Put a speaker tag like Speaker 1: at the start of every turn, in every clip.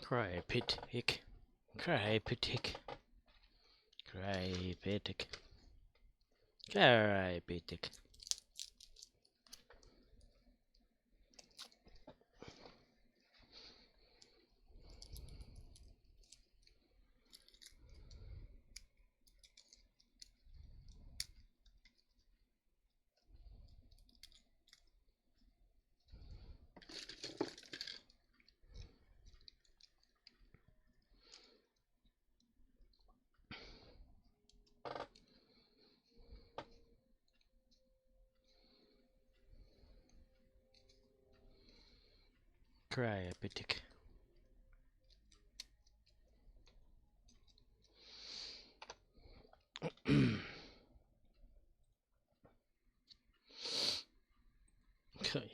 Speaker 1: Cryptic. Cryptic. Cryptic. Cryptic. Cryptic.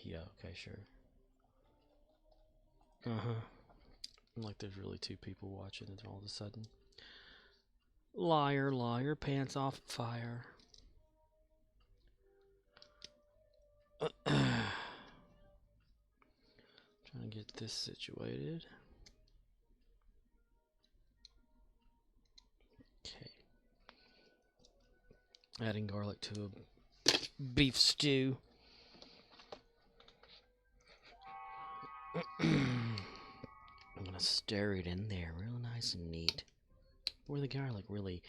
Speaker 1: Yeah, okay, sure. Like there's really two people watching it all of a sudden. Liar, liar, pants off fire. Trying to get this situated. Okay. Adding garlic to a beef stew. I'm gonna stir it in there real nice and neat. Where the garlic really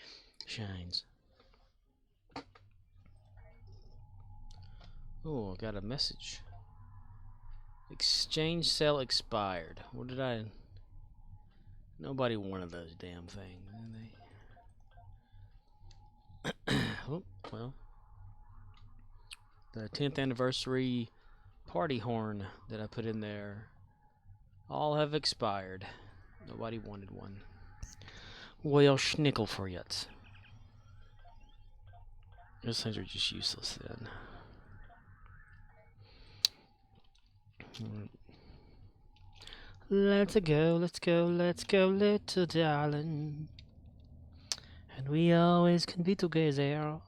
Speaker 1: shines. Oh, I got a message. Exchange sale expired. What did I... Nobody wanted those damn things, did they? Oh, well. The 10th anniversary party horn that I put in there all have expired. Nobody wanted one. Well, schnickel for yet. Those things are just useless then. Let's go, let's go, let's go, little darling. And we always can be together.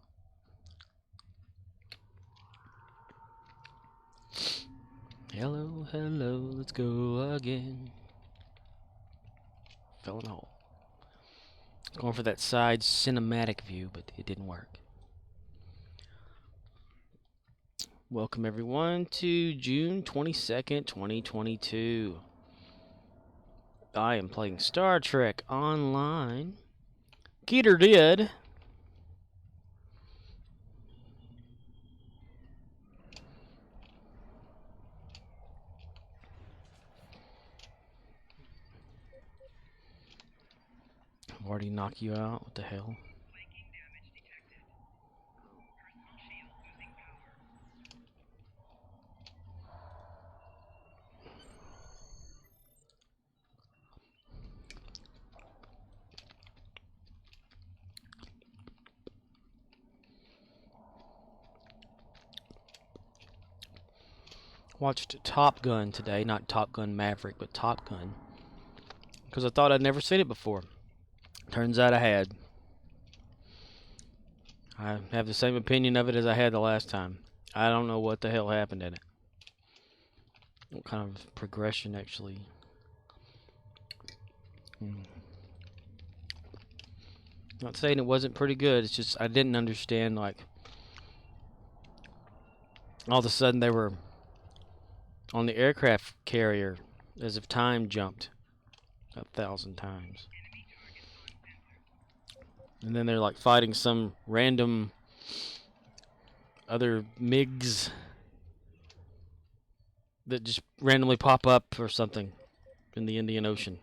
Speaker 1: Hello, hello, let's go again. Fell in a hole. Going for that side cinematic view, but it didn't work. Welcome everyone to June 22nd, 2022. I am playing Star Trek Online. Git'er did. I've already knocked you out. What the hell? Watched Top Gun today, not Top Gun Maverick, but Top Gun. Because I thought I'd never seen it before. Turns out I had. I have the same opinion of it as I had the last time. I don't know what the hell happened in it. What kind of progression actually. Not saying it wasn't pretty good, it's just I didn't understand, like, all of a sudden they were on the aircraft carrier as if time jumped 1,000 times. And then they're like fighting some random other MiGs that just randomly pop up or something in the Indian Ocean.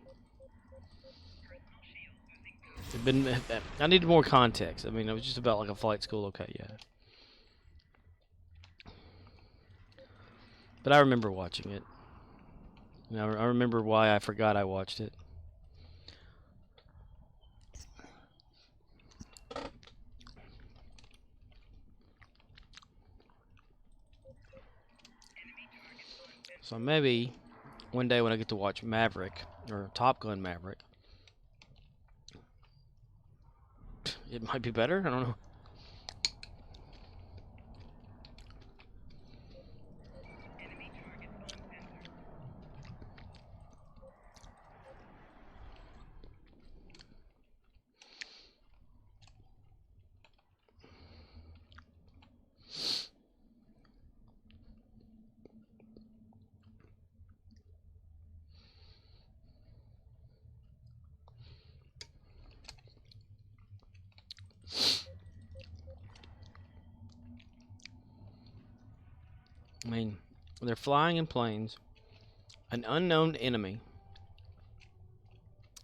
Speaker 1: I needed more context. I mean, it was just about like a flight school. Okay, yeah. But I remember watching it. You know, I remember why I forgot I watched it. So maybe one day when I get to watch Maverick, or Top Gun Maverick, it might be better. I don't know. mean, they're flying in planes, an unknown enemy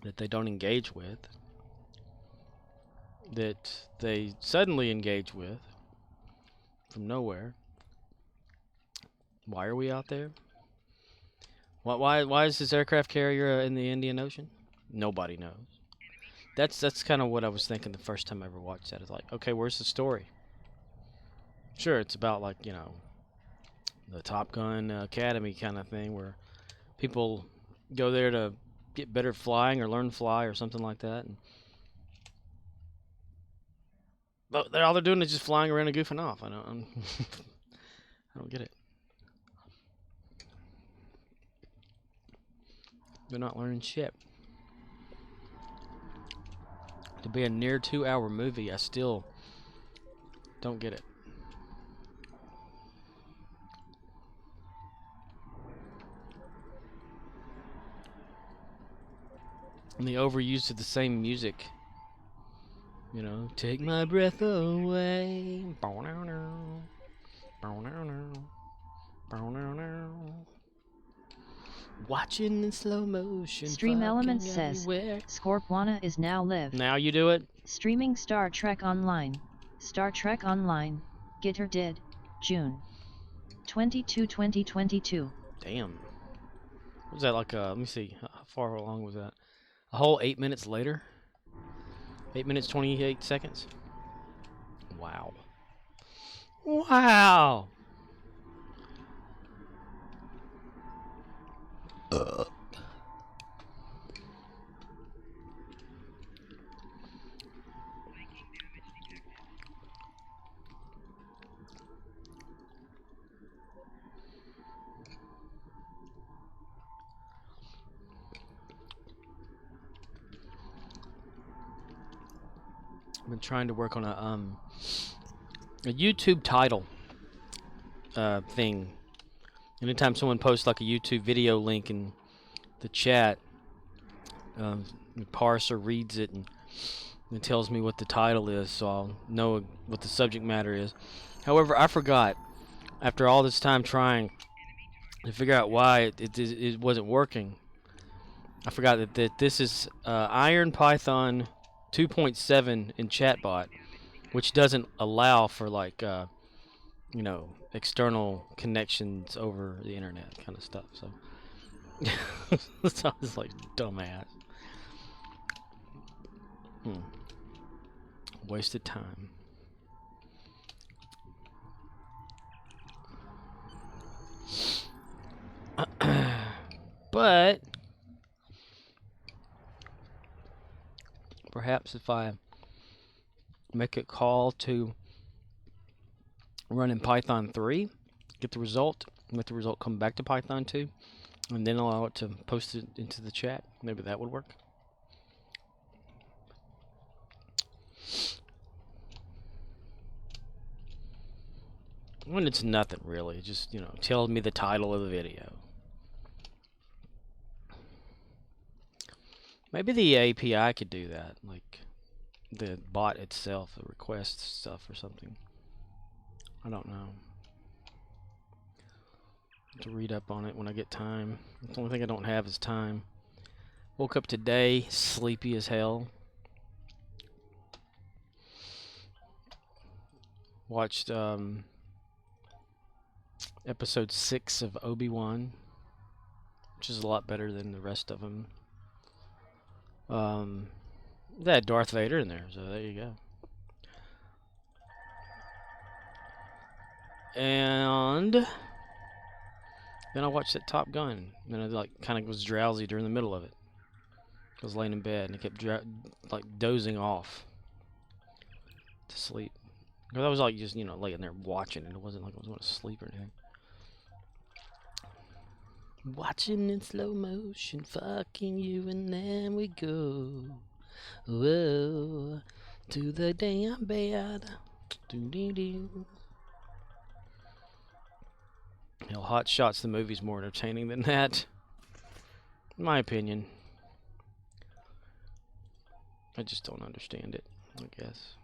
Speaker 1: that they don't engage with, that they suddenly engage with from nowhere. Why are we out there? Why is this aircraft carrier in the Indian Ocean? Nobody knows. That's kind of what I was thinking the first time I ever watched that. It's like, okay, where's the story? Sure, it's about, like, you know, the Top Gun Academy kind of thing, where people go there to get better flying or learn to fly or something like that. But all they're doing is just flying around and goofing off. I don't get it. They're not learning shit. To be a near 2-hour movie, I still don't get it. And the overuse of the same music. You know, take my breath away. Watching in slow motion.
Speaker 2: Stream Elements says, Scorpwana is now live.
Speaker 1: Now you do it?
Speaker 2: Streaming Star Trek Online. Star Trek Online. Git'er did. June 22, 2022.
Speaker 1: Damn. What was that, like, let me see. How far along was that? A whole 8 minutes later? 8 minutes, 28 seconds? Wow. Wow! I've been trying to work on a YouTube title thing. Anytime someone posts like a YouTube video link in the chat, the parser reads it and it tells me what the title is, so I'll know what the subject matter is. However, I forgot, after all this time trying to figure out why it wasn't working, I forgot that this is Iron Python 2.7 in chatbot, which doesn't allow for, like, you know, external connections over the internet kind of stuff. So it sounds like dumbass. Wasted time. But perhaps if I make a call to run in Python 3, get the result, let the result come back to Python 2, and then allow it to post it into the chat, maybe that would work. When it's nothing really, just, you know, tell me the title of the video. Maybe the API could do that, like the bot itself, the request stuff or something. I don't know. To read up on it when I get time. The only thing I don't have is time. Woke up today, sleepy as hell. Watched episode 6 of Obi-Wan, which is a lot better than the rest of them. They had Darth Vader in there, so there you go. And then I watched that Top Gun, and I, like, kind of was drowsy during the middle of it. I was laying in bed and I kept like dozing off to sleep. Because I was, like, just, you know, laying there watching, and it wasn't like I was going to sleep or anything. Watching in slow motion, fucking you, and then we go. Whoa, to the damn bed. Do-do-do. Hell, Hot Shots, the movie's more entertaining than that, in my opinion. I just don't understand it, I guess.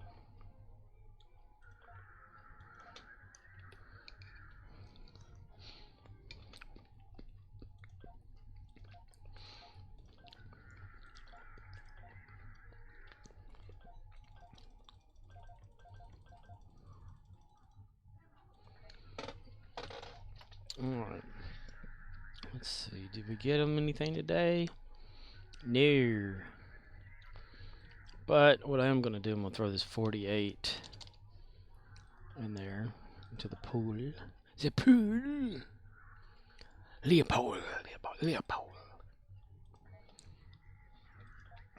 Speaker 1: Alright. Let's see. Did we get him anything today? No. But what I am going to do, I'm going to throw this 48 in there into the pool. The pool. Leopold.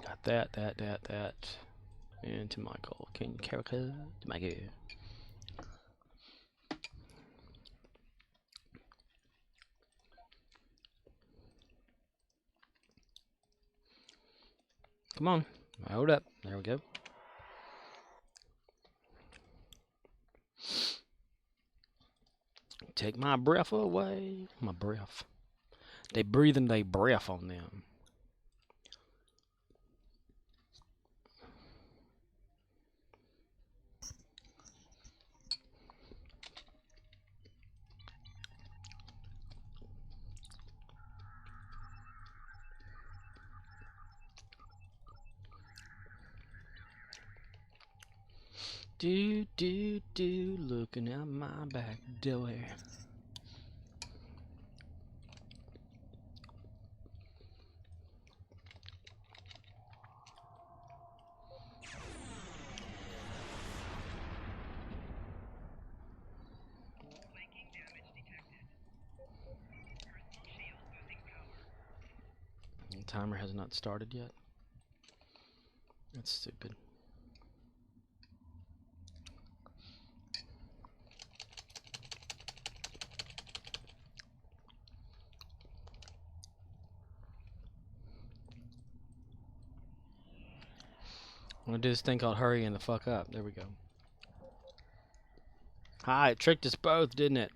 Speaker 1: Got that. And to Michael. King character. To Michael. Come on. Hold up. There we go. Take my breath away. My breath. They breathing their breath on them. Looking out my back door. The timer has not started yet. That's stupid. I'm gonna do this thing called hurrying the fuck up. There we go. Hi, it tricked us both, didn't it?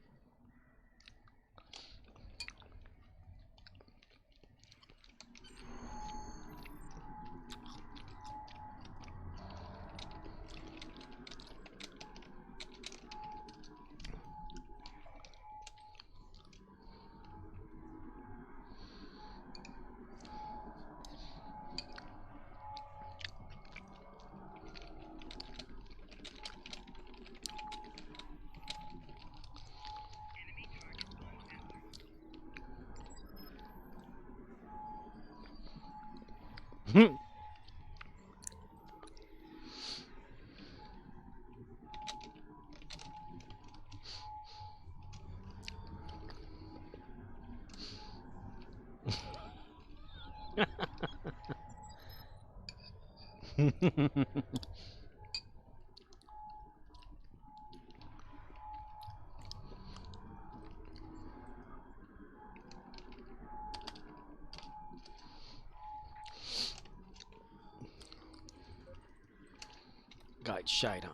Speaker 1: Got shite on.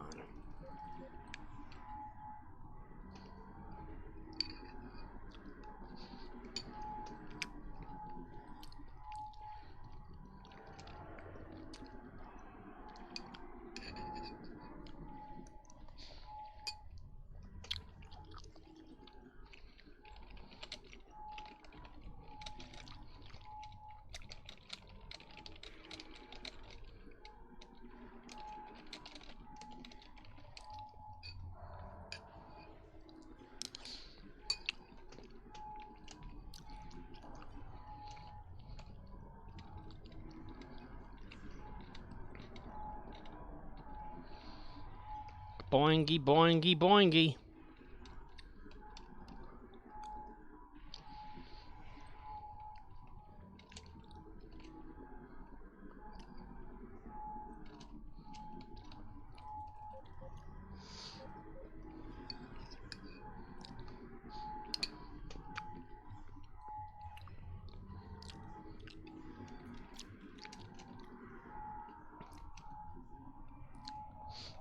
Speaker 1: Boingy, boingy, boingy.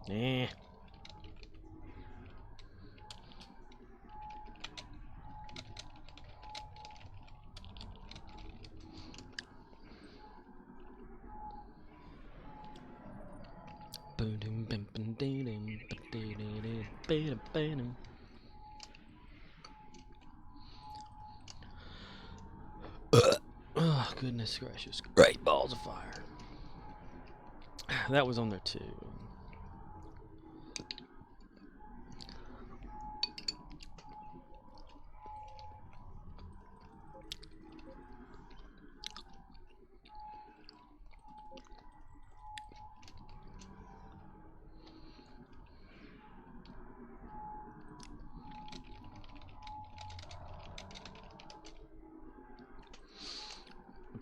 Speaker 1: Nah. Oh, goodness gracious. Great balls of fire. That was on there too.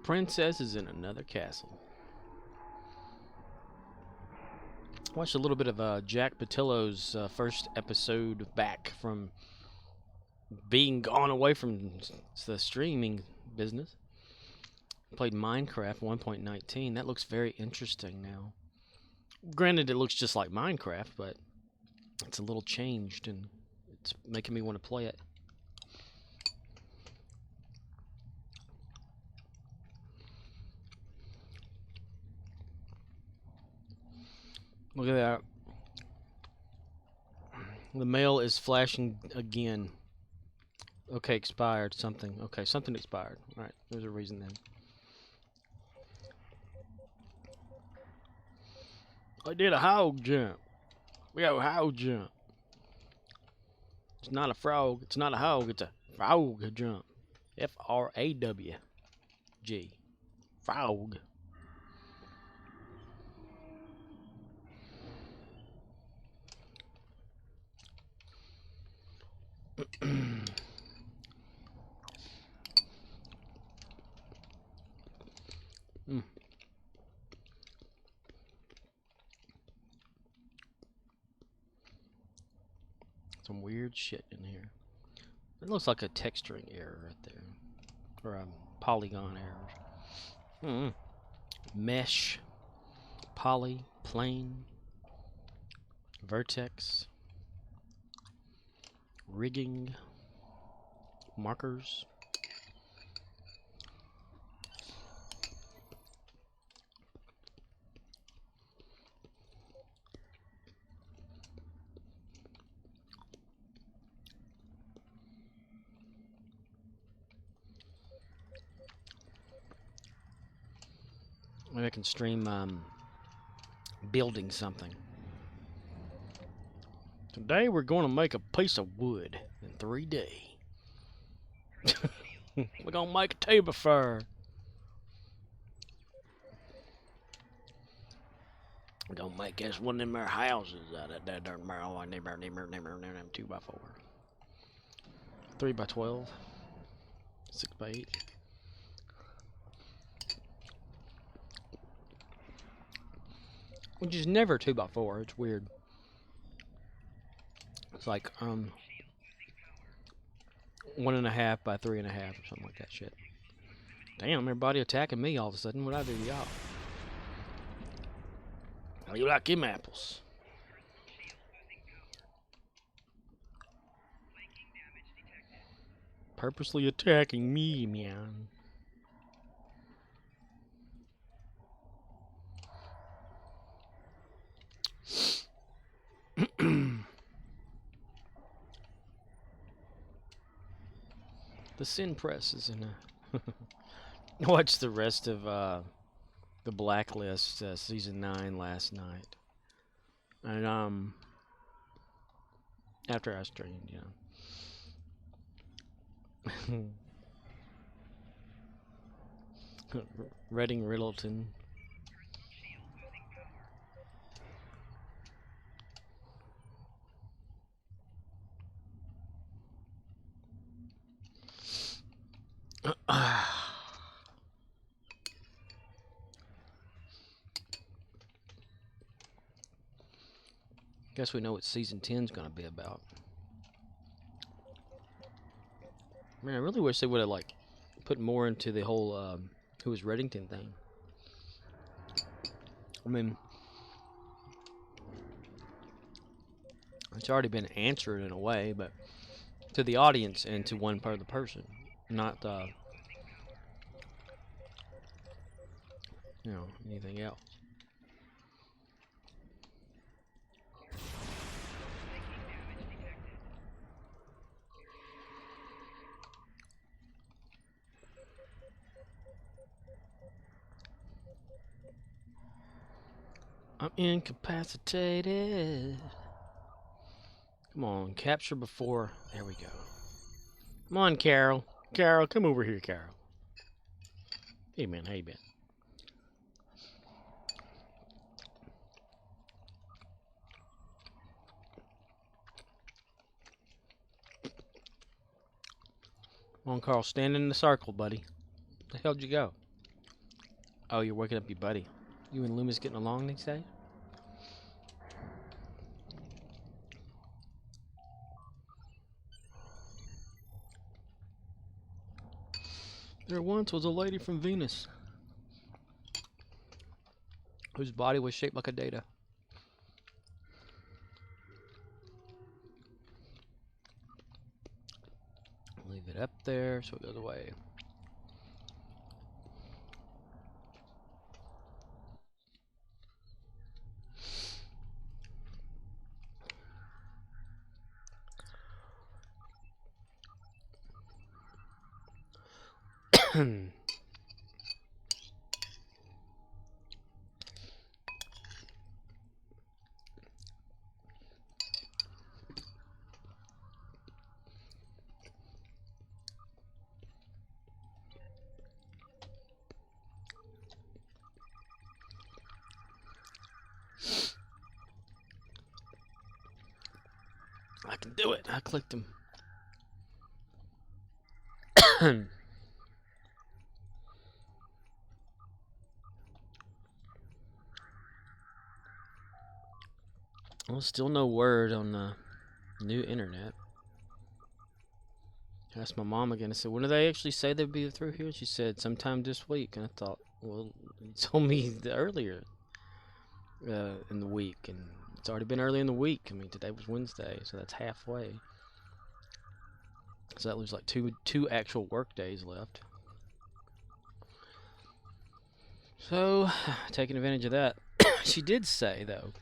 Speaker 1: princess is in another castle. Watched a little bit of Jack Patillo's first episode back from being gone away from the streaming business. Played Minecraft 1.19. That looks very interesting now. Granted, it looks just like Minecraft, but it's a little changed, and it's making me want to play it. Look at that. The mail is flashing again. Okay, expired something. Okay, something expired. Alright, there's a reason then. I did a hog jump. We got a hog jump. It's not a frog. It's not a hog. It's a frog jump. F-R-A-W-G. Frog. Some weird shit in here. It looks like a texturing error right there. Or a polygon error. Mesh. Poly. Plane. Vertex. Rigging. Markers. Maybe I can stream building something. Today we're going to make a piece of wood in 3D. We're going to make a table fur. We're going to make us one of them there houses out of that 2x4. 3x12. 6x8. Which is never 2x4. It's weird. It's like 1.5 by 3.5 or something like that shit. Damn, everybody attacking me all of a sudden. What I do to y'all? How you like them apples? Purposely attacking me, man. The Sin Press is in a... Watch the rest of the Blacklist season 9 last night. And after I streamed, Reading Riddleton. Guess we know what season 10's gonna be about. Man, I really wish they would have like put more into the whole who is Reddington thing. I mean, it's already been answered in a way, but to the audience and to one part of the person, not anything else. I'm incapacitated. Come on, capture before. There we go. Come on, Carol. Carol, come over here, Carol. Hey, man, how you been? Come on, Carl, stand in the circle, buddy. Where the hell'd you go? Oh, you're waking up your buddy. You and Loomis getting along these days? There once was a lady from Venus whose body was shaped like a data. Leave it up there so it goes away. I can do it. I clicked him. Well, still no word on the new internet. I asked my mom again. I said, when do they actually say they'd be through here? She said, sometime this week. And I thought, well, you told me earlier in the week. And it's already been early in the week. I mean, today was Wednesday, so that's halfway. So that leaves like two actual work days left. So, taking advantage of that. She did say, though,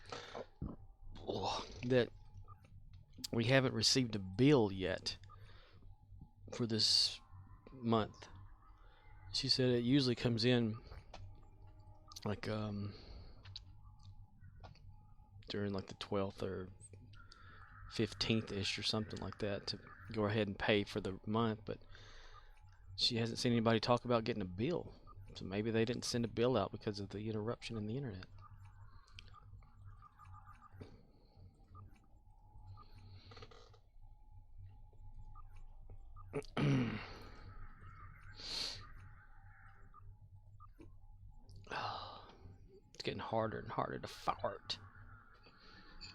Speaker 1: that we haven't received a bill yet for this month. She said it usually comes in like during like the 12th or 15th-ish or something like that to go ahead and pay for the month, but she hasn't seen anybody talk about getting a bill. So maybe they didn't send a bill out because of the interruption in the internet. It's getting harder and harder to fart.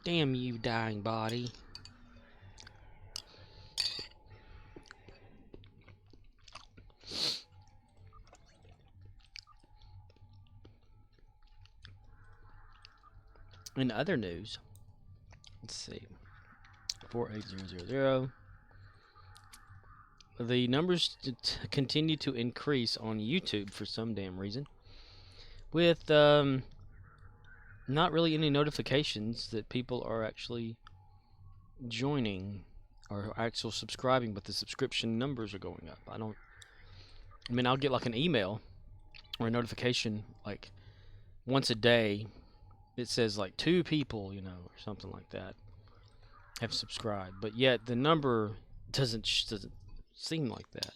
Speaker 1: Damn you, dying body. In other news, let's see. 48000. The numbers continue to increase on YouTube for some damn reason, with not really any notifications that people are actually joining or actual subscribing, but the subscription numbers are going up. I mean, I'll get like an email or a notification like once a day. It says like 2 people, you know, or something like that have subscribed, but yet the number doesn't seem like that.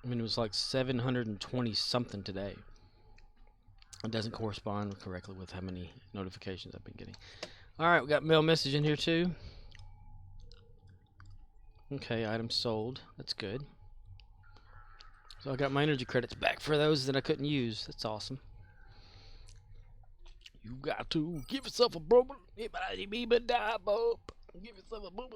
Speaker 1: I mean, it was like 720 something today. It doesn't correspond correctly with how many notifications I've been getting. Alright, we got mail message in here too. Okay, items sold. That's good. So I got my energy credits back for those that I couldn't use. That's awesome. You got to give yourself a boob. Give yourself a boob.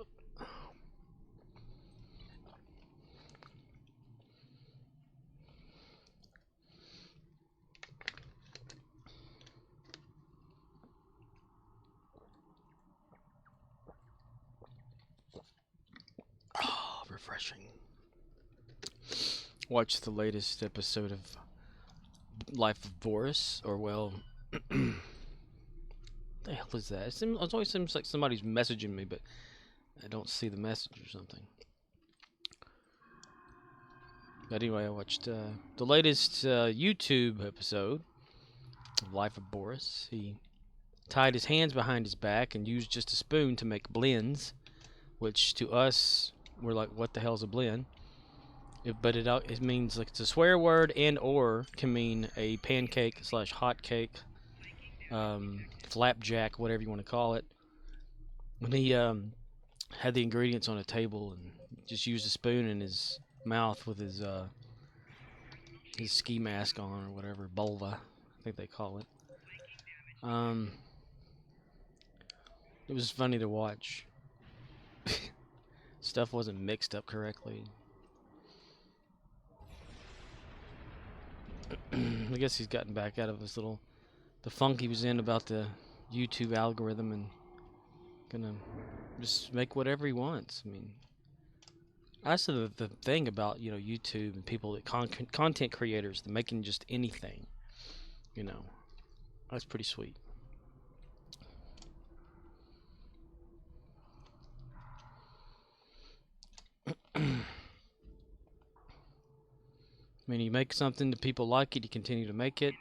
Speaker 1: Refreshing. Watch the latest episode of Life of Boris, or well, the hell is that? It always seems like somebody's messaging me, but I don't see the message or something. But anyway, I watched the latest YouTube episode of Life of Boris. He tied his hands behind his back and used just a spoon to make blends, which to us, we're like, what the hell's a blend? But it means, like, it's a swear word, and or can mean a pancake slash hot cake, flapjack, whatever you want to call it. When he had the ingredients on a table and just used a spoon in his mouth with his ski mask on, or whatever, vulva, I think they call it. It was funny to watch. Stuff wasn't mixed up correctly. I guess he's gotten back out of his the funk he was in about the YouTube algorithm, and gonna just make whatever he wants. I mean, that's the thing about, YouTube and people that content creators, that making just anything, that's pretty sweet. I mean, you make something that people like it, you continue to make it.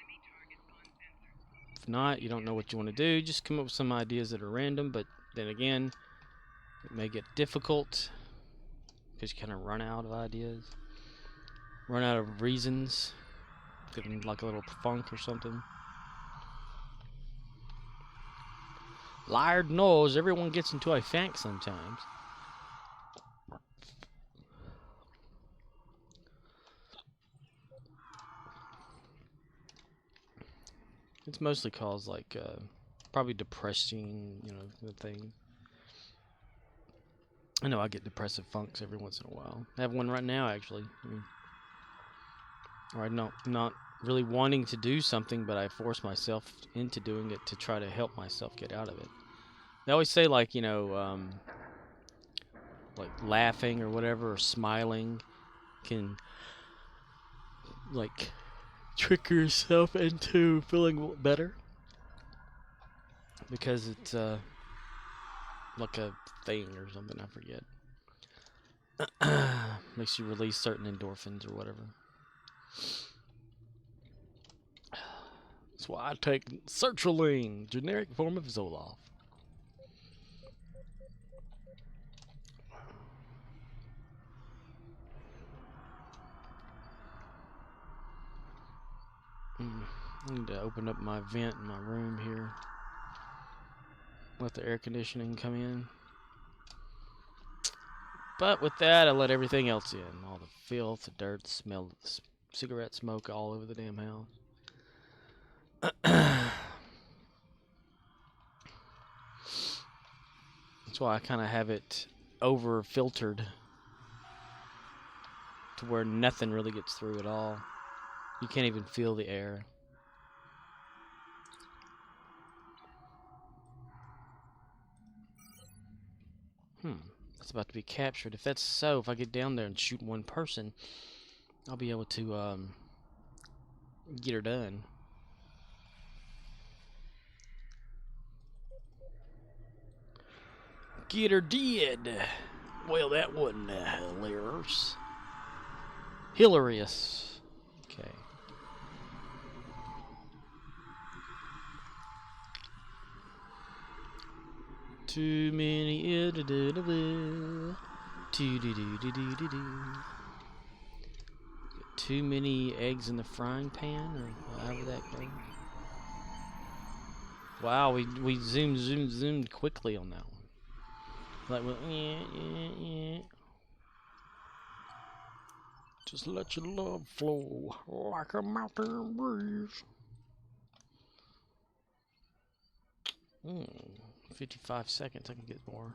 Speaker 1: If not, you don't know what you want to do, just come up with some ideas that are random, but then again, it may get difficult because you kind of run out of ideas, run out of reasons, give them like a little funk or something. Lord knows everyone gets into a funk sometimes. It's mostly caused, like, probably depressing, the thing. I know I get depressive funks every once in a while. I have one right now, actually. Or I'm not really wanting to do something, but I force myself into doing it to try to help myself get out of it. They always say, like, like laughing or whatever, or smiling can, like, trick yourself into feeling better, because it's like a thing or something, I forget. Makes you release certain endorphins or whatever. That's why I take sertraline, generic form of Zoloft. I need to open up my vent in my room here. Let the air conditioning come in. But with that, I let everything else in. All the filth, the dirt, the smell of the cigarette smoke all over the damn house. That's why I kind of have it over filtered to where nothing really gets through at all. You can't even feel the air. That's about to be captured. If that's so, if I get down there and shoot one person, I'll be able to get her done. Get her dead. Well, that wasn't hilarious. Hilarious. Okay. Too many too many eggs in the frying pan, or however that goes. Wow, we zoomed quickly on that one. Like, yeah. Just let your love flow like a mountain breeze. 55 seconds, I can get more.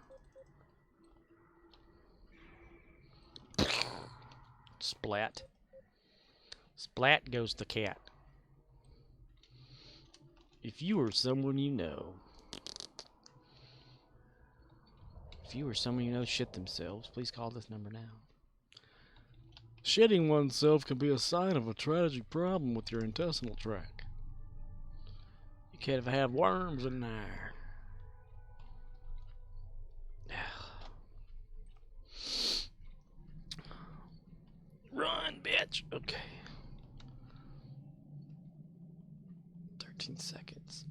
Speaker 1: Splat. Splat goes the cat. If you or someone you know. If you or someone you know shit themselves, please call this number now. Shitting oneself can be a sign of a tragic problem with your intestinal tract. You can't have worms in there. Run, bitch. match. Okay. 13 seconds.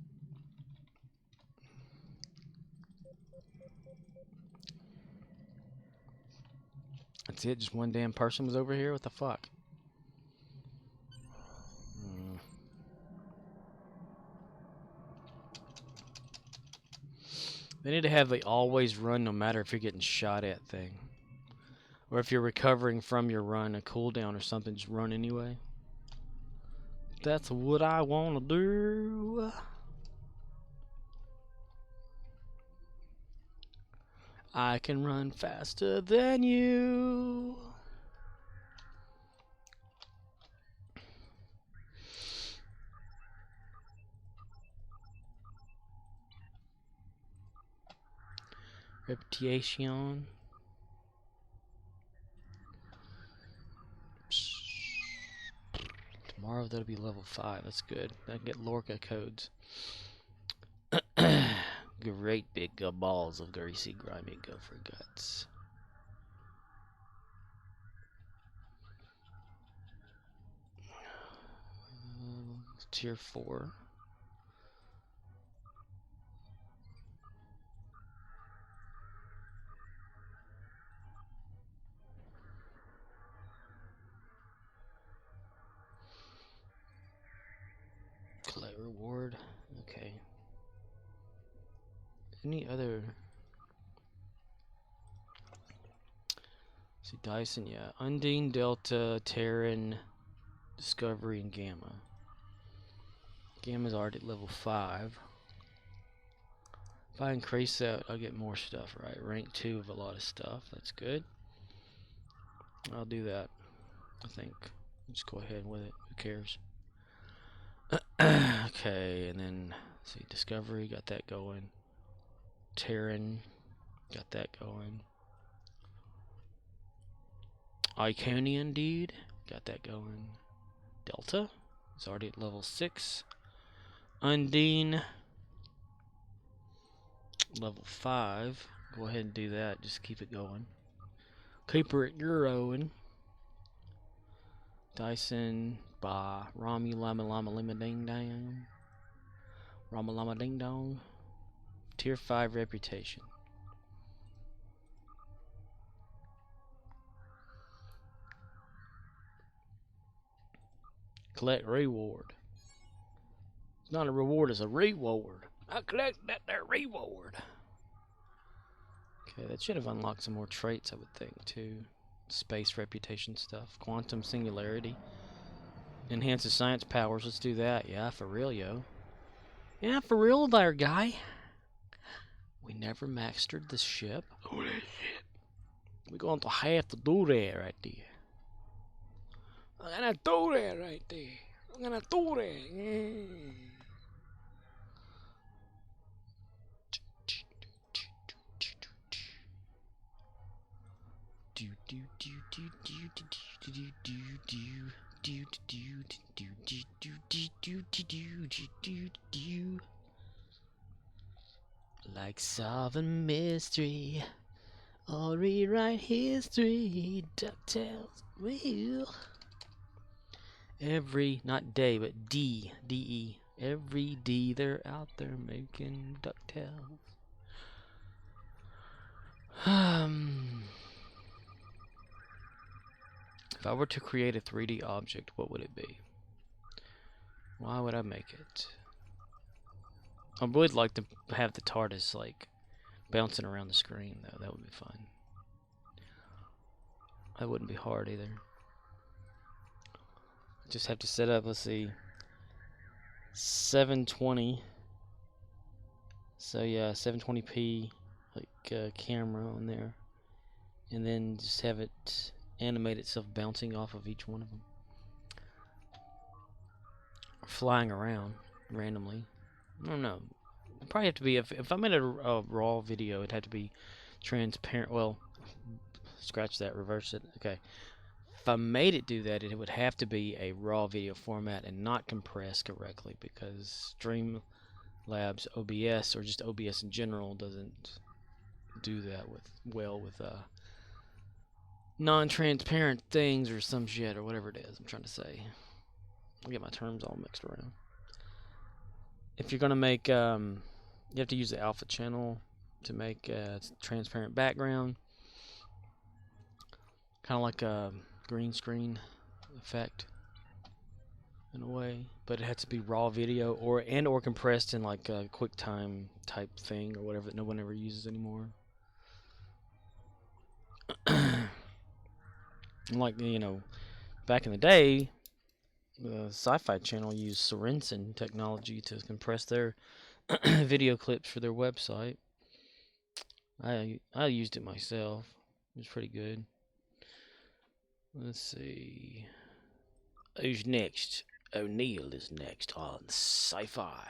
Speaker 1: That's it? Just one damn person was over here? What the fuck? They need to have the always run no matter if you're getting shot at thing. Or if you're recovering from your run, a cooldown or something, just run anyway. That's what I want to do. I can run faster than you. Reputation. Tomorrow that'll be level 5. That's good. I can get Lorca codes. Great big balls of greasy, grimy gopher guts. Tier 4. Collect reward. Okay. Any other? See, Dyson, yeah. Undine, Delta, Terran, Discovery, and Gamma. Gamma's already at level 5. If I increase that, I'll get more stuff, right? Rank 2 of a lot of stuff. That's good. I'll do that, I think. Just go ahead with it. Who cares? Okay, and then, let's see, Discovery, got that going. Terran, got that going. Iconian, dude, got that going. Delta is already at level 6. Undine, level 5. Go ahead and do that. Just keep it going. Keep her at your own. Dyson, Ba, Rami, Lama, Lama, Lima, Ding, Dang. Rama, Lama, Ding, Dong. Tier 5 reputation. Collect reward. It's not a reward, it's a reward. I collect that there reward. Okay, that should have unlocked some more traits, I would think, too. Space reputation stuff. Quantum singularity. Enhances science powers. Let's do that. Yeah, for real, yo. Yeah, for real there, guy. We never mastered the ship. Holy shit. We're going to have to do that right there. I'm gonna do that right there. I'm gonna do that. Like solving mystery or rewrite history, DuckTales will. Every, not day, but D, D-E. Every D they're out there making DuckTales. If I were to create a 3D object, what would it be? Why would I make it? I would like to have the TARDIS, like, bouncing around the screen, though. That would be fun. That wouldn't be hard, either. Just have to set up, let's see, 720. So, yeah, 720p, like, camera on there. And then just have it animate itself bouncing off of each one of them. Or flying around randomly. I don't know. It'd probably have to be, if I made a raw video, it'd have to be transparent. Well, scratch that, reverse it. Okay. If I made it do that, it would have to be a raw video format and not compressed correctly, because Streamlabs OBS, or just OBS in general, doesn't do that with non-transparent things or some shit or whatever it is I'm trying to say. I get my terms all mixed around. If you're gonna make, you have to use the alpha channel to make a transparent background, kind of like a green screen effect in a way, but it has to be raw video or compressed in like a QuickTime type thing or whatever that no one ever uses anymore. Like, you know, back in the day, the Sci-Fi Channel used Sorensen technology to compress their video clips for their website. I used it myself. It was pretty good. Let's see. Who's next? O'Neill is next on Sci-Fi.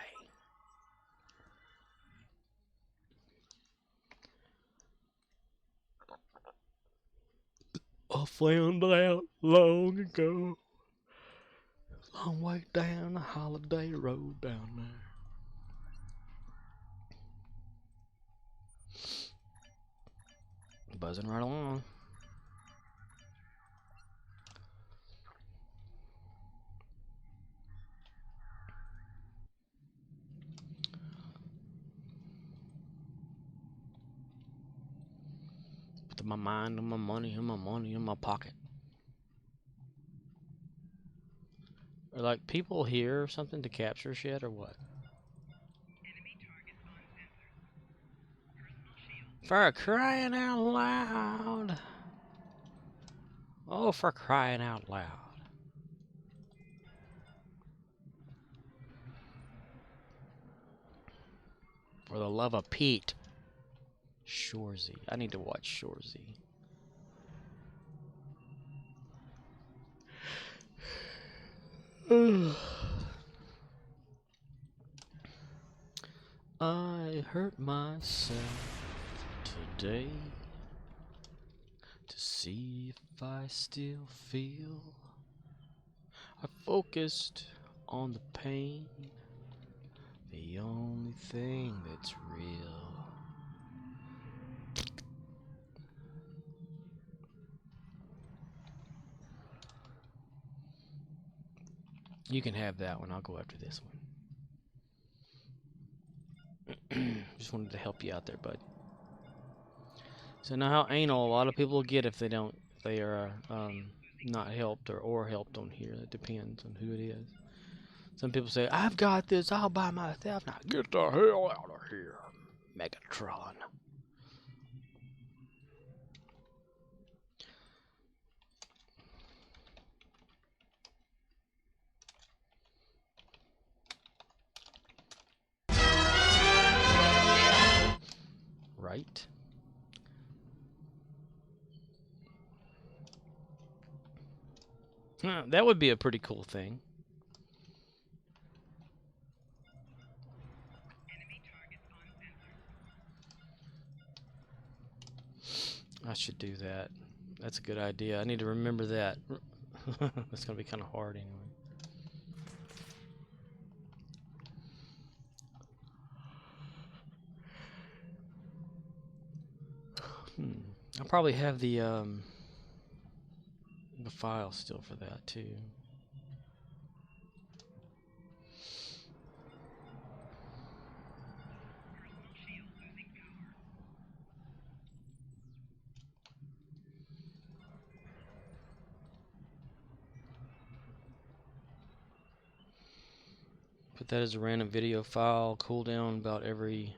Speaker 1: I found out long ago. Long way down the holiday road down there. Buzzing right along. Put my mind and my money and my money in my pocket. Are like people here or something to capture shit or what? For crying out loud. Oh, for crying out loud. For the love of Pete. Shorzy. I need to watch Shorzy. I hurt myself today to see if I still feel. I focused on the pain, the only thing that's real. You can have that one. I'll go after this one. Just wanted to help you out there, bud. So now how anal a lot of people get if they don't, if they are not helped or helped on here. It depends on who it is. Some people say, I've got this all by myself. Now get the hell out of here, Megatron. Right? That would be a pretty cool thing. I should do that. That's a good idea. I need to remember that. That's going to be kind of hard anyway. I probably have the file still for that too. Put that as a random video file. Cooldown about every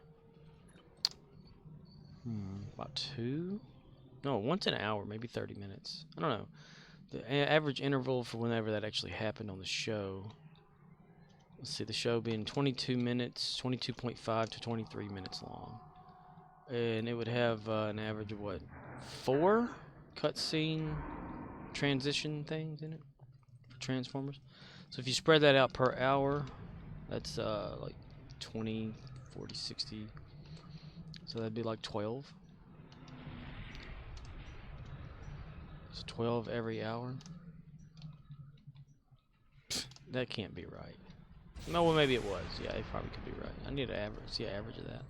Speaker 1: about once an hour, maybe 30 minutes. I don't know. The average interval for whenever that actually happened on the show. Let's see, the show being 22 minutes, 22.5 to 23 minutes long. And it would have an average of what? 4 cutscene transition things in it for Transformers. So if you spread that out per hour, that's like 20, 40, 60. So that'd be like 12. So 12 every hour. That can't be right. No, well, maybe it was. Yeah, it probably could be right. I need to see an average of that.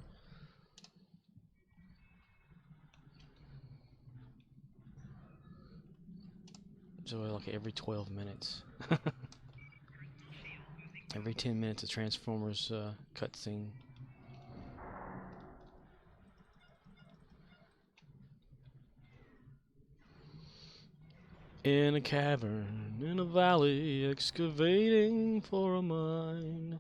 Speaker 1: So like every 12 minutes. Every 10 minutes a Transformers cutscene. In a cavern, in a valley, excavating for a mine,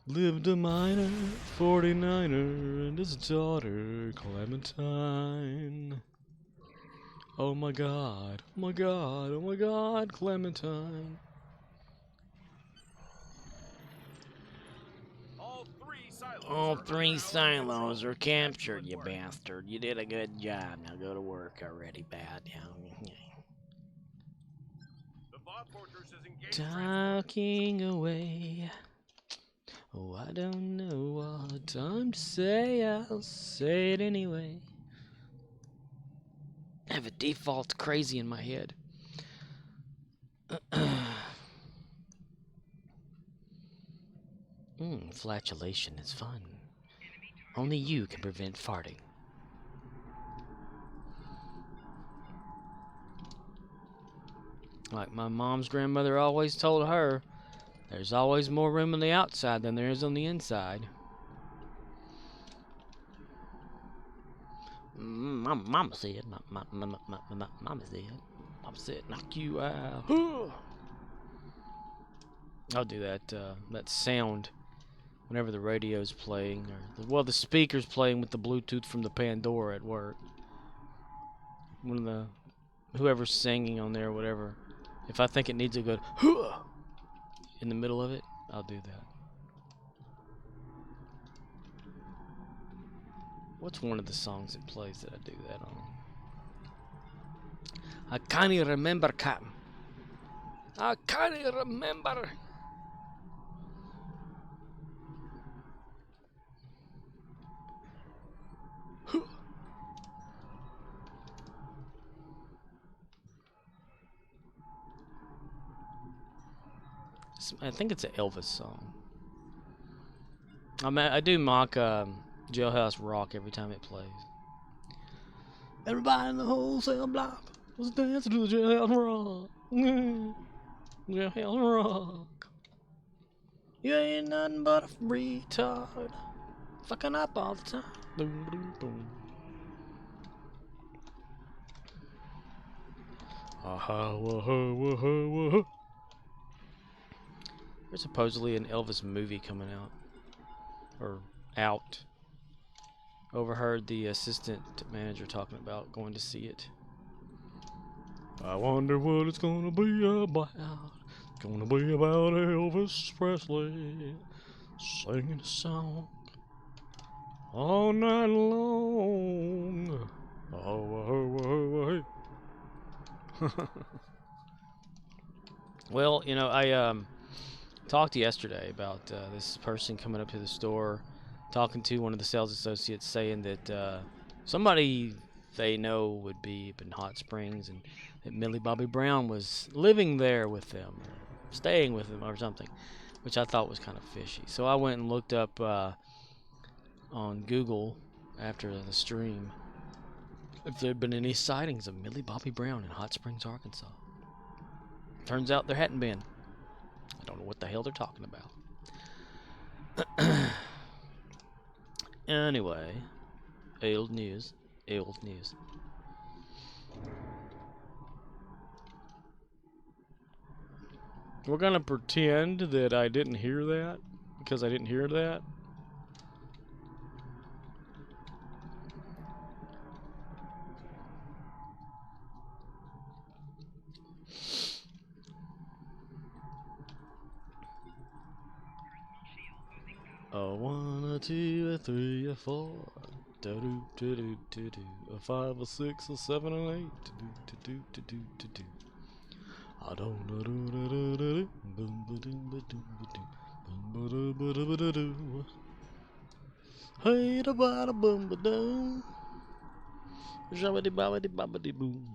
Speaker 1: lived a miner, 49er, and his daughter, Clementine. Oh my god, oh my god, oh my god, Clementine. All three silos are captured, you bastard. You did a good job. Now go to work already, bad. Talking away. Oh, I don't know what time to say. I'll say it anyway. I have a default crazy in my head. Flatulation is fun. Only you can prevent farting. Like my mom's grandmother always told her, there's always more room on the outside than there is on the inside. My mama said, mama said, knock you out. I'll do that, that sound whenever the radio's playing, or the speaker's playing with the Bluetooth from the Pandora at work. Whoever's singing on there, or whatever. If I think it needs a good in the middle of it, I'll do that. What's one of the songs it plays that I do that on? I can't even remember, Captain. I can't even remember. I think it's an Elvis song. I do mock Jailhouse Rock every time it plays. Everybody in the wholesale block was dancing to the Jailhouse Rock. Jailhouse Rock. You ain't nothing but a retard. Fucking up all the time. Boom, boom, boom. Aha, wah-ha, wah-ha, wah-ha. There's supposedly an Elvis movie coming out. Or out. Overheard the assistant manager talking about going to see it. I wonder what it's gonna be about. It's gonna be about Elvis Presley singing a song all night long. Oh, well, you know, I talked yesterday about this person coming up to the store, talking to one of the sales associates, saying that somebody they know would be up in Hot Springs, and that Millie Bobby Brown was living there with them, or staying with them, or something, which I thought was kind of fishy. So I went and looked up on Google after the stream if there had been any sightings of Millie Bobby Brown in Hot Springs, Arkansas. Turns out there hadn't been. I don't know what the hell they're talking about. Anyway, old news. We're gonna pretend that I didn't hear that, because I didn't hear that. A 1, a 2, a 3, a 4. Do do do do do. A 5, a 6, a 7, and 8. Do do do do do do. I don't do do do do do. Boom ba doom ba doom ba doom. Boom ba do ba do ba do do. Hey da ba da boom ba doom. Shabba ba ba ba ba boom.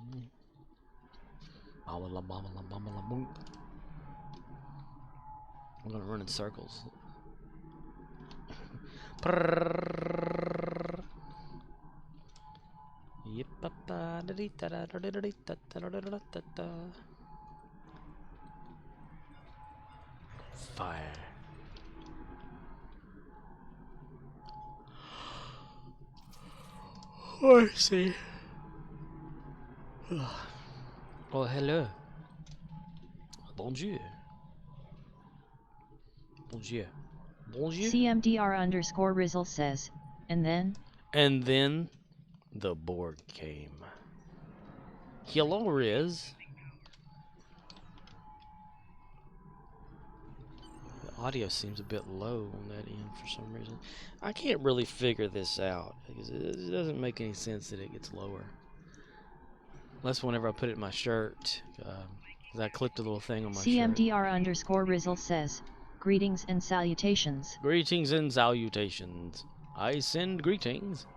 Speaker 1: Ba la ba la ba la boom. I'm gonna run in circles. Yep. Fire. I see. Oh, hello. Bonjour. Bonjour. Bonjour.
Speaker 2: CMDR_Rizzle says, and then?
Speaker 1: And then the Borg came. Hello, Riz. The audio seems a bit low on that end for some reason. I can't really figure this out because it doesn't make any sense that it gets lower. Unless whenever I put it in my shirt, because I clipped a little thing on my shirt.
Speaker 2: CMDR_Rizzle says, greetings and salutations.
Speaker 1: Greetings and salutations. I send greetings.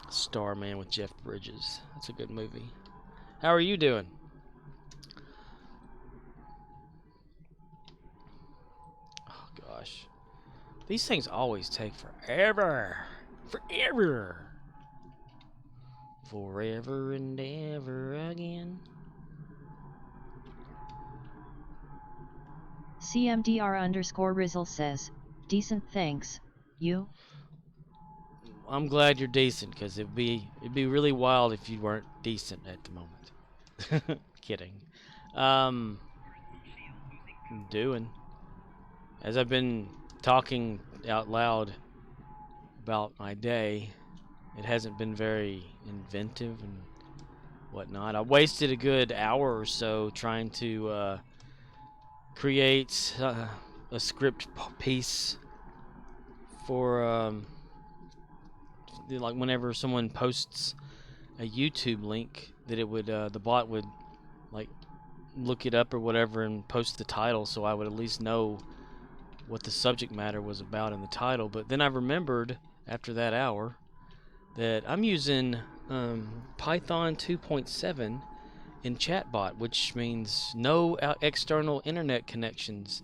Speaker 1: Starman with Jeff Bridges. That's a good movie. How are you doing? Oh gosh. These things always take forever. Forever. Forever and ever again.
Speaker 2: CMDR_Rizzle says, decent thanks, you?
Speaker 1: I'm glad you're decent, because it'd be really wild if you weren't decent at the moment. Kidding. Doing. As I've been talking out loud about my day, it hasn't been very inventive and whatnot. I wasted a good hour or so trying to create a script piece for like whenever someone posts a YouTube link, that it would the bot would like look it up or whatever and post the title, so I would at least know what the subject matter was about in the title. But then I remembered after that hour that I'm using Python 2.7 in chatbot, which means no external internet connections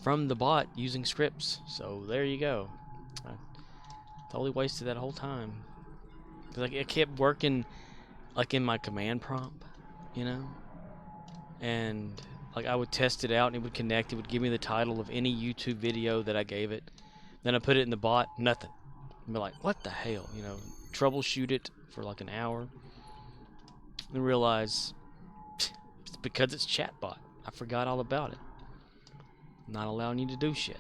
Speaker 1: from the bot using scripts. So there you go. I totally wasted that whole time. Like, it kept working like in my command prompt, you know? And like I would test it out and it would connect. It would give me the title of any YouTube video that I gave it. Then I put it in the bot, nothing. I'd be like, what the hell? You know, troubleshoot it for like an hour. And realize it's because it's chatbot. I forgot all about it. Not allowing you to do shit.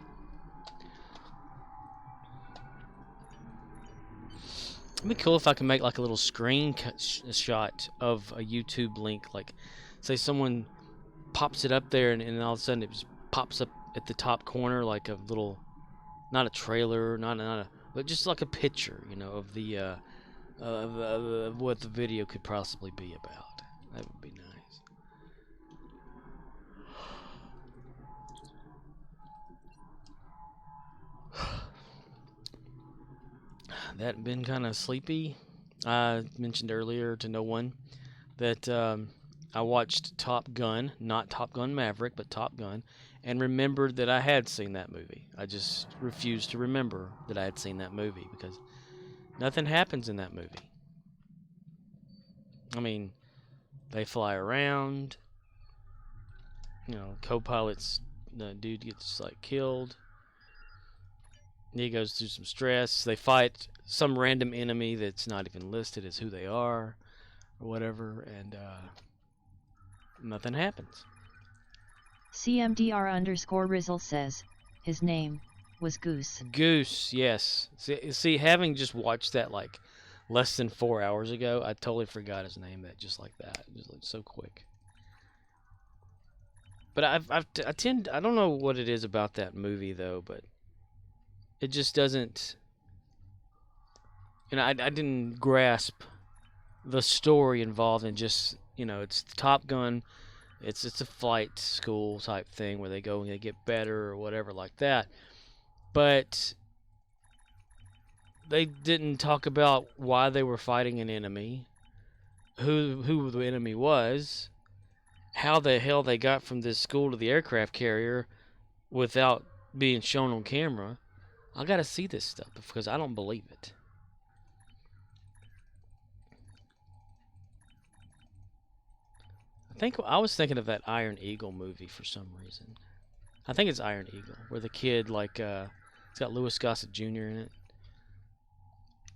Speaker 1: It'd be cool if I could make like a little screen shot of a YouTube link. Like, say someone pops it up there and all of a sudden it just pops up at the top corner like a little, not a trailer, but just like a picture, you know, of the of what the video could possibly be about. That would be nice. That been kind of sleepy. I mentioned earlier to no one that I watched Top Gun, not Top Gun Maverick, but Top Gun, and remembered that I had seen that movie. I just refused to remember that I had seen that movie because nothing happens in that movie. I mean, they fly around, you know, co-pilot's, the dude gets like killed. He goes through some stress. They fight some random enemy that's not even listed as who they are or whatever, and nothing happens.
Speaker 2: CMDR_Rizzle says, his name was Goose.
Speaker 1: Goose, yes. See, having just watched that like less than 4 hours ago, I totally forgot his name. That just like that, just like so quick. But I don't know what it is about that movie though, but it just doesn't. You know, I didn't grasp the story involved in just, you know, it's Top Gun. It's a flight school type thing where they go and they get better or whatever like that. But they didn't talk about why they were fighting an enemy, who the enemy was, how the hell they got from this school to the aircraft carrier without being shown on camera. I gotta see this stuff because I don't believe it. think I was thinking of that Iron Eagle movie for some reason. I think it's Iron Eagle, where the kid it's got Louis Gossett Jr. in it.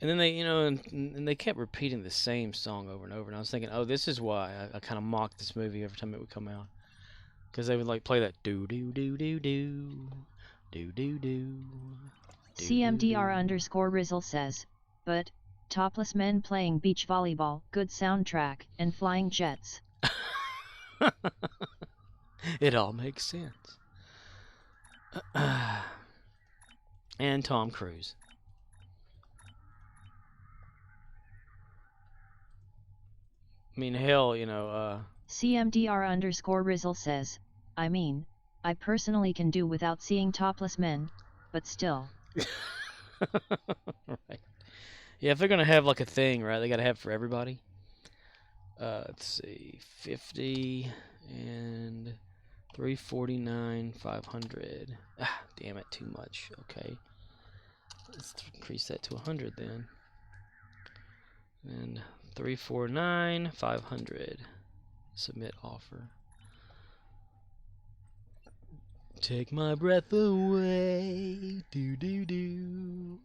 Speaker 1: And then they, and they kept repeating the same song over and over. And I was thinking, oh, this is why I kind of mocked this movie every time it would come out, because they would like play that do do do do do do do do.
Speaker 2: CMDR_Rizzle says, but topless men playing beach volleyball, good soundtrack, and flying jets.
Speaker 1: It all makes sense. And Tom Cruise. I mean, hell,
Speaker 2: CMDR_Rizzle says, I mean, I personally can do without seeing topless men, but still.
Speaker 1: Right. Yeah, if they're gonna have like a thing, right, they gotta have it for everybody. Let's see, 50 and 349, 500. Ah, damn it, too much. Okay, let's increase that to 100 then. And 349, 500. Submit offer. Take my breath away. Do do do.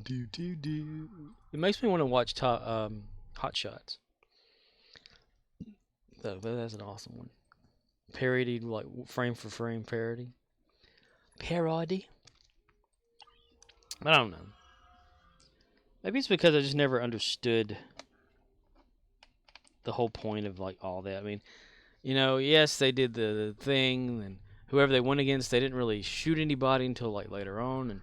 Speaker 1: Do do do. It makes me want to watch Hot Shots. That's an awesome one. Parodied, like frame for frame parody. Parody. I don't know. Maybe it's because I just never understood the whole point of like all that. I mean, yes, they did the thing, and whoever they went against, they didn't really shoot anybody until like later on. And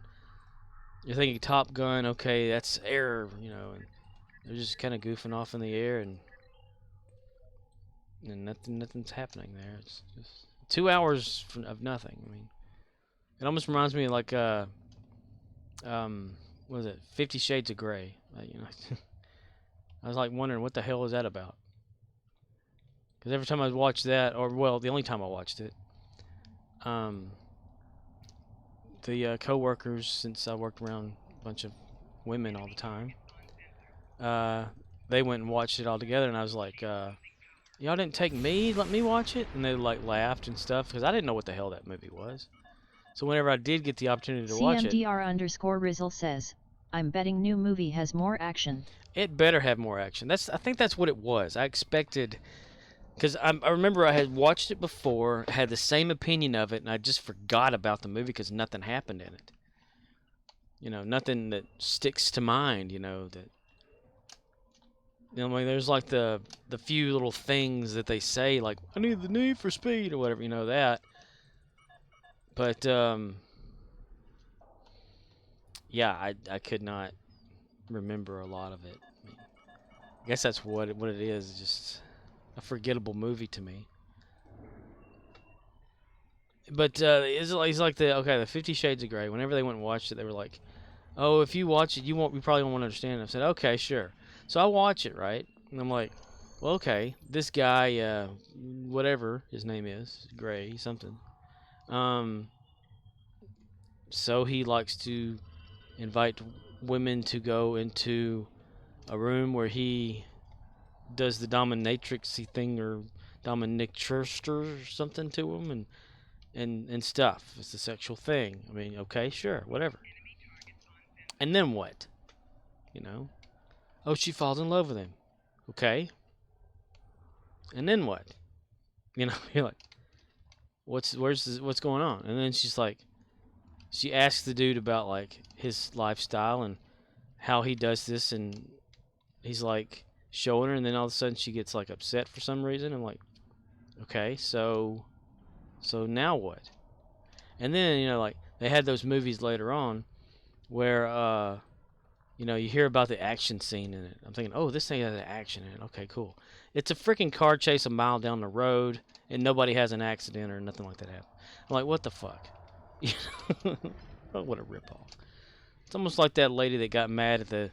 Speaker 1: you're thinking Top Gun, okay, that's air, and they're just kind of goofing off in the air, and nothing's happening there. It's just 2 hours of nothing. I mean, it almost reminds me of like what is it, 50 Shades of Grey? I was like wondering what the hell is that about? Because every time I watched that, or well, the only time I watched it, the co-workers, since I worked around a bunch of women all the time, they went and watched it all together, and I was like, y'all didn't let me watch it? And they like laughed and stuff, because I didn't know what the hell that movie was. So whenever I did get the opportunity to watch it...
Speaker 2: CMDR_Rizzle says, I'm betting new movie has more action.
Speaker 1: It better have more action. I think that's what it was. I expected... Because I remember I had watched it before, had the same opinion of it, and I just forgot about the movie because nothing happened in it. Nothing that sticks to mind, that... I mean, there's like the few little things that they say, like, I need the Need for Speed, or whatever, that. But, yeah, I could not remember a lot of it. I guess that's what it is, just a forgettable movie to me. But it's like the 50 Shades of Grey. Whenever they went and watched it, they were like, "Oh, if you watch it, you probably won't understand it." I said, "Okay, sure." So I watch it, right, and I'm like, "Well, okay, this guy, whatever his name is, Grey something, so he likes to invite women to go into a room where he does the dominatrixy thing, or dominatrix or something to them, and stuff. It's a sexual thing. I mean, okay, sure, whatever. And then what? Oh, she falls in love with him. Okay. And then what? You're like, what's going on? And then she asks the dude about like his lifestyle and how he does this, and he's like showing her, and then all of a sudden she gets like upset for some reason. I'm like, okay, so now what? And then like they had those movies later on where you hear about the action scene in it. I'm thinking, oh, this thing has an action in it. Okay, cool. It's a freaking car chase a mile down the road, and nobody has an accident or nothing like that happen. I'm like, what the fuck? What a ripoff. It's almost like that lady that got mad at the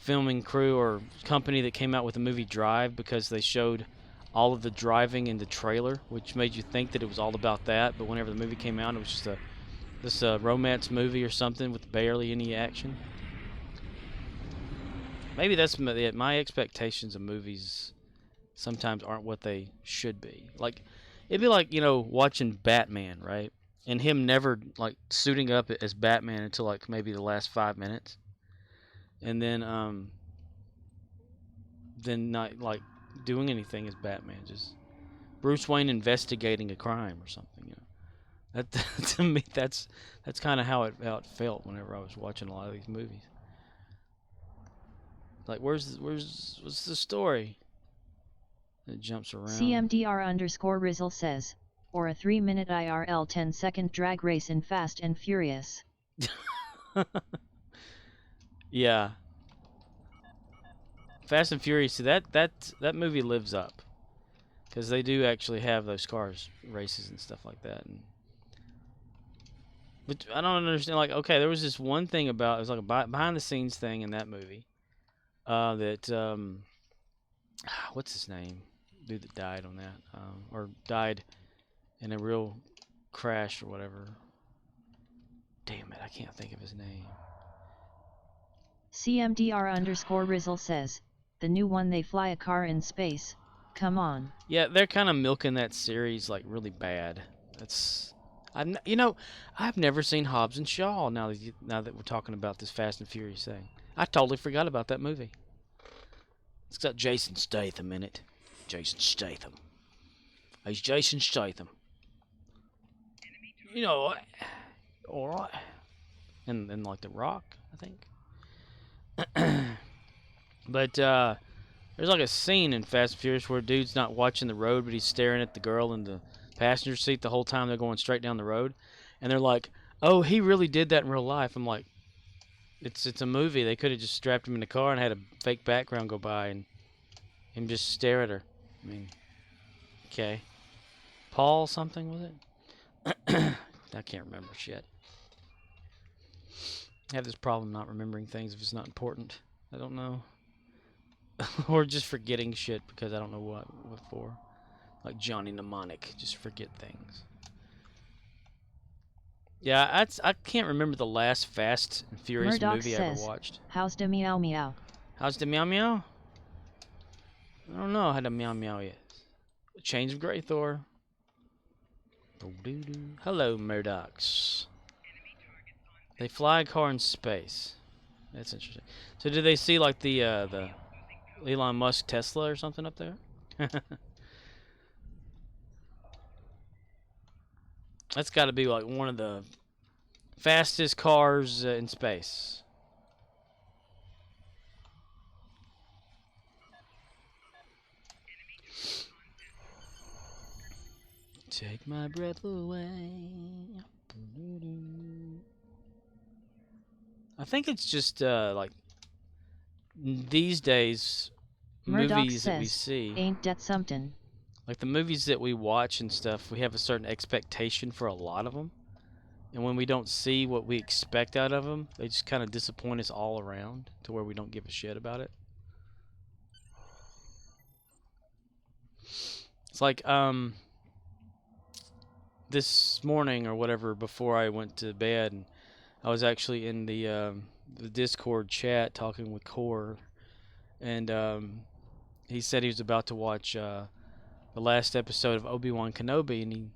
Speaker 1: filming crew or company that came out with the movie Drive because they showed all of the driving in the trailer, which made you think that it was all about that. But whenever the movie came out, it was just this romance movie or something with barely any action. Maybe that's my expectations of movies sometimes aren't what they should be. Like, it'd be like, you know, watching Batman, right? And him never, like, suiting up as Batman until, like, maybe the last 5 minutes. And then not, like, doing anything as Batman. Just Bruce Wayne investigating a crime or something, you know. That to me, that's kind of how it felt whenever I was watching a lot of these movies. Like, what's the story? It jumps around.
Speaker 2: CMDR_Rizzle says, or a 3-minute IRL 10-second drag race in Fast and Furious.
Speaker 1: Yeah. Fast and Furious, that movie lives up. Because they do actually have those cars races and stuff like that. But I don't understand. Like, okay, there was this one thing about it was like a behind the scenes thing in that movie. What's his name? Dude that died on that, or died in a real crash or whatever. Damn it, I can't think of his name.
Speaker 2: CMDR_Rizzle says, the new one they fly a car in space. Come on.
Speaker 1: Yeah, they're kind of milking that series like really bad. You know, I've never seen Hobbs and Shaw. Now that we're talking about this Fast and Furious thing, I totally forgot about that movie. It's got Jason Statham in it. Jason Statham. He's Jason Statham. You know what? All right. And like The Rock, I think. But there's like a scene in Fast and Furious where a dude's not watching the road, but he's staring at the girl in the passenger seat the whole time they're going straight down the road. And they're like, "Oh, he really did that in real life." I'm like, it's a movie. They could have just strapped him in the car and had a fake background go by and him just stare at her. I mean, okay. Paul something, was it? I can't remember shit. I have this problem not remembering things if it's not important. I don't know. Or just forgetting shit because I don't know what for. Like Johnny Mnemonic, just forget things. Yeah, I can't remember the last Fast and Furious
Speaker 2: Murdoch
Speaker 1: movie I ever watched.
Speaker 2: How's the meow meow?
Speaker 1: How's the meow meow? I don't know how the meow meow is. Chains of Grey Thor. Hello, Murdochs. They fly a car in space. That's interesting. So did they see like the Elon Musk Tesla or something up there? That's got to be like one of the fastest cars in space. Take my breath away. I think it's just like these days
Speaker 2: Murdoch
Speaker 1: movies
Speaker 2: says,
Speaker 1: that we see.
Speaker 2: Ain't that something?
Speaker 1: Like the movies that we watch and stuff, we have a certain expectation for a lot of them. And when we don't see what we expect out of them, they just kind of disappoint us all around to where we don't give a shit about it. It's like this morning or whatever before I went to bed, and I was actually in the Discord chat talking with Core, and he said he was about to watch the last episode of Obi-Wan Kenobi, and he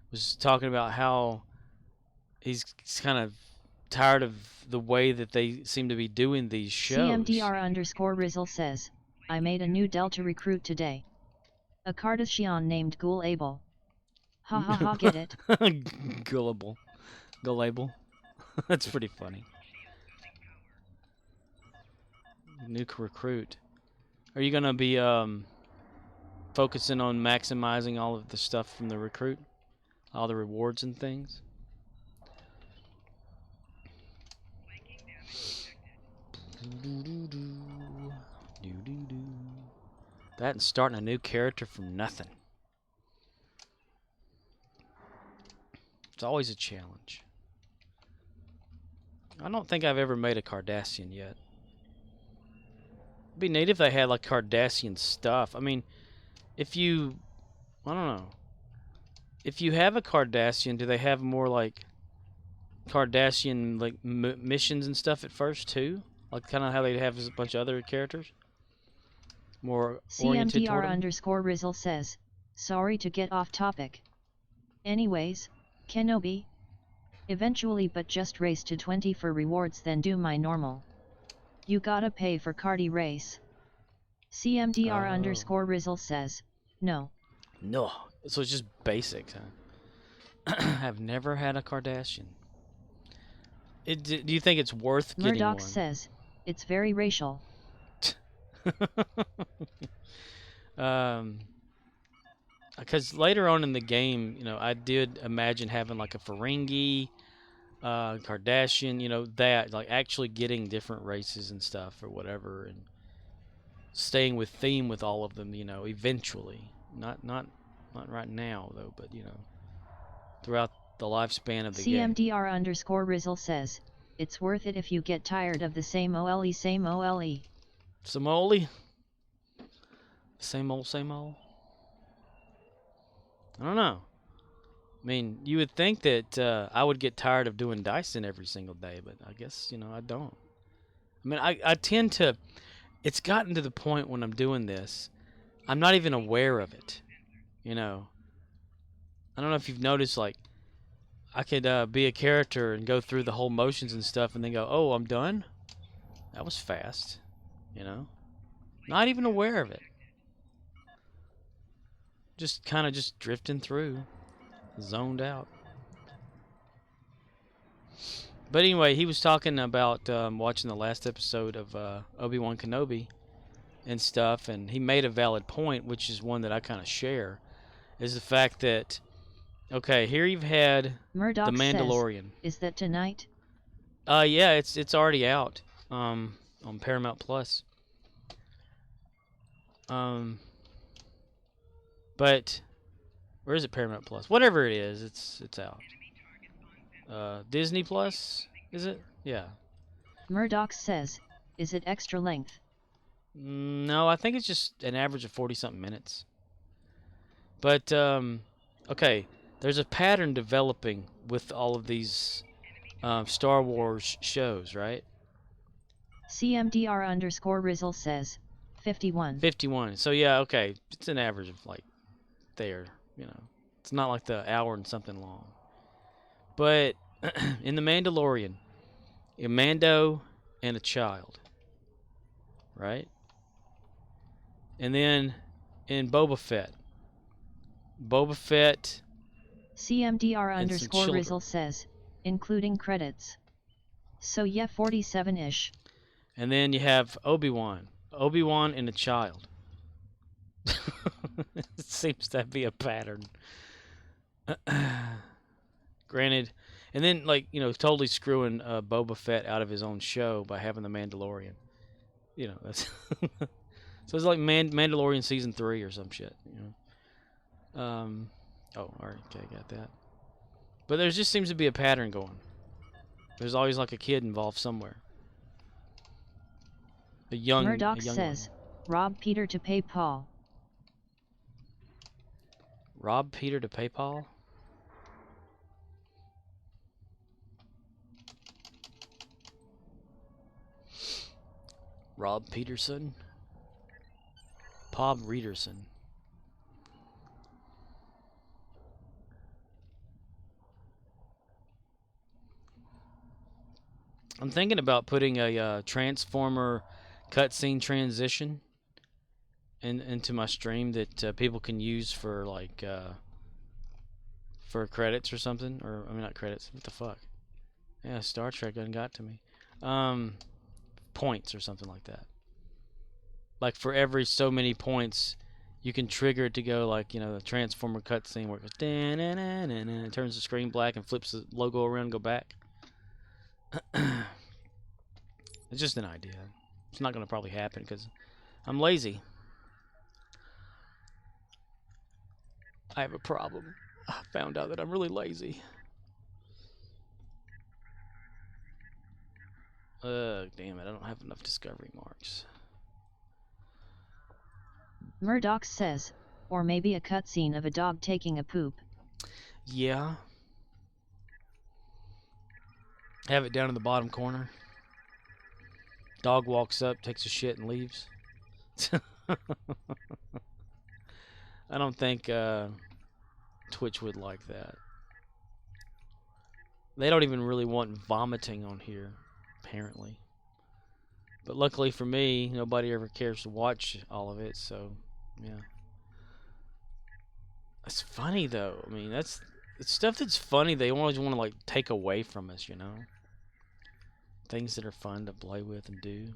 Speaker 1: was talking about how he's kind of tired of the way that they seem to be doing these shows.
Speaker 2: CMDR_Rizzle says, I made a new Delta recruit today. A Cardassian named Ghoul Abel. Ha ha ha, get it?
Speaker 1: Gullible. Gullible. That's pretty funny. New recruit. Are you going to be focusing on maximizing all of the stuff from the recruit? All the rewards and things? That and starting a new character from nothing. It's always a challenge. I don't think I've ever made a Cardassian yet. It'd be neat if they had like Cardassian stuff. I mean, I don't know. If you have a Cardassian, do they have more like Cardassian like missions and stuff at first too? Like kind of how they have a bunch of other characters. more oriented toward
Speaker 2: CMDR
Speaker 1: them.
Speaker 2: underscore Rizzle says, sorry to get off topic. Anyways, Kenobi. Eventually, but just race to 20 for rewards, then do my normal. You gotta pay for Cardi race. CMDR underscore Rizzle says, no.
Speaker 1: No. So it's just basics, huh? I've never had a Kardashian. Do you think it's worth getting
Speaker 2: Murdoch
Speaker 1: one?
Speaker 2: says, it's very racial.
Speaker 1: Because later on in the game, I did imagine having like a Ferengi, Kardashian, that like actually getting different races and stuff or whatever, and staying with theme with all of them, eventually. Not right now though, but throughout the lifespan of the game.
Speaker 2: CMDR underscore Rizzle says, it's worth it if you get tired of the same OLE, same OLE.
Speaker 1: Some oldie? Same old, same old? I don't know. I mean, you would think that I would get tired of doing Dyson every single day, but I guess, I don't. I mean, I tend to... It's gotten to the point when I'm doing this, I'm not even aware of it. I don't know if you've noticed, like, I could be a character and go through the whole motions and stuff and then go, oh, I'm done? That was fast. Not even aware of it. Just kind of just drifting through. Zoned out. But anyway, he was talking about watching the last episode of Obi-Wan Kenobi and stuff, and he made a valid point, which is one that I kind of share, is the fact that, okay, here you've had
Speaker 2: Murdoch
Speaker 1: The Mandalorian.
Speaker 2: Says, is that tonight?
Speaker 1: Yeah, it's already out on Paramount Plus. But where is it? Paramount Plus, whatever it is, it's out. Disney Plus, is it? Yeah.
Speaker 2: Murdoch says, is it extra length?
Speaker 1: No, I think it's just an average of 40-something minutes. But okay, there's a pattern developing with all of these Star Wars shows, right?
Speaker 2: CMDR underscore Rizzle says, 51.
Speaker 1: 51. So yeah, okay, it's an average of like there. It's not like the hour and something long. But in The Mandalorian, a Mando and a child, right? And then in Boba Fett,
Speaker 2: CMDR
Speaker 1: and some
Speaker 2: underscore
Speaker 1: children.
Speaker 2: Rizzle says, including credits. So yeah, 47-ish.
Speaker 1: And then you have Obi-Wan and a child. It seems to be a pattern. Granted, and then totally screwing Boba Fett out of his own show by having the Mandalorian. That's so it's like Mandalorian season 3 or some shit. Oh, all right, okay, got that. But there just seems to be a pattern going. There's always like a kid involved somewhere.
Speaker 2: Murdoch
Speaker 1: a young
Speaker 2: says,
Speaker 1: one.
Speaker 2: rob Peter to pay Paul.
Speaker 1: Rob Peter to pay Paul? Rob Peterson? Bob Reederson. I'm thinking about putting a Transformer cutscene transition into my stream that people can use for for credits or something, or I mean not credits. What the fuck? Yeah, Star Trek done got to me. Points or something like that. Like for every so many points, you can trigger it to go like the Transformer cutscene where it goes and it turns the screen black and flips the logo around and go back. It's just an idea. It's not going to probably happen because I'm lazy. I have a problem. I found out that I'm really lazy. Damn it, I don't have enough discovery marks.
Speaker 2: Murdoch says, or maybe a cutscene of a dog taking a poop.
Speaker 1: Yeah. Have it down in the bottom corner. Dog walks up, takes a shit, and leaves. I don't think Twitch would like that. They don't even really want vomiting on here, apparently. But luckily for me, nobody ever cares to watch all of it, so yeah. It's funny though. I mean, it's stuff that's funny. They always want to like take away from us, you know. Things that are fun to play with and do.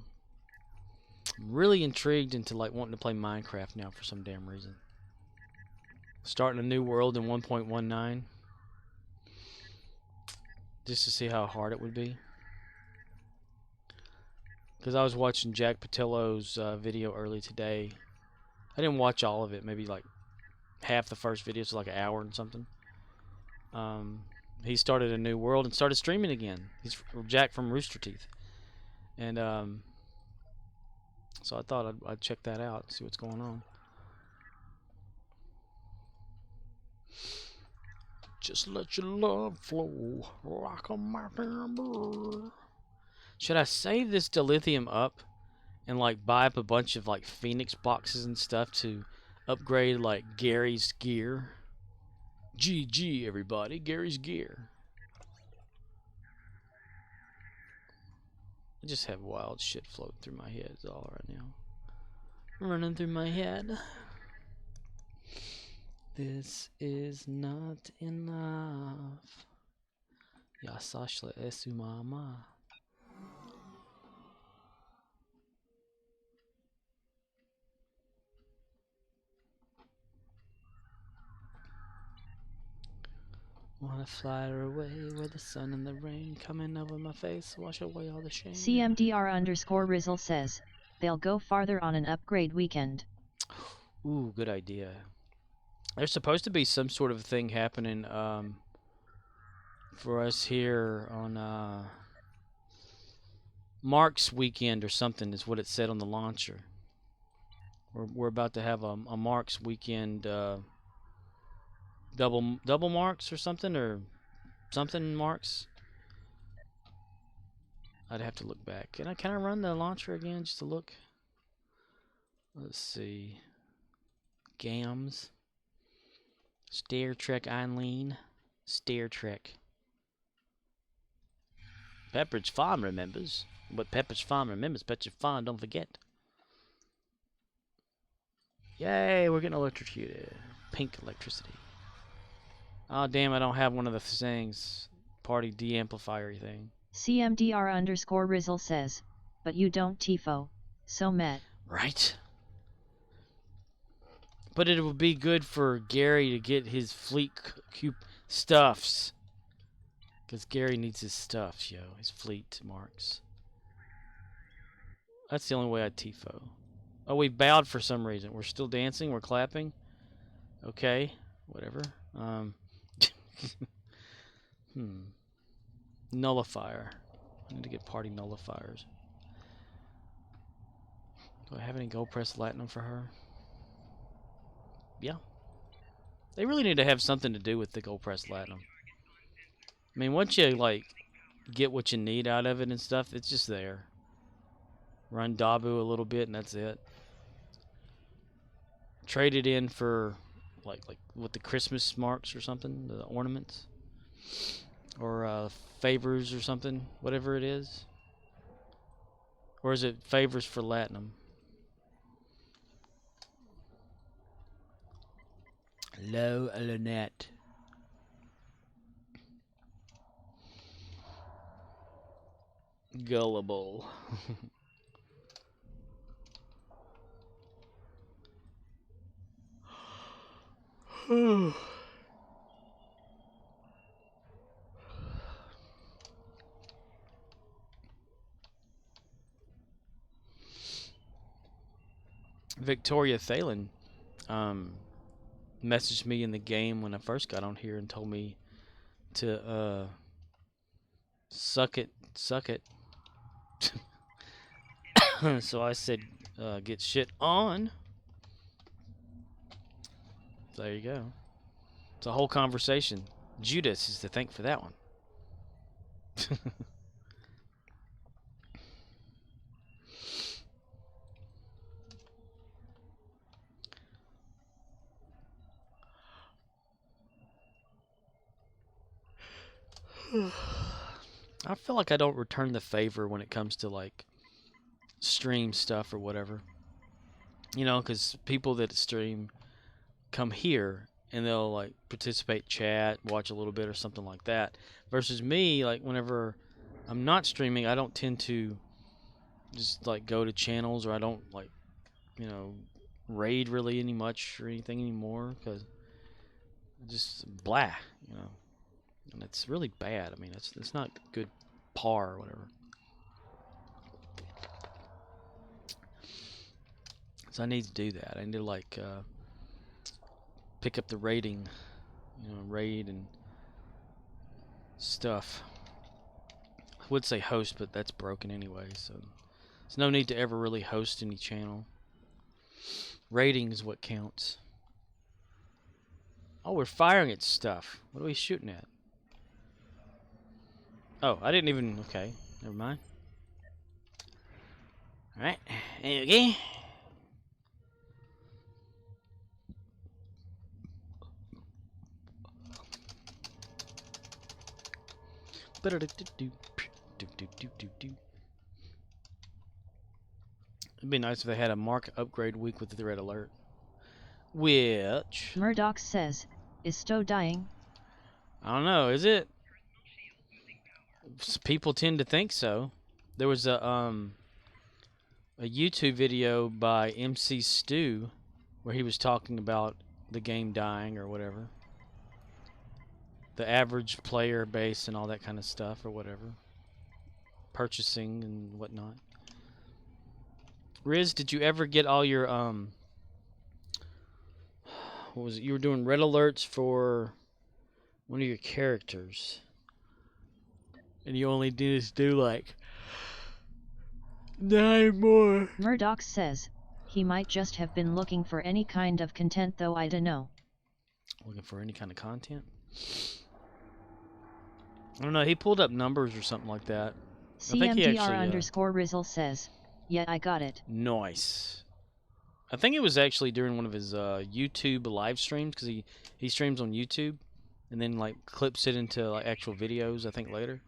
Speaker 1: I'm really intrigued into like wanting to play Minecraft now for some damn reason. Starting a new world in 1.19 just to see how hard it would be. Because I was watching Jack Patello's video early today. I didn't watch all of it. Maybe like half the first video, so like an hour and something. He started a new world and started streaming again. He's Jack from Rooster Teeth. And so I thought I'd check that out, see what's going on. Just let your love flow like a river. Should I save this dilithium up and like buy up a bunch of like Phoenix boxes and stuff to upgrade like Gary's gear? GG everybody, Gary's gear. I just have wild shit floating through my head all right now. Running through my head. This is not enough. Yasashla esumama. Wanna fly her away where the sun and the rain coming over my face, wash away all the shame.
Speaker 2: CMDR_Rizzle says, they'll go farther on an upgrade weekend.
Speaker 1: Ooh, good idea. There's supposed to be some sort of thing happening for us here on Mark's weekend or something is what it said on the launcher. We're about to have a Mark's weekend double marks or something marks. I'd have to look back. Can I run the launcher again just to look? Let's see. Gams. Star Trek Eileen. Star Trek. Pepperidge Farm remembers. What Pepperidge Farm remembers, Pepperidge Farm don't forget. Yay, we're getting electrocuted. Pink electricity. Oh, damn, I don't have one of the things. Party de-amplifier thing.
Speaker 2: CMDR_Rizzle says, but you don't tifo, so met.
Speaker 1: Right? But it would be good for Gary to get his fleet stuffs. Because Gary needs his stuff, yo. His fleet marks. That's the only way I'd tifo. Oh, we bowed for some reason. We're still dancing. We're clapping. Okay. Whatever. Nullifier. I need to get party nullifiers. Do I have any gold press platinum for her? Yeah. They really need to have something to do with the gold press platinum. I mean, once you like get what you need out of it and stuff, it's just there. Run Dabu a little bit and that's it. Trade it in for like with the Christmas marks or something, the ornaments, or favors or something, whatever it is. Or is it favors for Latinum? Hello, Lynette. Gullible. Victoria Thalen messaged me in the game when I first got on here and told me to suck it. So I said get shit on. There you go. It's a whole conversation. Judas is to thank for that one. I feel like I don't return the favor when it comes to like stream stuff or whatever. You know, because people that stream come here and they'll like participate, chat, watch a little bit or something like that. Versus me, like whenever I'm not streaming, I don't tend to just like go to channels, or I don't like, you know, raid really any much or anything anymore, because just blah, you know, and it's really bad. I mean, it's not good par or whatever. So I need to do that. I need to like pick up the raiding, you know, raid and stuff. I would say host, but that's broken anyway, so there's no need to ever really host any channel. Rating is what counts. Oh, we're firing at stuff. What are we shooting at? Oh, I didn't even... Okay, never mind. Alright, okay. It'd be nice if they had a mark upgrade week with the red alert. Which...
Speaker 2: Murdoch says, is Stowe dying?
Speaker 1: I don't know, is it? People tend to think so. There was a YouTube video by MC Stu where he was talking about the game dying or whatever. The average player base and all that kind of stuff or whatever. Purchasing and whatnot. Riz, did you ever get all your what was it? You were doing red alerts for one of your characters, and you only did do like 9 more.
Speaker 2: Murdoch says, he might just have been looking for any kind of content, though I dunno.
Speaker 1: Looking for any kind of content? I don't know, he pulled up numbers or something like that.
Speaker 2: CMDR_Rizzle says, yeah, I got it.
Speaker 1: Nice. I think it was actually during one of his YouTube live streams, because he streams on YouTube and then like clips it into like actual videos, I think, later.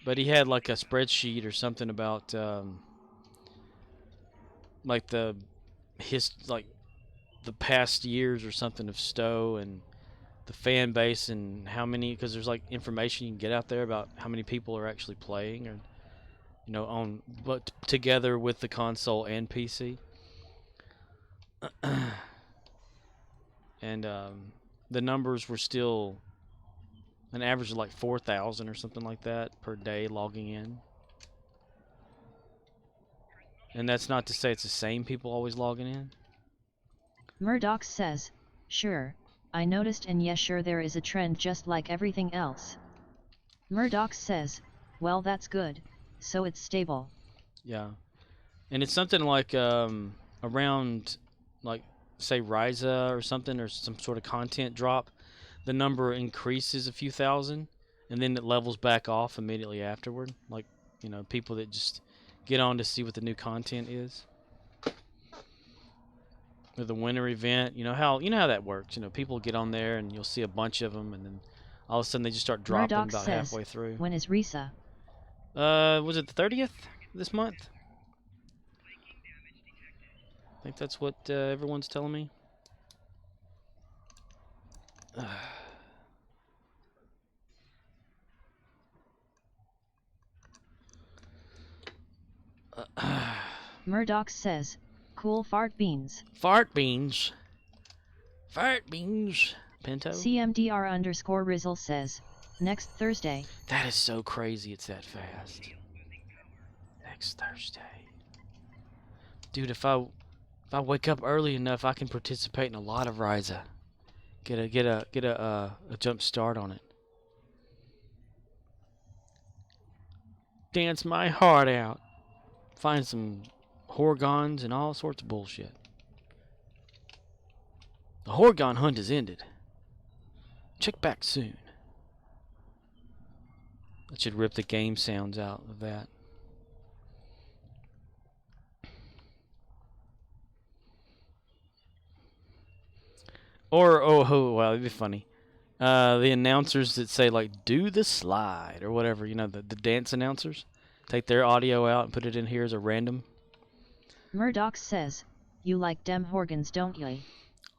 Speaker 1: But he had like a spreadsheet or something about like the past years or something of Stowe and the fan base and how many, because there's like information you can get out there about how many people are actually playing, or you know, on but together with the console and PC. And the numbers were still an average of like 4,000 or something like that per day logging in. And that's not to say it's the same people always logging in.
Speaker 2: Murdoch says, sure, I noticed, and yes, sure, there is a trend just like everything else. Murdoch says, well, that's good, so it's stable.
Speaker 1: Yeah. And it's something like around, like, say, Ryza or something, or some sort of content drop, the number increases a few thousand, and then it levels back off immediately afterward. Like, you know, people that just get on to see what the new content is. Or the winter event, you know how that works. You know, people get on there and you'll see a bunch of them, and then all of a sudden they just start dropping
Speaker 2: Murdoch
Speaker 1: about
Speaker 2: says,
Speaker 1: halfway through.
Speaker 2: when is Risa?
Speaker 1: Was it the 30th this month? I think that's what everyone's telling me.
Speaker 2: Murdoch says, cool fart beans.
Speaker 1: Fart beans. Fart beans. Pinto?
Speaker 2: CMDR_Rizzle says, next Thursday.
Speaker 1: That is so crazy it's that fast. Next Thursday. Dude, if I wake up early enough, I can participate in a lot of Ryza. Get a jump start on it. Dance my heart out. Find some Horgons and all sorts of bullshit. The Horgon hunt is ended. Check back soon. I should rip the game sounds out of that. Or, oh, well, it'd be funny. The announcers that say like "do the slide" or whatever, you know, the dance announcers, take their audio out and put it in here as a random.
Speaker 2: Murdoch says, "You like dem horgans, don't ye?"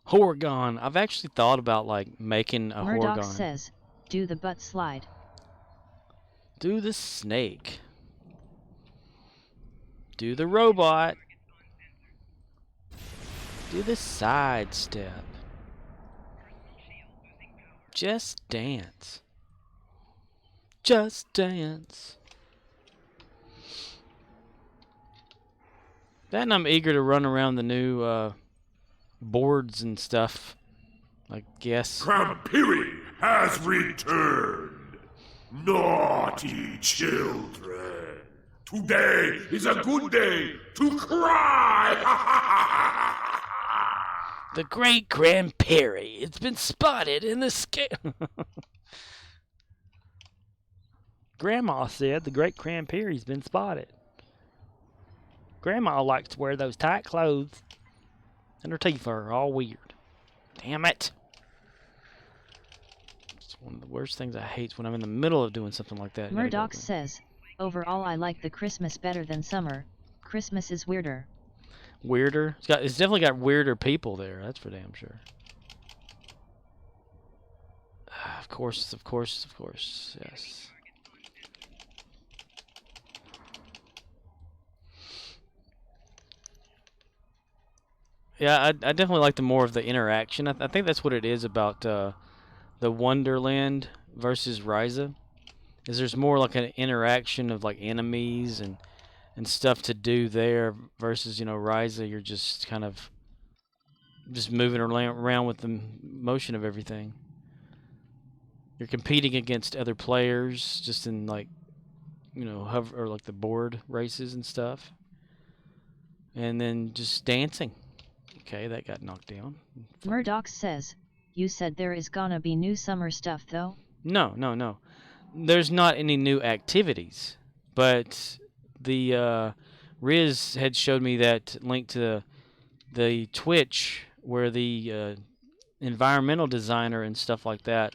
Speaker 1: Horgon. I've actually thought about like making a
Speaker 2: Murdoch
Speaker 1: Horgon.
Speaker 2: says, "Do the butt slide."
Speaker 1: Do the snake. Do the robot. Do the sidestep. Just dance. Just dance. Then I'm eager to run around the new boards and stuff. I guess.
Speaker 3: Crampiri has returned. Naughty children. Today is a good day to cry.
Speaker 1: The great Crampiri. It's been spotted in the sky. Grandma said the great Crampiri's been spotted. Grandma likes to wear those tight clothes, and her teeth are all weird. Damn it. It's one of the worst things I hate when I'm in the middle of doing something like that.
Speaker 2: Murdoch says, "Overall I like the Christmas better than summer. Christmas is weirder."
Speaker 1: Weirder? It's definitely got weirder people there, that's for damn sure. Of course, yes. Yeah, I definitely like the more of the interaction. I think that's what it is about the Wonderland versus Ryza. Is there's more like an interaction of like enemies and stuff to do there versus, you know, Ryza, you're just kind of just moving around with the motion of everything. You're competing against other players just in like, you know, hover or like the board races and stuff. And then just dancing. Okay, that got knocked down.
Speaker 2: Murdoch says, "You said there is gonna be new summer stuff though?"
Speaker 1: No. There's not any new activities, but the Riz had showed me that link to the Twitch where the environmental designer and stuff like that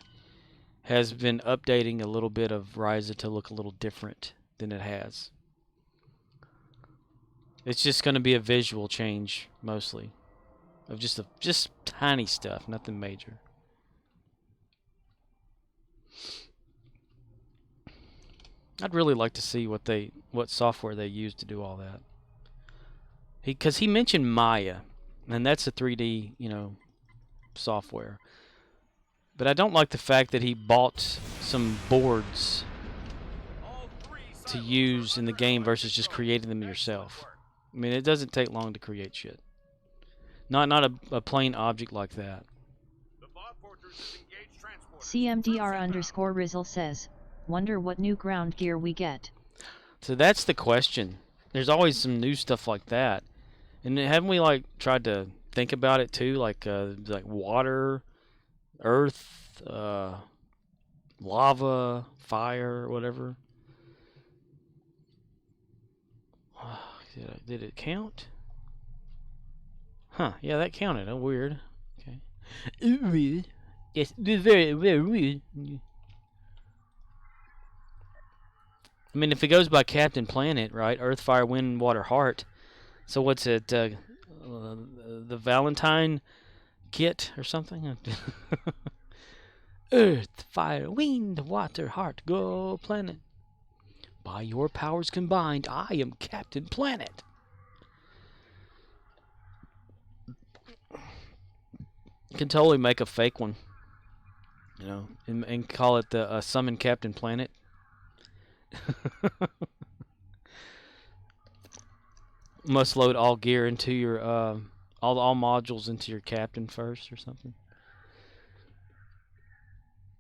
Speaker 1: has been updating a little bit of Ryza to look a little different than it has. It's just going to be a visual change mostly of just tiny stuff, nothing major. I'd really like to see what software they use to do all that. Because he mentioned Maya, and that's a 3D, you know, software. But I don't like the fact that he bought some boards to use in the game versus just creating them yourself. I mean, it doesn't take long to create shit. Not a plain object like that.
Speaker 2: CMDR_Rizzle says, "Wonder what new ground gear we get."
Speaker 1: So that's the question. There's always some new stuff like that. And haven't we like tried to think about it too, like water, earth, lava, fire, whatever. Did it count? Huh, yeah, that counted. Oh, weird. Okay. Weird. Yes, very, very weird. I mean, if it goes by Captain Planet, right? Earth, Fire, Wind, Water, Heart. So what's it? The Valentine kit or something? Earth, Fire, Wind, Water, Heart, go planet. By your powers combined, I am Captain Planet. You can totally make a fake one, you know, and call it the Summon Captain Planet. Must load all gear into your all modules into your captain first or something.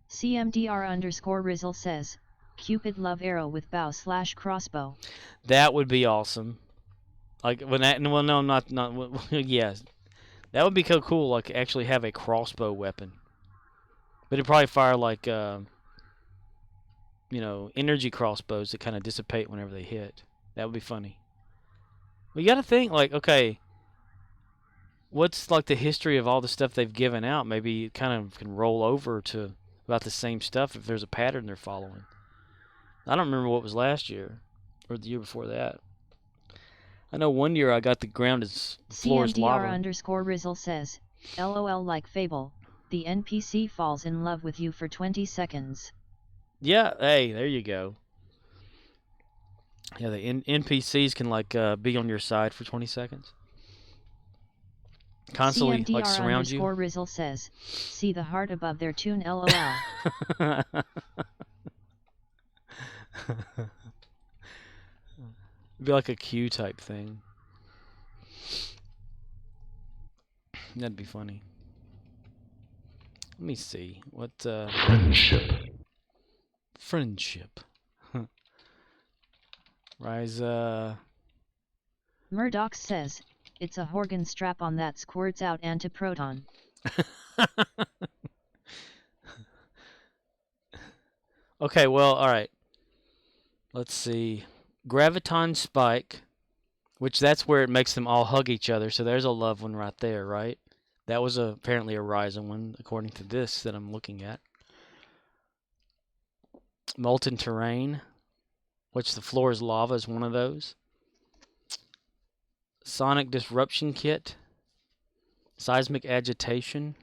Speaker 2: CMDR_Rizzle says, "Cupid love arrow with bow/crossbow."
Speaker 1: That would be awesome. Like when that, well, no, not yeah, that would be cool. Like actually have a crossbow weapon, but it'd probably fire like you know, energy crossbows that kind of dissipate whenever they hit. That would be funny. We got to think like, okay, what's like the history of all the stuff they've given out? Maybe it kind of can roll over to about the same stuff if there's a pattern they're following. I don't remember what was last year or the year before that. I know one year I got the ground is the floor is lava.
Speaker 2: CMDR_Rizzle says, LOL like Fable, the NPC falls in love with you for 20 seconds.
Speaker 1: Yeah, hey, there you go. Yeah, the NPCs can like be on your side for 20 seconds. Constantly like surround you.
Speaker 2: CMDR_Rizzle says, see the heart above their tune LOL.
Speaker 1: Be like a Q type thing. That'd be funny. Let me see. What Friendship. Rise
Speaker 2: Murdoch says, it's a Horgan strap on that squirts out antiproton.
Speaker 1: Okay, well, alright. Let's see. Graviton Spike, which that's where it makes them all hug each other, so there's a love one right there, right? That was apparently a Ryzen one, according to this that I'm looking at. Molten Terrain, which the floor is lava, is one of those. Sonic Disruption Kit. Seismic Agitation.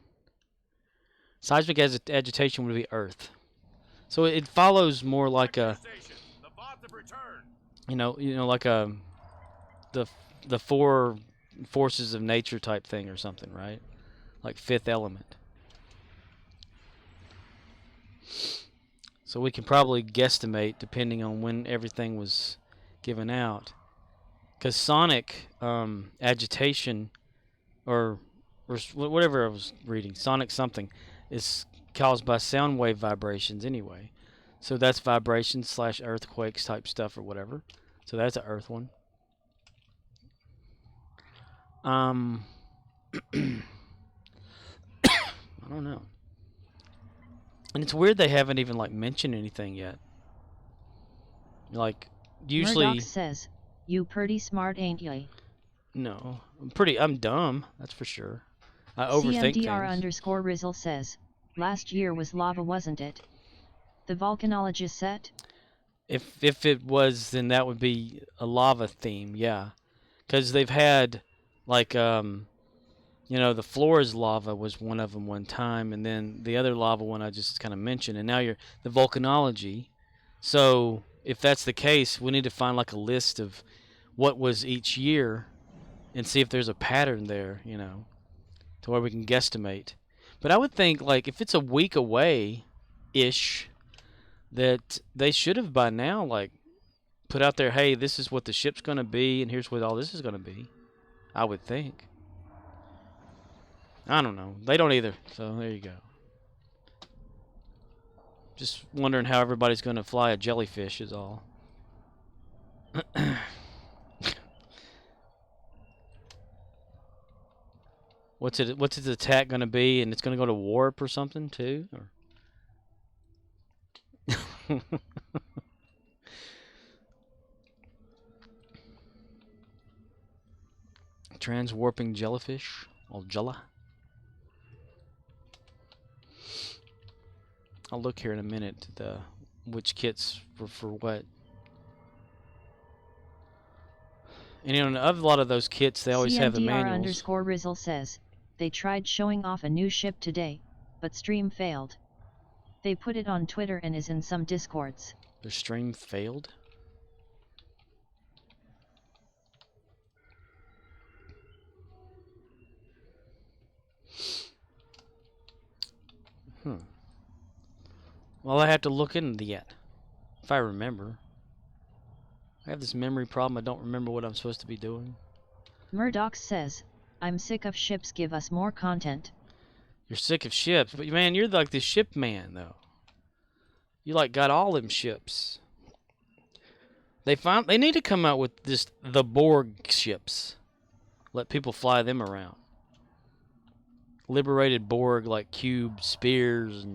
Speaker 1: Seismic Agitation would be Earth. So it follows more like a, you know, like a the four forces of nature type thing or something, right? Like Fifth Element. So we can probably guesstimate depending on when everything was given out. Because Sonic Agitation, or whatever I was reading, Sonic something, is caused by sound wave vibrations anyway. So that's vibrations / earthquakes type stuff or whatever. So that's an Earth one. I don't know. And it's weird they haven't even like mentioned anything yet. Like usually
Speaker 2: Murdoch says, you pretty smart ain't ya?
Speaker 1: No, I'm dumb, that's for sure. I overthink things.
Speaker 2: CMDR_Rizzle says, last year was lava, wasn't it? The volcanologist set?
Speaker 1: If it was, then that would be a lava theme, yeah. Because they've had, like, you know, the floor is lava was one of them one time, and then the other lava one I just kind of mentioned, and now you're the volcanology. So if that's the case, we need to find like a list of what was each year and see if there's a pattern there, you know, to where we can guesstimate. But I would think, like, if it's a week away-ish, that they should have by now, like, put out there, hey, this is what the ship's going to be, and here's what all this is going to be. I would think. I don't know. They don't either, so there you go. Just wondering how everybody's going to fly a jellyfish is all. What's its attack going to be? And it's going to go to warp or something too? Or Transwarping jellyfish? Or Jella? I'll look here in a minute at which kits for what. And you know, of a lot of those kits, they always have the manuals.
Speaker 2: CMDR_Rizzle says, they tried showing off a new ship today, but stream failed. They put it on Twitter and is in some discords.
Speaker 1: Their stream failed? Well, I have to look into that, if I remember. I have this memory problem. I don't remember what I'm supposed to be doing.
Speaker 2: Murdoch says, I'm sick of ships, give us more content.
Speaker 1: You're sick of ships, but man, you're like the ship man, though. You like got all them ships. They need to come out with just the Borg ships. Let people fly them around. Liberated Borg, like cube spears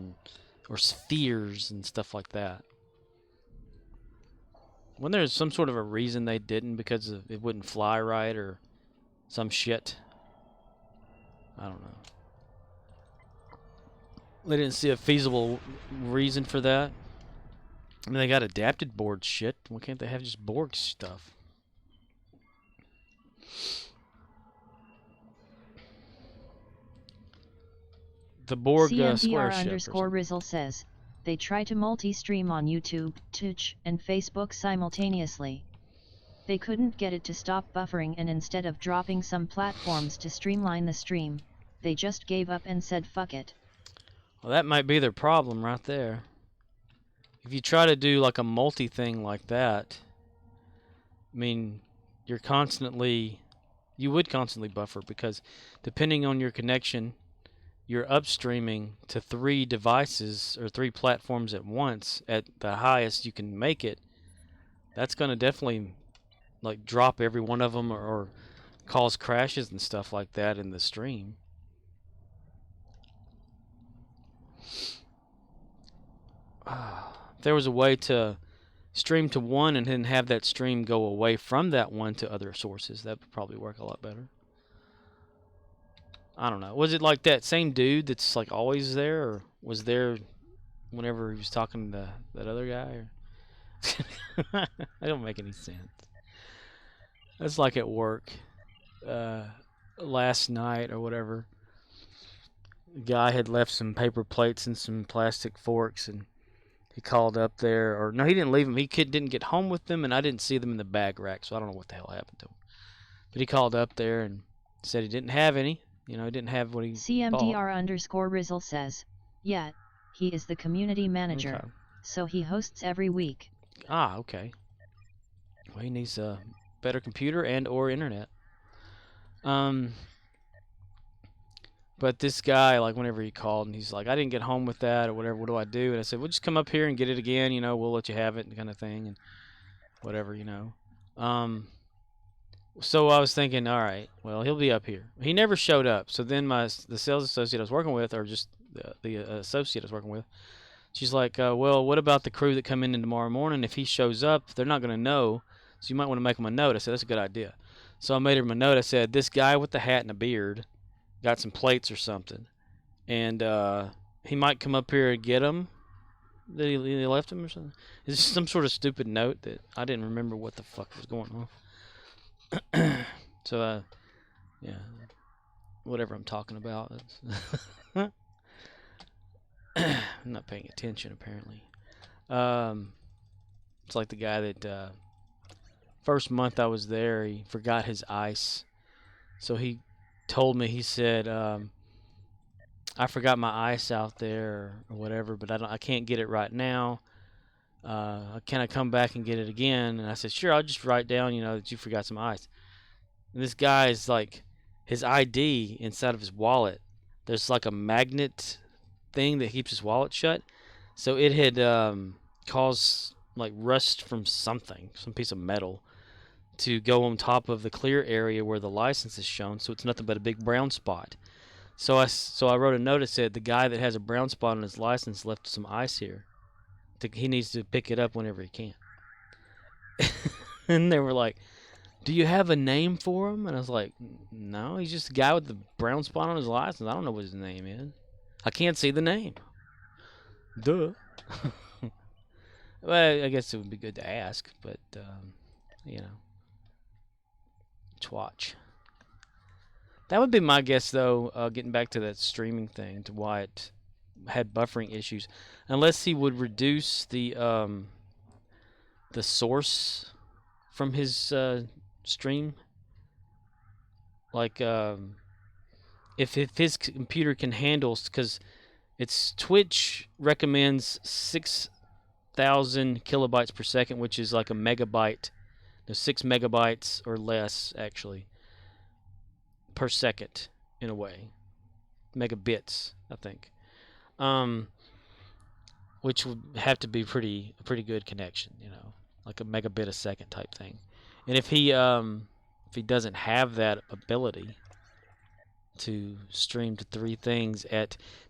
Speaker 1: or spheres and stuff like that. When there's some sort of a reason they didn't, because it wouldn't fly right or some shit. I don't know. They didn't see a feasible reason for that. I mean, they got adapted board shit. Why can't they have just Borg stuff? The Borg square ship.
Speaker 2: CMDR_Rizzle says, they try to multi-stream on YouTube, Twitch, and Facebook simultaneously. They couldn't get it to stop buffering, and instead of dropping some platforms to streamline the stream, they just gave up and said fuck it.
Speaker 1: Well, that might be their problem right there. If you try to do like a multi-thing like that, I mean, you would constantly buffer, because depending on your connection, you're upstreaming to 3 devices or 3 platforms at once at the highest you can make it. That's going to definitely like drop every one of them, or cause crashes and stuff like that in the stream. If there was a way to stream to one and then have that stream go away from that one to other sources, that would probably work a lot better. I don't know. Was it like that same dude that's like always there, or was there whenever he was talking to that other guy? Or that don't make any sense. That's like at work last night or whatever. The guy had left some paper plates and some plastic forks, and he called up there, or no, he didn't leave them. He didn't get home with them, and I didn't see them in the bag rack, so I don't know what the hell happened to him. But he called up there and said he didn't have any. You know, he didn't have what he
Speaker 2: CMDR_Rizzle says, yeah, he is the community manager,
Speaker 1: okay.
Speaker 2: So he hosts every week.
Speaker 1: Ah, okay. Well, he needs a better computer and or internet. But this guy, like, whenever he called, and he's like, I didn't get home with that or whatever, what do I do? And I said, well, just come up here and get it again, you know, we'll let you have it, kind of thing, and whatever, you know. So I was thinking, all right, well, he'll be up here. He never showed up. So then the sales associate I was working with, or just the associate I was working with, she's like, well, what about the crew that come in tomorrow morning? If he shows up, they're not going to know, so you might want to make him a note. I said, that's a good idea. So I made him a note. I said, this guy with the hat and a beard got some plates or something, and he might come up here and get them. That he left him or something. It's just some sort of stupid note that I didn't remember what the fuck was going on. So, yeah, whatever I'm talking about. I'm not paying attention, apparently. It's like the guy that first month I was there, he forgot his ice. So he told me, he said, I forgot my ice out there or whatever, but I can't get it right now. Can I come back and get it again? And I said, sure, I'll just write down, you know, that you forgot some ice. And this guy is like, his ID inside of his wallet, there's like a magnet thing that keeps his wallet shut. So it had caused like rust from something, some piece of metal, to go on top of the clear area where the license is shown. So it's nothing but a big brown spot. So I wrote a note that said, the guy that has a brown spot on his license left some ice here. He needs to pick it up whenever he can. And they were like, do you have a name for him? And I was like, no, he's just a guy with the brown spot on his license. I don't know what his name is. I can't see the name. Duh. Well, I guess it would be good to ask, but, you know, twatch. That would be my guess, though, getting back to that streaming thing, to why it had buffering issues. Unless he would reduce the source from his stream. Like, if his computer can handle, because it's Twitch recommends 6,000 kilobytes per second, which is like a megabyte. No, 6 megabytes or less, actually, per second, in a way. Megabits, I think. Which would have to be a pretty good connection, you know, like a megabit a second type thing. And if he doesn't have that ability to stream to 3 things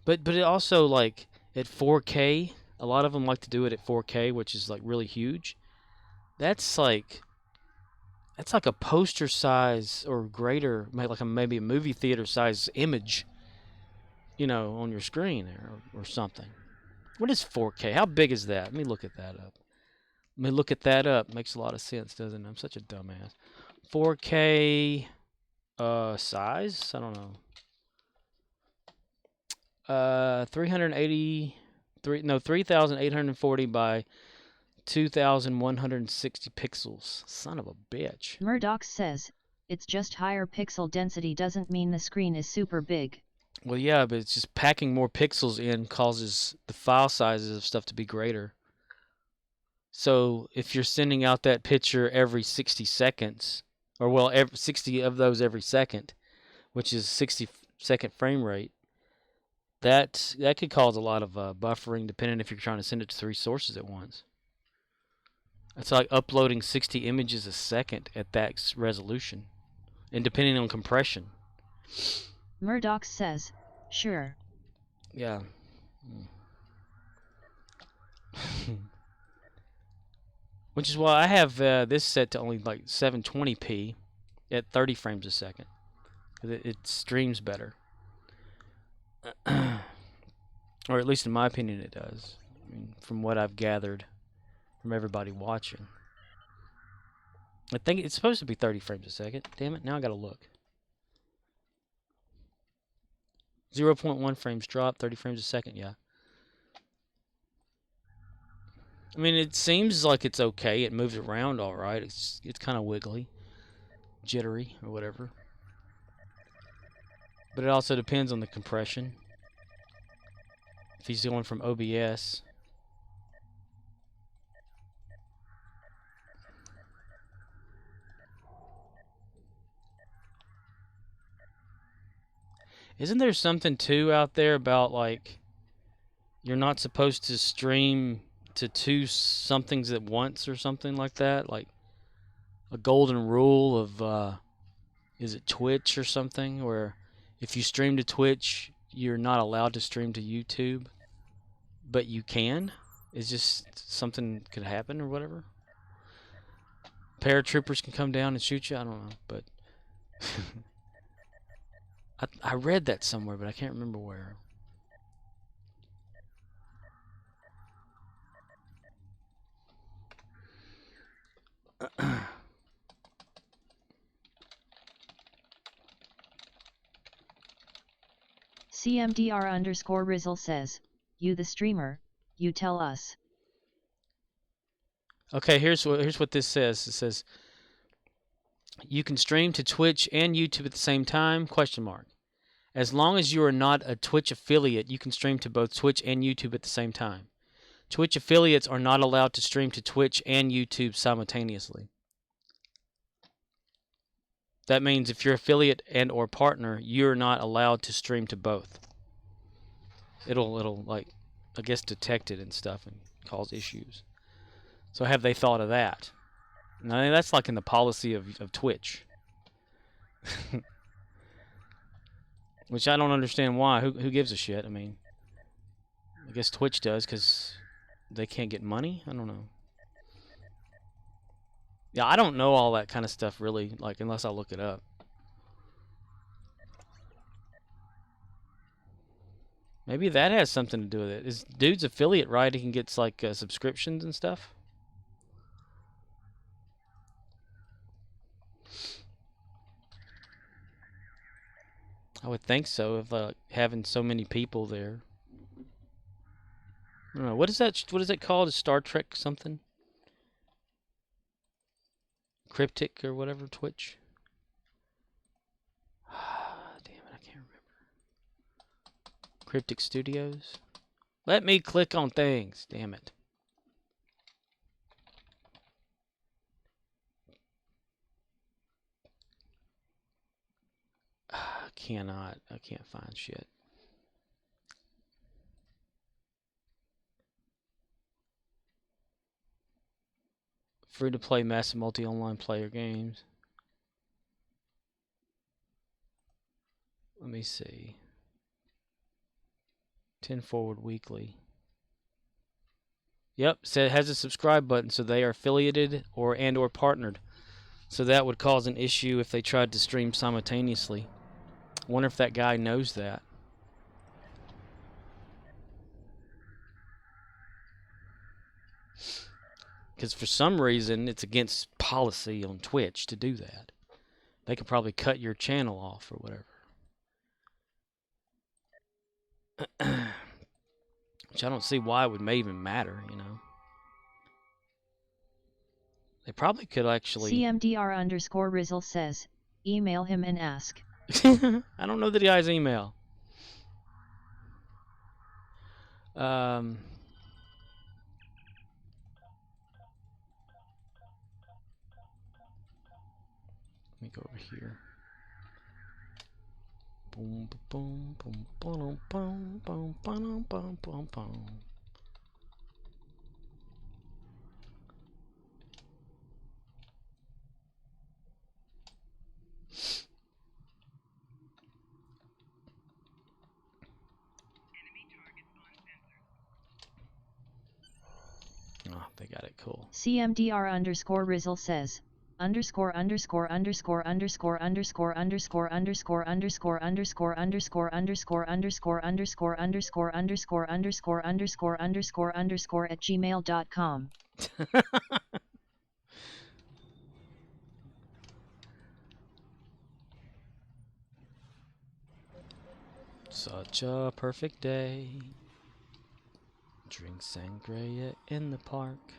Speaker 1: but it also, like, at 4K, a lot of them like to do it at 4K, which is like really huge. That's like a poster size or greater, like maybe a movie theater size image you know, on your screen there or something. What is 4K? How big is that? Let me look at that up. Makes a lot of sense, doesn't it? I'm such a dumbass. 4K size? I don't know. 3,840 by 2,160 pixels. Son of a bitch.
Speaker 2: Murdoch says, it's just higher pixel density doesn't mean the screen is super big.
Speaker 1: Well, yeah, but it's just packing more pixels in causes the file sizes of stuff to be greater. So if you're sending out that picture every 60 seconds, or well, 60 of those every second, which is 60-second frame rate, that could cause a lot of buffering, depending if you're trying to send it to 3 sources at once. It's like uploading 60 images a second at that resolution, and depending on compression.
Speaker 2: Murdoch says, sure.
Speaker 1: Yeah. Which is why I have this set to only like 720p at 30 frames a second. It streams better. Or at least in my opinion it does. I mean, from what I've gathered from everybody watching. I think it's supposed to be 30 frames a second. Damn it, now I gotta look. 0.1 frames drop, 30 frames a second, yeah. I mean, it seems like it's okay. It moves around all right. It's kind of wiggly, jittery, or whatever. But it also depends on the compression. If he's going from OBS. Isn't there something too out there about like you're not supposed to stream to 2 somethings at once or something like that? Like a golden rule of is it Twitch or something, where if you stream to Twitch you're not allowed to stream to YouTube, but you can? It's just something could happen or whatever. Paratroopers can come down and shoot you. I don't know, but I read that somewhere, but I can't remember where.
Speaker 2: CMDR_Rizzle says, you the streamer, you tell us.
Speaker 1: Okay, here's what this says. It says you can stream to Twitch and YouTube at the same time? ? As long as you are not a Twitch affiliate, you can stream to both Twitch and YouTube at the same time. Twitch affiliates are not allowed to stream to Twitch and YouTube simultaneously. That means if you're affiliate and or partner, you're not allowed to stream to both. It'll like, I guess, detect it and stuff and cause issues. So have they thought of that? And I think that's like in the policy of Twitch. Which I don't understand why. Who gives a shit? I mean, I guess Twitch does because they can't get money? I don't know. Yeah, I don't know all that kind of stuff really, like, unless I look it up. Maybe that has something to do with it. Is dude's affiliate, right? He can get like subscriptions and stuff. I would think so, if having so many people there. I don't know. What is that? What is it called? Is Star Trek something? Cryptic or whatever, Twitch? Damn it, I can't remember. Cryptic Studios? Let me click on things, damn it. I can't find shit. Free-to-play massive multi-online player games. Let me see. 10 Forward Weekly. Yep, so it has a subscribe button, so they are affiliated or partnered. So that would cause an issue if they tried to stream simultaneously. I wonder if that guy knows that. Because for some reason, it's against policy on Twitch to do that. They could probably cut your channel off or whatever. Which I don't see why it would even matter, you know. They probably could actually...
Speaker 2: CMDR_Rizzle says, email him and ask.
Speaker 1: I don't know the guy's email. Let me go over here. Boom, boom, boom, boom, boom, boom, boom, boom, boom, boom. Oh, they got it. Cool.
Speaker 2: CMDR_Rizzle says, underscore underscore underscore underscore underscore underscore underscore underscore underscore underscore underscore underscore underscore underscore underscore underscore underscore underscore underscore @gmail.com.
Speaker 1: Such a perfect day. Drink sangria in the park.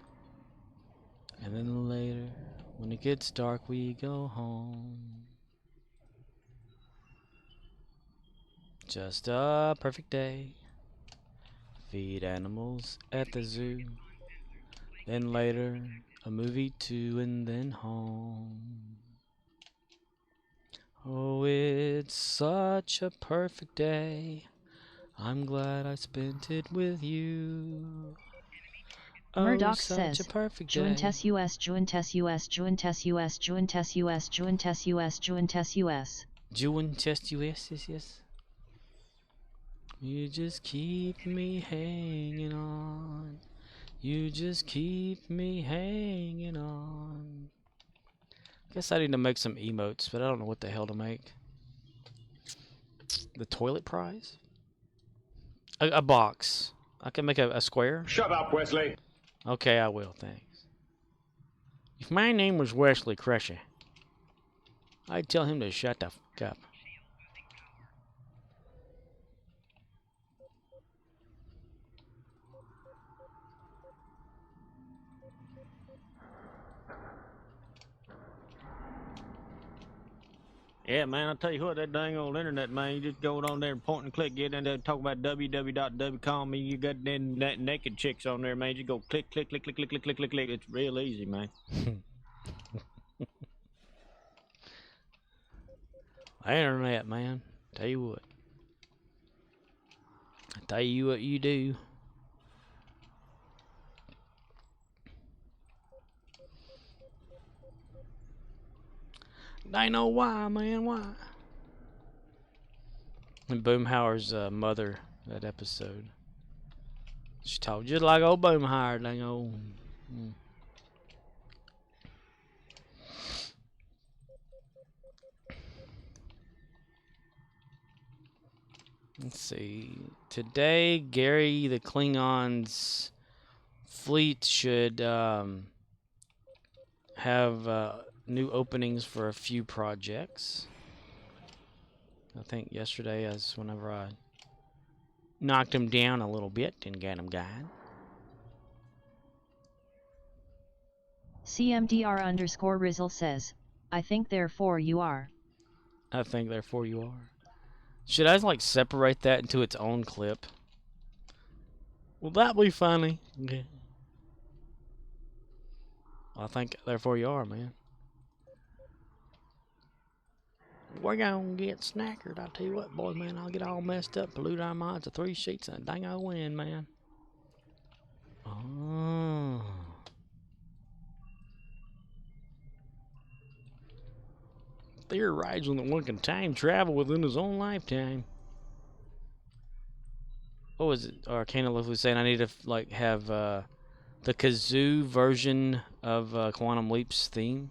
Speaker 1: And then later, when it gets dark, we go home. Just a perfect day. Feed animals at the zoo. Then later, a movie too, and then home. Oh, it's such a perfect day. I'm glad I spent it with you.
Speaker 2: Murdoch
Speaker 1: such
Speaker 2: says,
Speaker 1: a perfect day.
Speaker 2: Juventus US, Juventus US, Juventus US, Juventus US, Juventus US, Juventus US.
Speaker 1: Juventus US, yes. You just keep me hanging on. You just keep me hanging on. Guess I need to make some emotes, but I don't know what the hell to make. The toilet prize? A box. I can make a square?
Speaker 4: Shut up, Wesley.
Speaker 1: Okay, I will, thanks. If my name was Wesley Crusher, I'd tell him to shut the fuck up.
Speaker 5: Yeah, man, I'll tell you what, that dang old internet, man, you just go on there and point and click, get in there, talk about www.wcom, you got them naked chicks on there, man, you go click, click, click, click, click, click, click, click, click, it's real easy, man.
Speaker 1: Internet, man. Tell you what. I tell you what you do. They know why, man, why? And Boomhauer's mother, that episode. She talked just like old Boomhauer, dang old. Let's see. Today, Gary the Klingon's fleet should have new openings for a few projects. I think yesterday is whenever I knocked him down a little bit and got him going.
Speaker 2: CMDR_Rizzle says, I think therefore you are.
Speaker 1: I think therefore you are. Should I like separate that into its own clip? Will that be funny? Okay. I think therefore you are, man. We're gonna get snackered. I tell you what, boys, man, I'll get all messed up, pollute our minds to 3 sheets and a dang old wind, man. Oh. Theorize when that one can time travel within his own lifetime. What was it? Arcana was saying I need to like have the kazoo version of Quantum Leap's theme.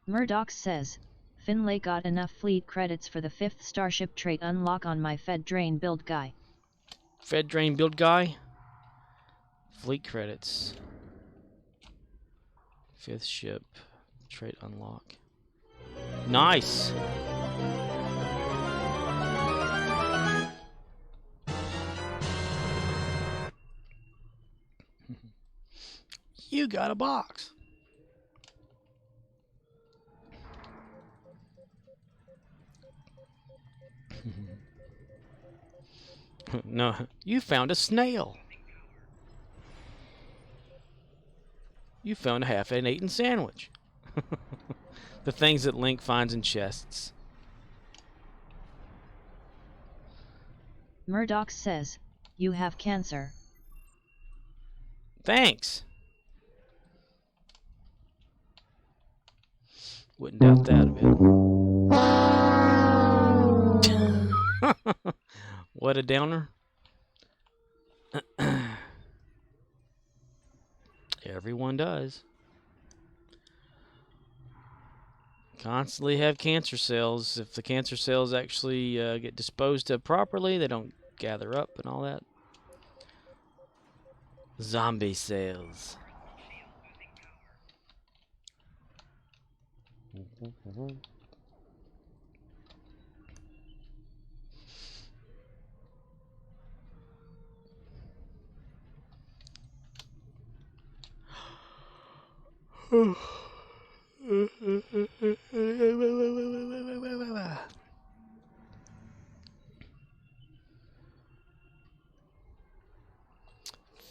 Speaker 2: Murdoch says, Finlay got enough fleet credits for the 5th starship trait unlock on my Fed Drain build guy.
Speaker 1: Fed Drain build guy? Fleet credits. 5th ship trait unlock. Nice! You got a box. No, you found a snail. You found a half-eaten sandwich. The things that Link finds in chests.
Speaker 2: Murdoch says, you have cancer.
Speaker 1: Thanks. Wouldn't doubt that a bit. What a downer. Everyone does. Constantly have cancer cells. If the cancer cells actually get disposed of properly, they don't gather up and all that. Zombie cells.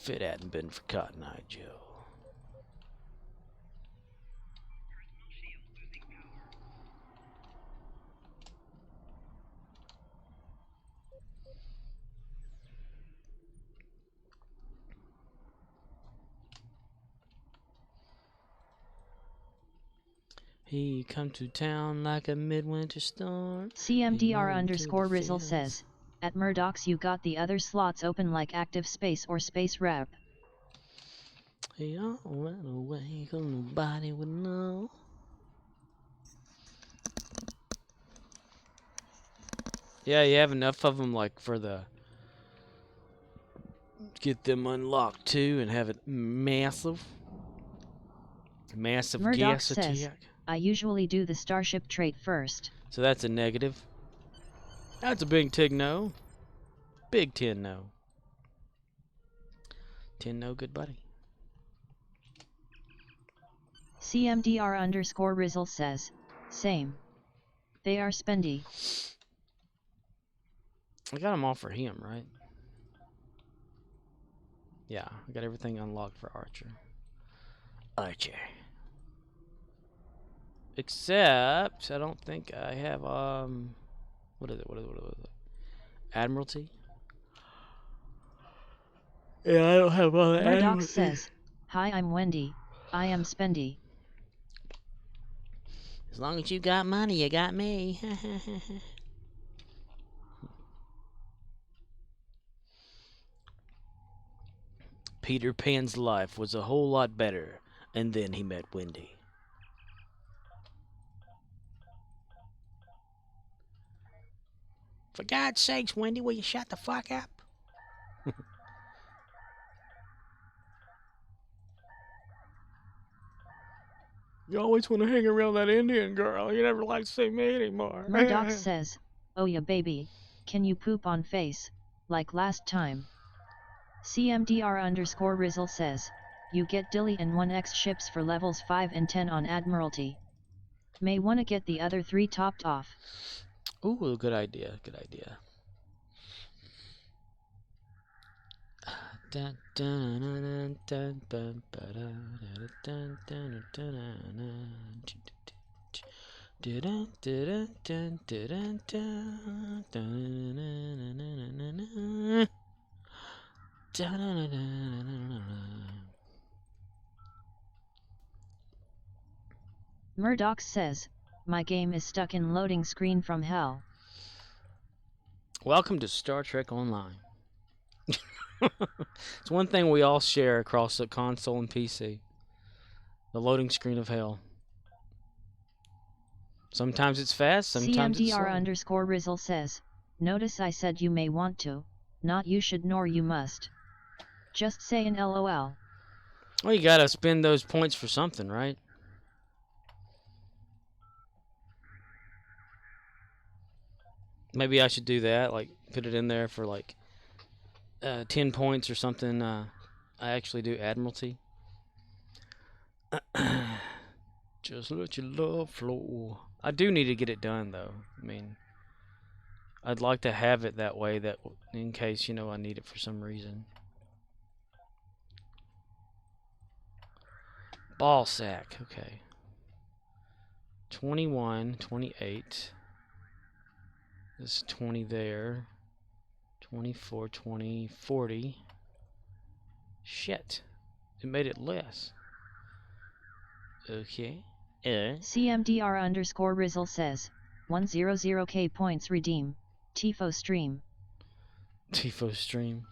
Speaker 1: If it hadn't been for Cotton Eye Joe. He come to town like a midwinter storm.
Speaker 2: CMDR_Rizzle says, at Murdoch's you got the other slots open like active space or space rep.
Speaker 1: He all went away, cause nobody would know. Yeah, you have enough of them, like, for the... Get them unlocked, too, and have it massive. Massive
Speaker 2: Murdoch
Speaker 1: gas
Speaker 2: says,
Speaker 1: attack.
Speaker 2: I usually do the starship trait first.
Speaker 1: So that's a negative. That's a big tig no. Big 10 no. 10 no, good buddy.
Speaker 2: CMDR_Rizzle says, same. They are spendy.
Speaker 1: I got them all for him, right? Yeah, I got everything unlocked for Archer. Archer. Except, I don't think I have, what is it? What is it? Admiralty? Yeah, I don't have all the
Speaker 2: Murdoch
Speaker 1: Admiralty.
Speaker 2: says, hi, I'm Wendy. I am spendy.
Speaker 1: As long as you got money, you got me. Peter Pan's life was a whole lot better, and then he met Wendy. For God's sakes, Wendy, will you shut the fuck up? You always want to hang around that Indian girl. You never like to see me anymore.
Speaker 2: Murdoch says, oh yeah baby, can you poop on face, like last time? CMDR_Rizzle says, you get Dilly and 1x ships for levels 5 and 10 on Admiralty. May wanna get the other 3 topped off.
Speaker 1: Ooh, good idea, good idea.
Speaker 2: Murdoch says, my game is stuck in loading screen from hell.
Speaker 1: Welcome to Star Trek Online. It's one thing we all share across the console and PC. The loading screen of hell. Sometimes it's fast, sometimes it's slow.
Speaker 2: CMDR_Rizzle says, notice I said you may want to, not you should nor you must. Just say an LOL.
Speaker 1: Well, you gotta spend those points for something, right? Maybe I should do that, like put it in there for like 10 points or something. I actually do Admiralty. Just let your love flow. I do need to get it done, though. I mean, I'd like to have it that way, that in case, you know, I need it for some reason. Ball sack, okay. 21, 28. There's 20 there. 24, 20, 40. Shit. It made it less. Okay.
Speaker 2: CMDR_Rizzle says, 100k points redeem. Tifo stream.
Speaker 1: Tifo stream.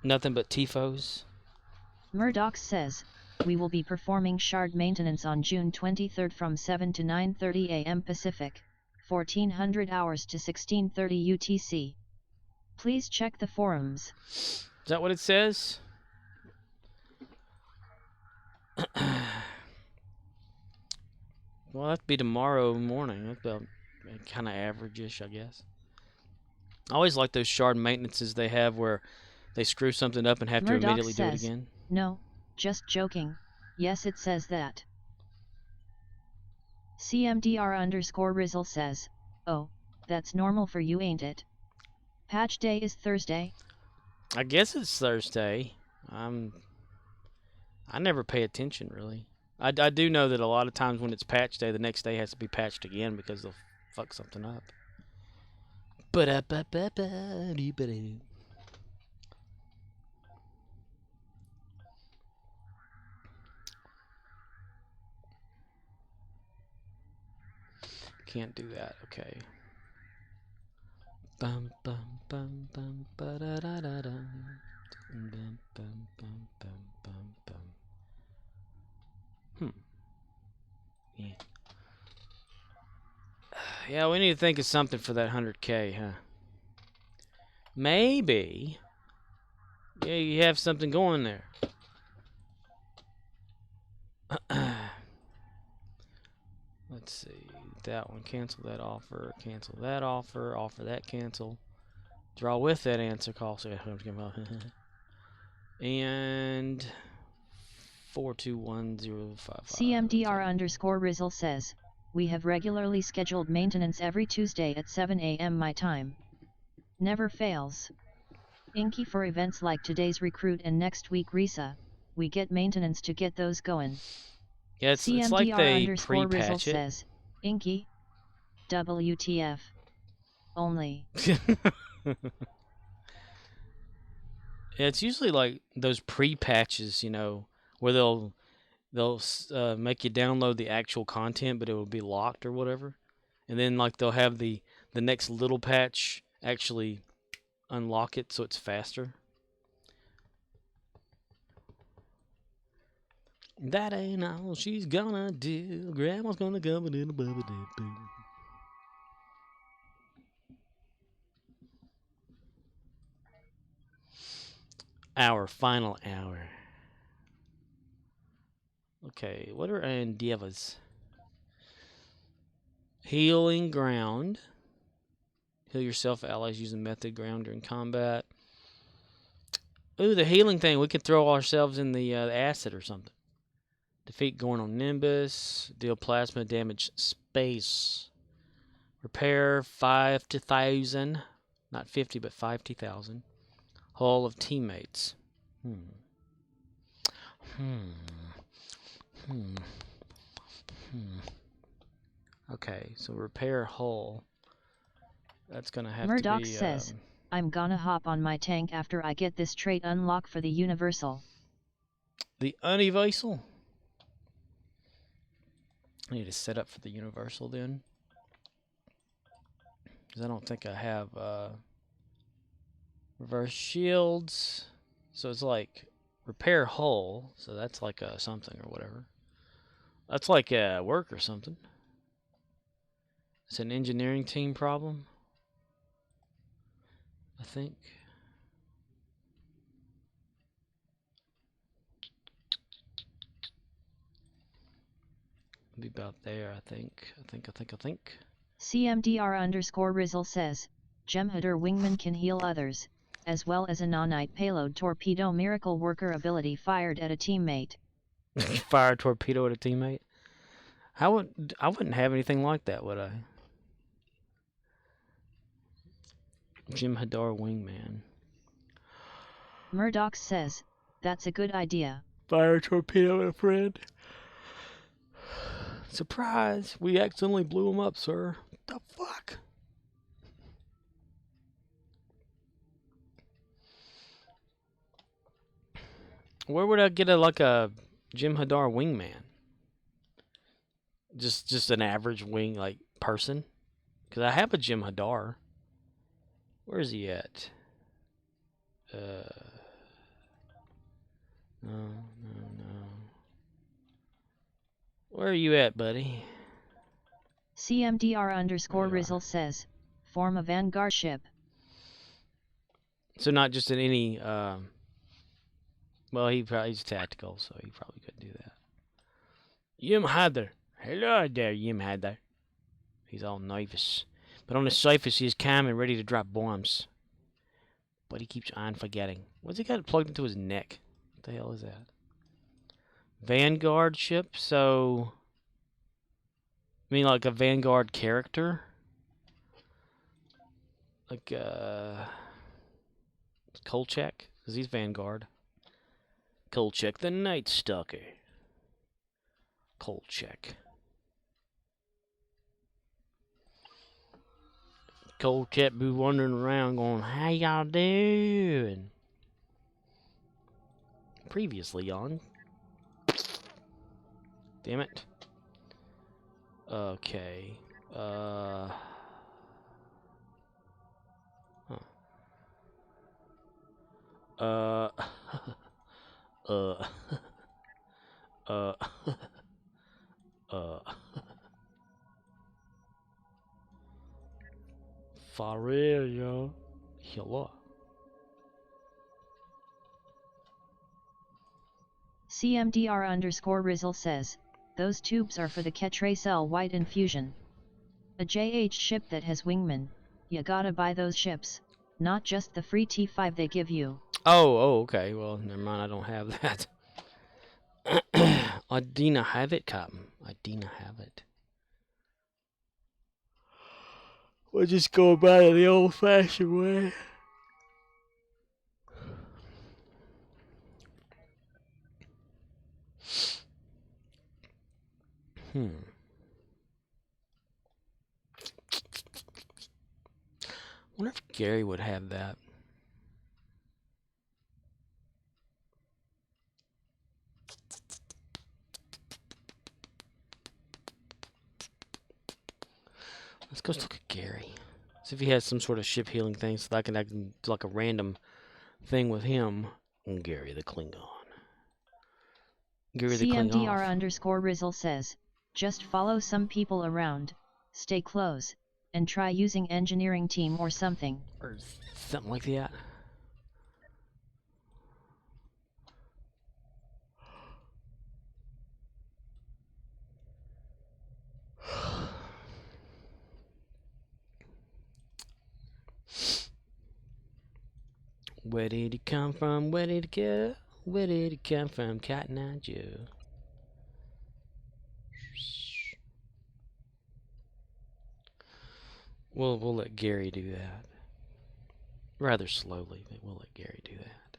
Speaker 1: Nothing but tifos.
Speaker 2: Murdoch says, we will be performing shard maintenance on June 23rd from 7 to 9:30 am Pacific, 1400 hours to 16:30 UTC. Please check the forums.
Speaker 1: Is that what it says? Well, that'd be tomorrow morning. That's about kind of average-ish, I guess. I always like those shard maintenances they have where they screw something up and have to
Speaker 2: Murdoch
Speaker 1: immediately
Speaker 2: says,
Speaker 1: do it again.
Speaker 2: No, just joking. Yes, it says that. CMDR_Rizzle says, oh, that's normal for you, ain't it? Patch day is Thursday.
Speaker 1: I guess it's Thursday. I never pay attention, really. I do know that a lot of times when it's patch day, the next day has to be patched again because they'll fuck something up. Can't do that. Okay. Bum bum bum bum ba da da da da. Bum bum bum bum bum bum. Yeah. Yeah, we need to think of something for that 100K, huh? Maybe. Yeah, you have something going there. Let's see. That one. Cancel that offer. Cancel that offer. Offer that cancel. Draw with that answer call. And 42105.
Speaker 2: CMDR_Rizzle says, we have regularly scheduled maintenance every Tuesday at 7 am my time. Never fails. Inky for events like today's recruit and next week Risa, we get maintenance to get those going.
Speaker 1: Yeah, it's like they pre-patch it.
Speaker 2: Says, Inky, WTF. Only.
Speaker 1: Yeah, it's usually like those pre-patches, you know, where they'll make you download the actual content, but it will be locked or whatever, and then like they'll have the next little patch actually unlock it so it's faster. That ain't all she's gonna do. Grandma's gonna come in a bubba dip. Our final hour. Okay, what are endeavors? Healing ground. Heal yourself, allies using method ground during combat. Ooh, the healing thing. We could throw ourselves in the acid or something. Defeat Gorn on Nimbus. Deal plasma damage space. Repair 5 to 1,000. Not 50, but 5 to 1,000. Hull of teammates. Okay, so repair hull. That's gonna have
Speaker 2: Murdoch
Speaker 1: to be.
Speaker 2: Says, I'm gonna hop on my tank after I get this trait unlock for the Universal.
Speaker 1: The Universal? I need to set up for the Universal then. Because I don't think I have reverse shields. So it's like repair hull. So that's like something or whatever. That's like work or something. It's an engineering team problem, I think. Be about there, I think. I think.
Speaker 2: CMDR_Rizzle says, Git'er wingman can heal others, as well as a nanite payload torpedo miracle worker ability fired at a teammate.
Speaker 1: Fire a torpedo at a teammate? I wouldn't have anything like that, would I? Git'er wingman.
Speaker 2: Murdoch says, that's a good idea.
Speaker 1: Fire a torpedo at a friend. Surprise! We accidentally blew him up, sir. What the fuck? Where would I get like a Git'er wingman? Just an average wing like person? Because I have a Git'er. Where is he at? No. Where are you at, buddy?
Speaker 2: CMDR_Rizzle says, form a Vanguard ship.
Speaker 1: So not just in any, well, he's tactical, so he probably couldn't do that. Yim Hadder. Hello there, Yim Hadder. He's all nervous. But on the surface, he's calm and ready to drop bombs. But he keeps on forgetting. What's he got plugged into his neck? What the hell is that? Vanguard ship? So... I mean, like a Vanguard character? Like, Kolchak? Because he's Vanguard. Kolchak the Night Stalker. Kolchak. Kolchak be wandering around going, how y'all doing? Previously on... Damn it. Okay. Huh. For real, yo. Hello.
Speaker 2: CMDR_Rizzle says, those tubes are for the Ketracel White infusion. A JH ship that has wingmen, you gotta buy those ships, not just the free T5 they give you.
Speaker 1: Oh, okay. Well, never mind. I don't have that. I do not have it, Captain. I do not have it. We'll just go about it the old-fashioned way. I wonder if Gary would have that. Let's go look at Gary. See if he has some sort of ship healing thing so that I can do like a random thing with him. Gary the Klingon. Gary the Klingon.
Speaker 2: CMDR_Rizzle says, just follow some people around, stay close, and try using engineering team or something.
Speaker 1: Or something like that. Where did he come from? Where did he go? Where did he come from? Cotton Eye Joe. We'll let Gary do that. Rather slowly, but we'll let Gary do that.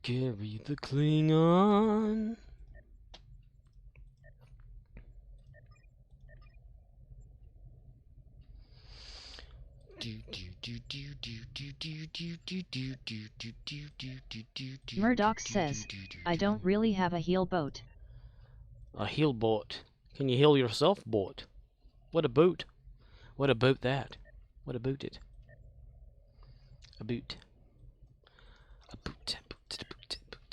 Speaker 1: Gary the Klingon.
Speaker 2: Murdoch says, I don't really have a heal boat.
Speaker 1: A heal boat. Can you heal yourself, boat? What a boot. What a boot that. What a boot it. A boot. A boot, a boot, a boot, a boot.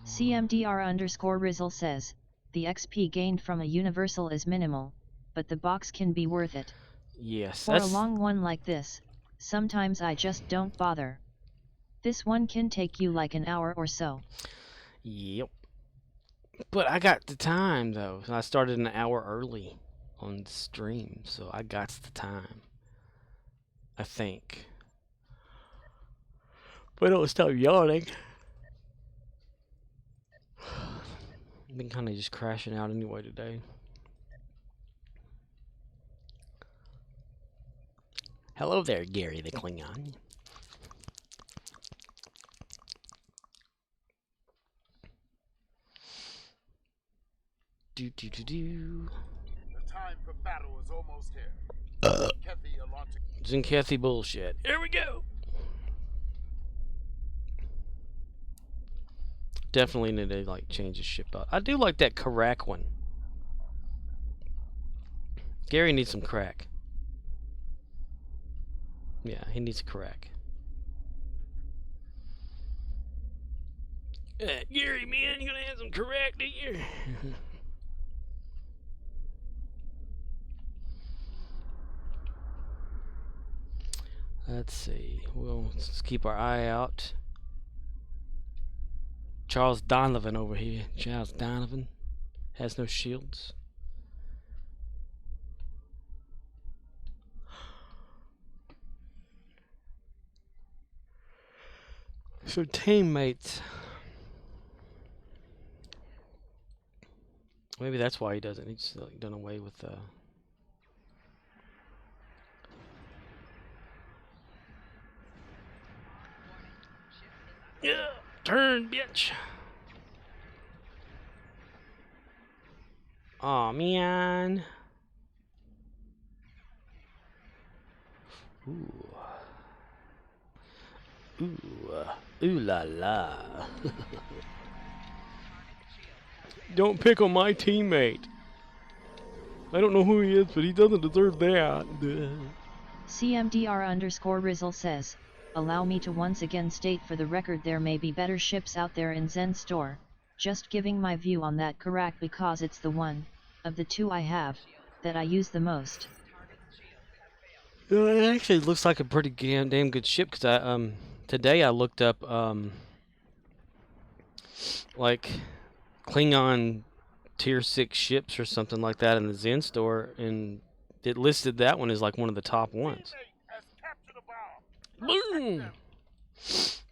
Speaker 2: CMDR_Rizzle says, the XP gained from a universal is minimal, but the box can be worth it.
Speaker 1: Yes,
Speaker 2: For a long one like this, sometimes I just don't bother. This one can take you like an hour or so.
Speaker 1: Yep. But I got the time though. I started an hour early on the stream, so I got the time. I think. But don't stop yawning. I've been kind of just crashing out anyway today. Hello there, Gary the Klingon. Do.
Speaker 4: The time for battle is almost here. Kathy are launching.
Speaker 1: Zinkathy bullshit. Here we go. Definitely need to like change the ship out. I do like that crack one. Gary needs some crack. Yeah, he needs a crack. Gary, man, you gonna have some crack, do you? Let's see. We'll just keep our eye out. Charles Donovan over here. Charles Donovan has no shields. So teammates. Maybe that's why he doesn't. He's like done away with yeah, turn, bitch. Aw, man. Ooh. Ooh la la. Don't pick on my teammate. I don't know who he is, but he doesn't deserve that.
Speaker 2: CMDR_Rizzle says, allow me to once again state for the record there may be better ships out there in Zen Store, just giving my view on that correct because it's the one, of the two I have, that I use the most.
Speaker 1: It actually looks like a pretty damn good ship, because I, today I looked up, like, Klingon tier 6 ships or something like that in the Zen Store, and it listed that one as like one of the top ones. Boom!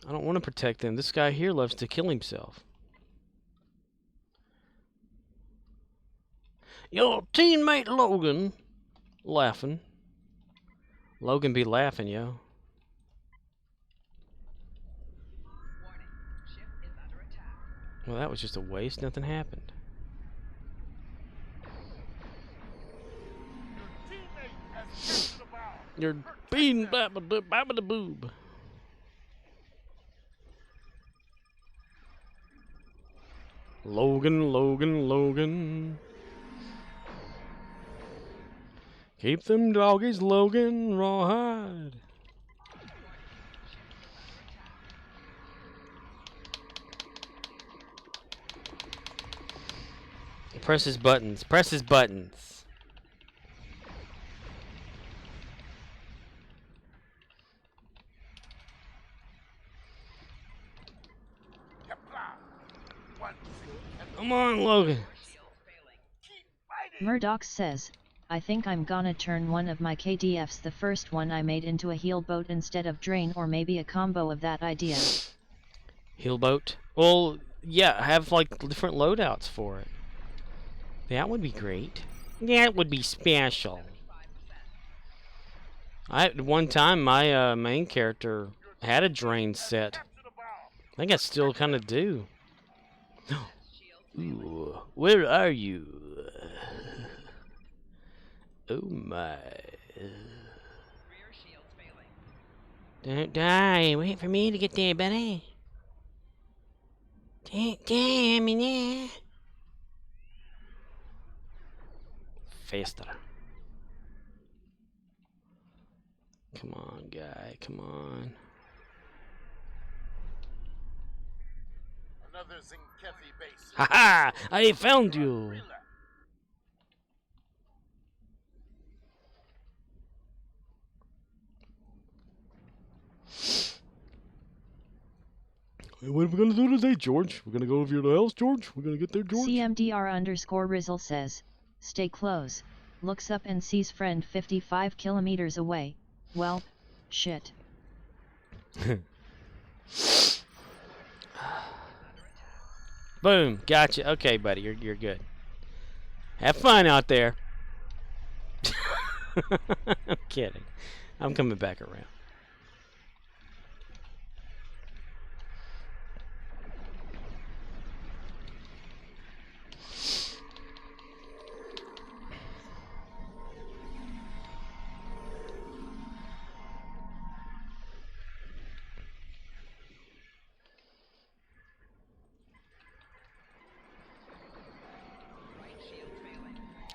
Speaker 1: I don't want to protect them. This guy here loves to kill himself. Your teammate Logan laughing. Logan be laughing, yo. Well, that was just a waste. Nothing happened. You're being babba-da-boob. Logan. Keep them doggies, Logan, rawhide. Press his buttons. Press his buttons. Come on, Logan.
Speaker 2: Murdoch says, I think I'm gonna turn one of my KDFs, the first one I made, into a heal boat instead of drain, or maybe a combo of that idea.
Speaker 1: Heal boat? Well, yeah, have like different loadouts for it. That would be great. That would be special. One time my main character had a drain set. I think I still kind of do. Ooh, where are you? Oh my. Don't die. Wait for me to get there, buddy. Damn it. Faster. Come on, guy. Come on.
Speaker 4: Another Zinkethi base.
Speaker 1: Haha! I found you. What are we gonna do today, George? We're gonna go over your house, George? We're gonna get there, George?
Speaker 2: CMDR_Rizzle says, stay close. Looks up and sees friend 55 kilometers away. Well, shit.
Speaker 1: Boom, gotcha. Okay, buddy, you're good. Have fun out there. I'm kidding. I'm coming back around.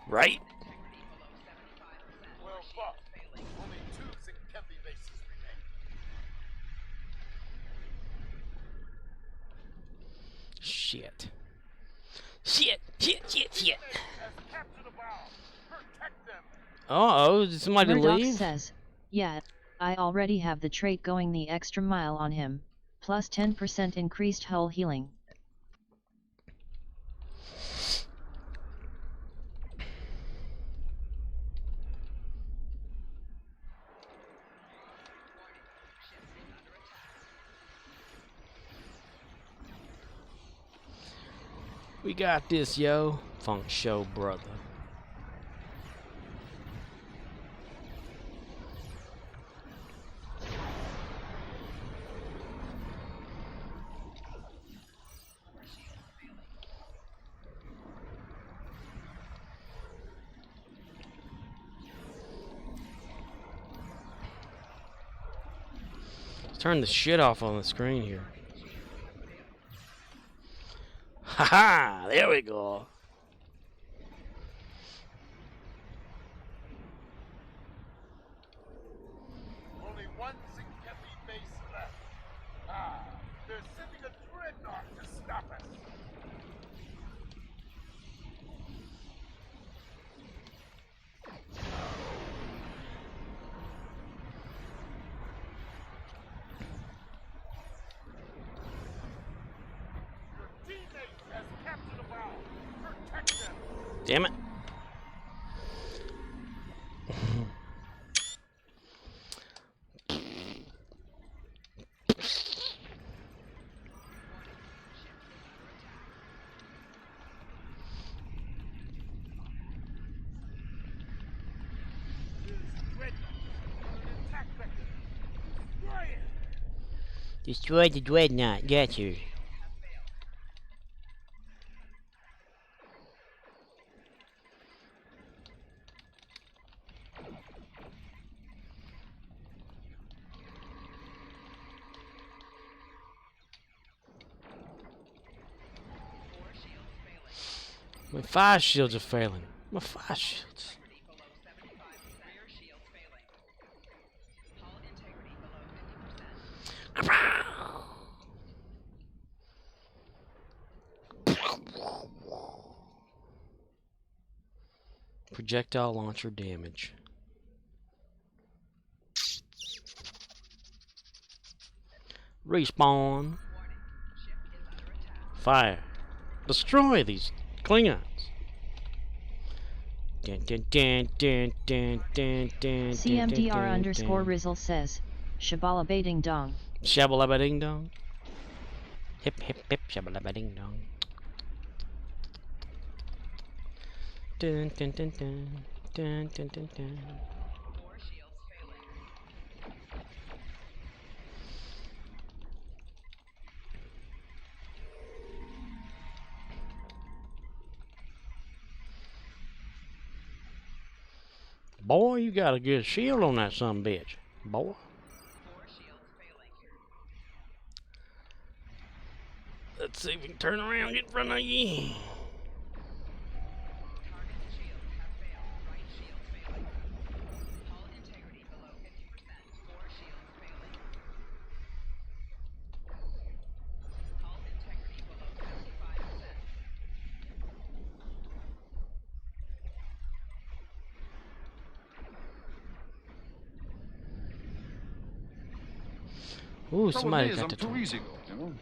Speaker 1: Right?
Speaker 4: Well, fuck. Only 2 Zinkethi bases remain.
Speaker 1: Shit.
Speaker 4: Has captured a bomb. Protect them.
Speaker 1: Uh-oh, did somebody
Speaker 2: Murdoch
Speaker 1: leave?
Speaker 2: says, yeah, I already have the trait going the extra mile on him, plus 10% increased hull healing.
Speaker 1: We got this, yo. Funk Show, brother. Let's turn the shit off on the screen here. Haha, there we go.
Speaker 4: Only 1 Zinkethi base left. Ah, they're sending a dreadnought to stop us. Your teammate has captured a bomb. Protect them.
Speaker 1: Damn it. Destroy the dreadnought, got you. My fire shields are failing. My fire shields. Projectile launcher damage. Respawn. Fire. Destroy these Klingons.
Speaker 2: CMDR_Rizzle says, Shabala baiting dong.
Speaker 1: Shabbalabba ding dong. Hip hip hip shabbalabba ding dong. Dun dun dun dun. Dun dun dun dun. Boy, you got a good shield on that son bitch, boy. Let's see if we can turn around and get in front of you. Ooh, somebody got
Speaker 6: I'm
Speaker 1: to
Speaker 6: too
Speaker 1: talk.
Speaker 6: easy, you know.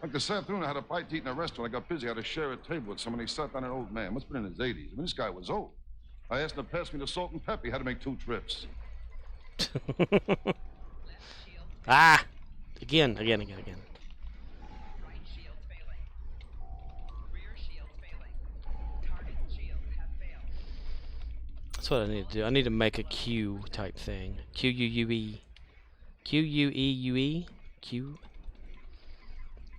Speaker 6: Like this afternoon, I had a bite to eat in a restaurant. I got busy. I had to share a table with someone. He sat down, an old man. Must have been in his 80s. I mean, this guy was old. I asked him to pass me the salt and pepper. He had to make 2 trips.
Speaker 1: Ah! Again. That's what I need to do. I need to make a queue type thing. Q-U-U-E. Q-U-E-U-E? Q?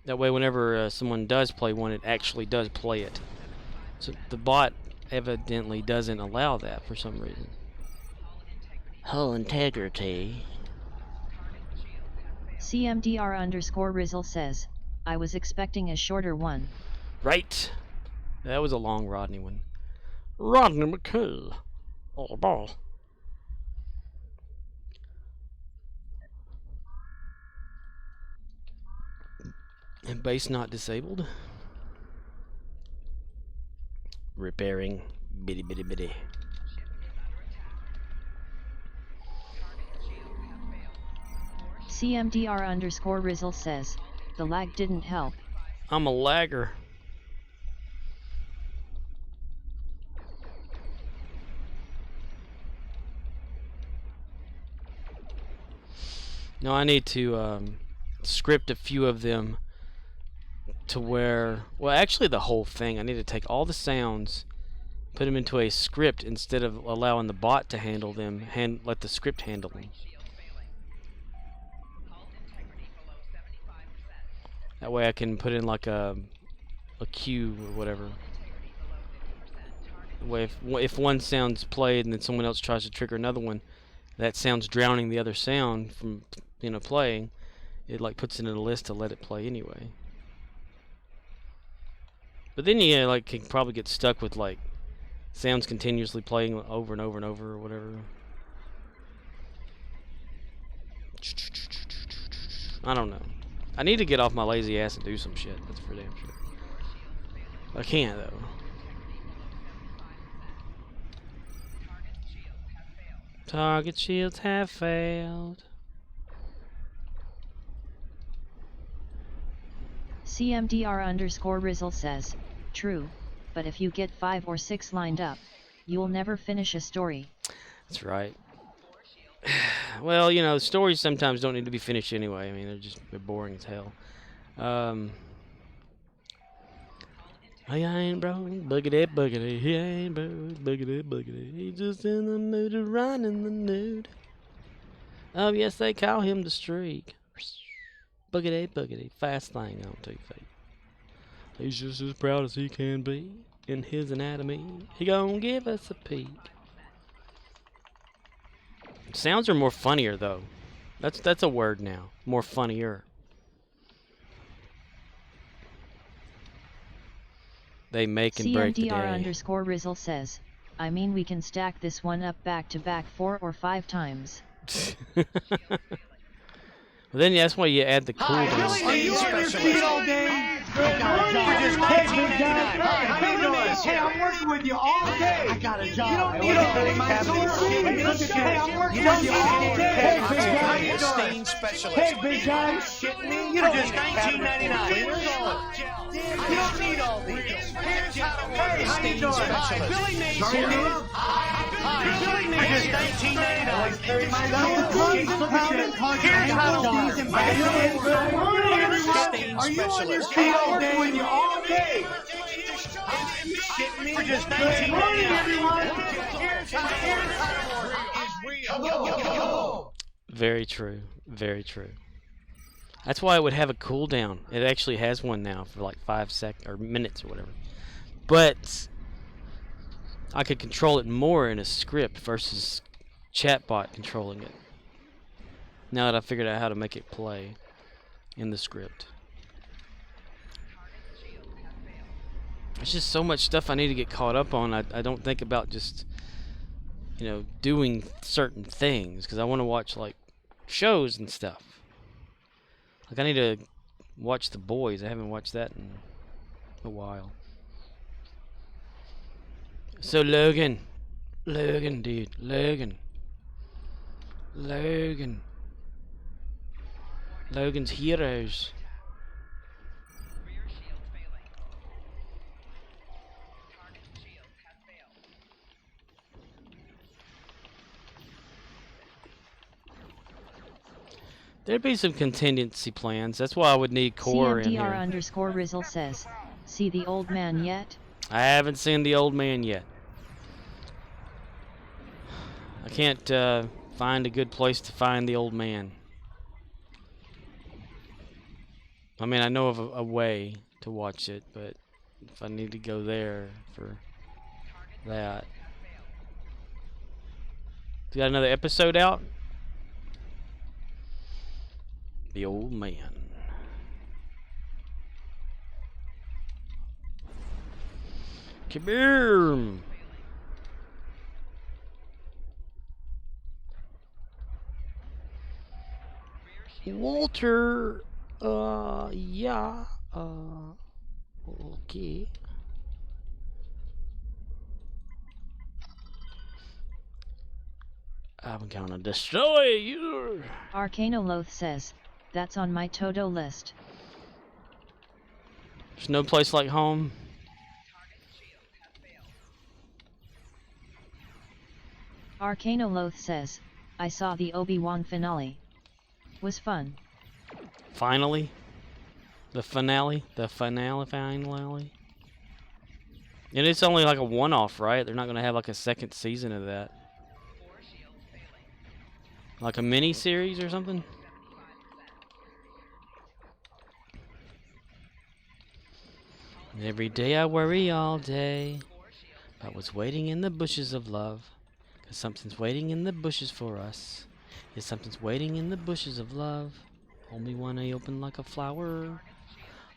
Speaker 1: That way whenever someone does play one, it actually does play it. So the bot evidently doesn't allow that for some reason. Hull integrity.
Speaker 2: CMDR_Rizzle says, I was expecting a shorter one.
Speaker 1: Right. That was a long Rodney one. Rodney McKay. Oh, ball. And base not disabled. Repairing. Bitty.
Speaker 2: CMDR_Rizzle says, the lag didn't help.
Speaker 1: I'm a lagger. No, I need to script a few of them to where, well, actually the whole thing. I need to take all the sounds, put them into a script instead of allowing the bot to handle them, let the script handle them. That way I can put in like a cue or whatever. That way if one sound's played and then someone else tries to trigger another one, that sound's drowning the other sound from, you know, playing, it like puts it in a list to let it play anyway. But then you like can probably get stuck with like sounds continuously playing over and over and over or whatever. I don't know. I need to get off my lazy ass and do some shit. That's for damn sure. I can't though. Target shields have failed.
Speaker 2: CMDR_Rizzle says, true, but if you get 5 or 6 lined up, you'll never finish a story.
Speaker 1: That's right. Well, you know, stories sometimes don't need to be finished anyway. I mean, they're boring as hell. I ain't broke, boogity, he ain't broke, boogity. He's just in the mood to run in the nude. Oh, yes, they call him the streak. Boogity, fast thing on 2 feet. He's just as proud as he can be in his anatomy. He gonna give us a peek. Sounds are more funnier though. That's a word now. More funnier. They make and break the day.
Speaker 2: CMDR_Rizzle says, I mean we can stack this one up back to back 4 or 5 times.
Speaker 1: Well, then that's why you add the cooldown.
Speaker 7: Are you on your feet all day? I got a job. Hey, I'm working with you all day. I got a job. You don't need all day. Hey, I'm working with you all day. Hey, big guy. Hey, big guy. Shitting me? You don't just $19.99. You don't need all these. Hey, how you doing? Hi, Billy Mason. Billy Mason. Just $19.99. Here's how to are you on your feet all day? When you're all day. For just $19.99.
Speaker 1: Very true. Very true. That's why I would have a cooldown. It actually has one now for like 5 seconds or minutes or whatever. But I could control it more in a script versus chatbot controlling it. Now that I figured out how to make it play in the script. There's just so much stuff I need to get caught up on. I don't think about just, you know, doing certain things because I want to watch like shows and stuff. Like I need to watch The Boys. I haven't watched that in a while. So Logan, dude, Logan's Heroes. There'd be some contingency plans. That's why I would need core in here.
Speaker 2: CMDR_Rizzle says, see the old man yet?
Speaker 1: I haven't seen the old man yet. I can't find a good place to find the old man. I mean, I know of a way to watch it, but if I need to go there for that. You got another episode out? The old man. Kabir! Walter, yeah, okay. I'm gonna destroy you.
Speaker 2: Arcanoloth says, that's on my Todo list.
Speaker 1: There's no place like home.
Speaker 2: Arcanoloth says, I saw the Obi-Wan finale. Was fun.
Speaker 1: Finally? The finale? The finale? And it's only like a one-off, right? They're not gonna have like a second season of that. Like a mini-series or something? Every day I worry all day about what's waiting in the bushes of love. 'Cause something's waiting in the bushes for us. Yes, something's waiting in the bushes of love. Hold me when I open like a flower.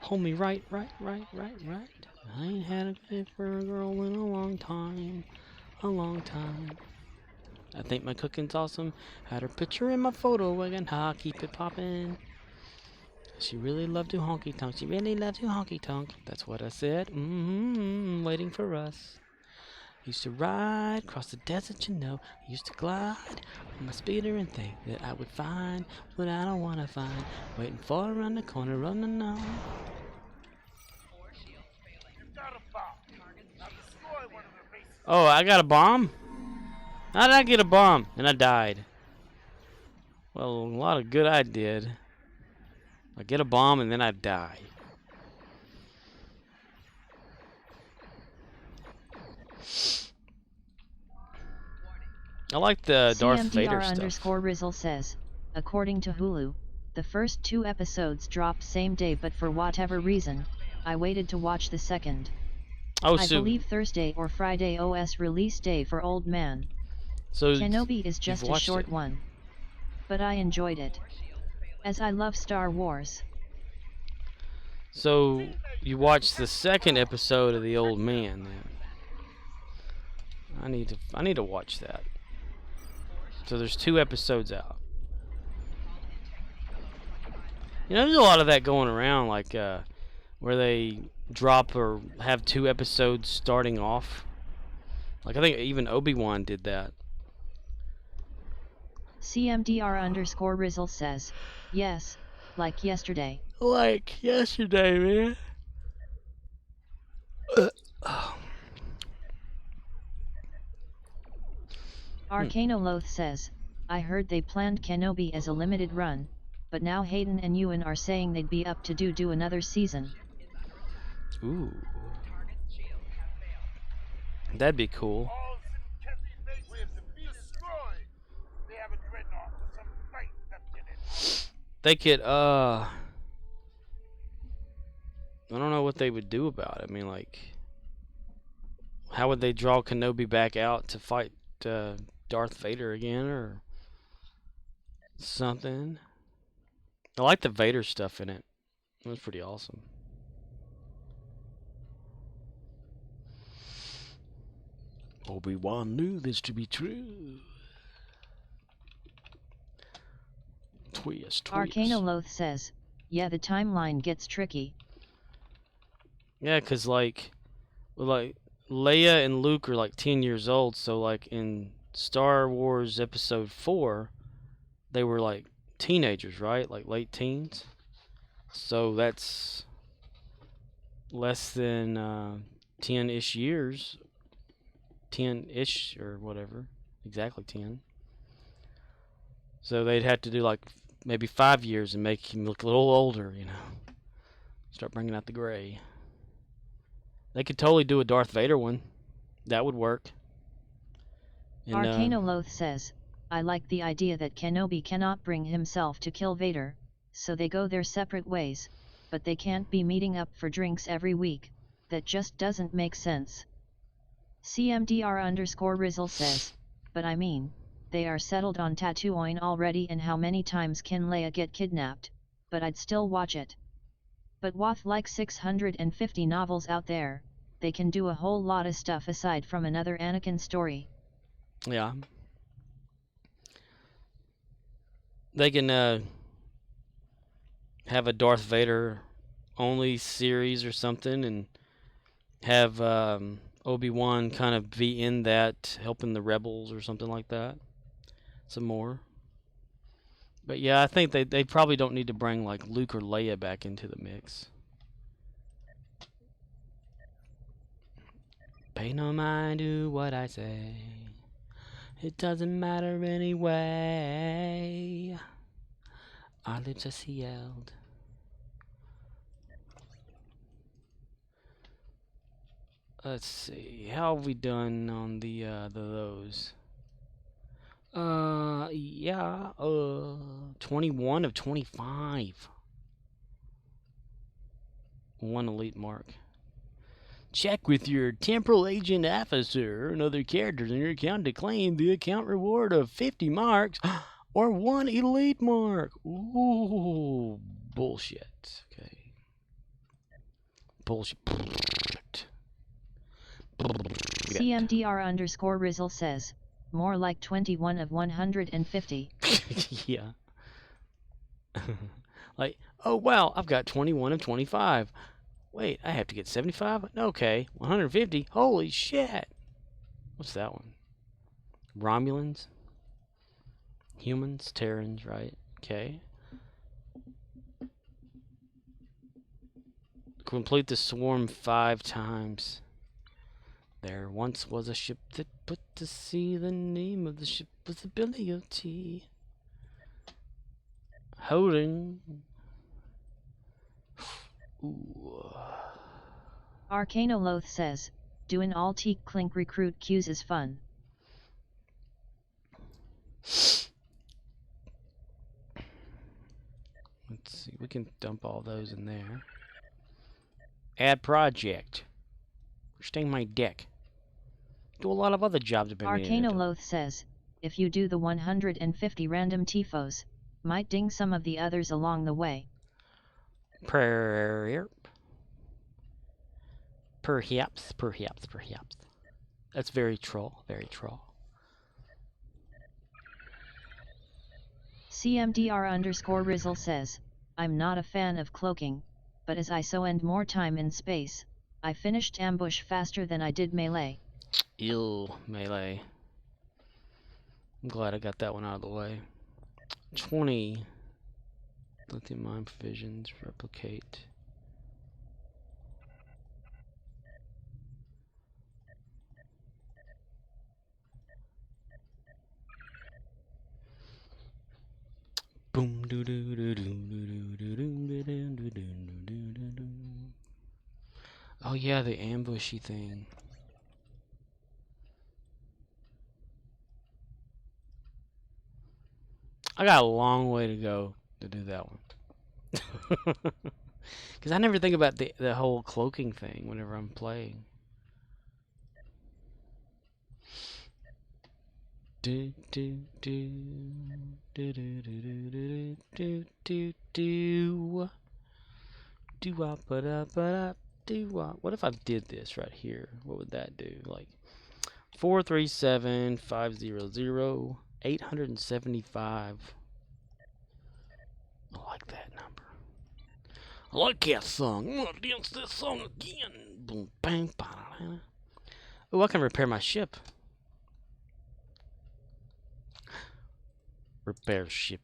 Speaker 1: Hold me right. I ain't had a gift for a girl in a long time. I think my cooking's awesome. Had her picture in my photo again. Ha, keep it poppin'. She really loved to honky tonk. She really loved to honky tonk. That's what I said. Waiting for us. Used to ride across the desert, you know. Used to glide on my speeder and think that I would find what I don't want to find. Waiting for around the corner, running on. Oh, I got a bomb? How did I get a bomb? And I died. Well, a lot of good I did. I get a bomb and then I die. I like the Darth Vader stuff.
Speaker 2: CMDR_Rizzle says, according to Hulu, the first 2 episodes drop same day, but for whatever reason, I waited to watch the second.
Speaker 1: Oh,
Speaker 2: I believe Thursday or Friday OS release day for Old Man.
Speaker 1: So
Speaker 2: Kenobi is just a short one. But I enjoyed it. As I love Star Wars.
Speaker 1: So you watched the second episode of The Old Man then. I need to watch that. So there's 2 episodes out. You know, there's a lot of that going around, like where they drop or have 2 episodes starting off. Like I think even Obi-Wan did that.
Speaker 2: CMDR_Rizzle says, yes, like yesterday.
Speaker 1: Like yesterday, man.
Speaker 2: Arcanoloth says, I heard they planned Kenobi as a limited run, but now Hayden and Ewan are saying they'd be up to do another season.
Speaker 1: Ooh. That'd be cool. They could, I don't know what they would do about it. I mean, like, how would they draw Kenobi back out to fight Darth Vader again or something? I like the Vader stuff in it. It was pretty awesome. Obi-Wan knew this to be true. Twist.
Speaker 2: Arcanoloth says, yeah, the timeline gets tricky.
Speaker 1: Yeah, 'cause like Leia and Luke are like 10 years old, so like in Star Wars Episode 4, they were like teenagers, right? Like late teens. So that's less than 10-ish years. 10-ish or whatever. Exactly 10. So they'd have to do like maybe 5 years and make him look a little older, you know. Start bringing out the gray. They could totally do a Darth Vader one. That would work. And,
Speaker 2: Arcanoloth says, I like the idea that Kenobi cannot bring himself to kill Vader, so they go their separate ways, but they can't be meeting up for drinks every week. That just doesn't make sense. CMDR_Rizzle says, but I mean, they are settled on Tatooine already, and how many times can Leia get kidnapped? But I'd still watch it. But with like 650 novels out there, they can do a whole lot of stuff aside from another Anakin story.
Speaker 1: yeah. They can have a Darth Vader only series or something, and have Obi-Wan kind of be in that, helping the rebels or something like that. Some more. But yeah, I think they probably don't need to bring like Luke or Leia back into the mix. Pay no mind to what I say. It doesn't matter anyway. Our lips are sealed. Let's see. How have we done on the those? Yeah. 21 of 25. One elite mark. Check with your temporal agent officer and other characters in your account to claim the account reward of 50 marks or 1 elite mark. Ooh, bullshit. Okay. Bullshit.
Speaker 2: CMDR_Rizzle says, more like 21 of 150.
Speaker 1: Yeah. Like, oh wow, I've got 21 of 25. Wait, I have to get 75? Okay, 150. Holy shit. What's that one? Romulans? Humans? Terrans, right? Okay. Complete the swarm 5 times. There once was a ship that put to sea. The name of the ship was the Billy of Tea. Holding. Ooh.
Speaker 2: Arcanoloth says, doing all teak clink recruit queues is fun.
Speaker 1: Let's see, we can dump all those in there. Add project. Sting my dick. Do a lot of other jobs I've been meaning to do.
Speaker 2: Arcanoloth says, if you do the 150 random tifos, might ding some of the others along the way.
Speaker 1: Perhaps. That's very troll,
Speaker 2: CMDR_Rizzle says, I'm not a fan of cloaking, but as I so end more time in space, I finished ambush faster than I did melee.
Speaker 1: Ew, melee. I'm glad I got that one out of the way. 20. Lithium mine provisions, replicate. Boom doo doo doo doo doo doo doo doo doo doo doo. Oh yeah, the ambushy thing. I got a long way to go to do that one. Because I never think about the whole cloaking thing whenever I'm playing. Do do do do do do do do do do do up but up do up. What if I did this right here? What would that do? Like 437-500-875. I like that number. I like that song. I'm gonna dance this song again. Boom, bang, ba-da-da. Oh, I can repair my ship. Repair ship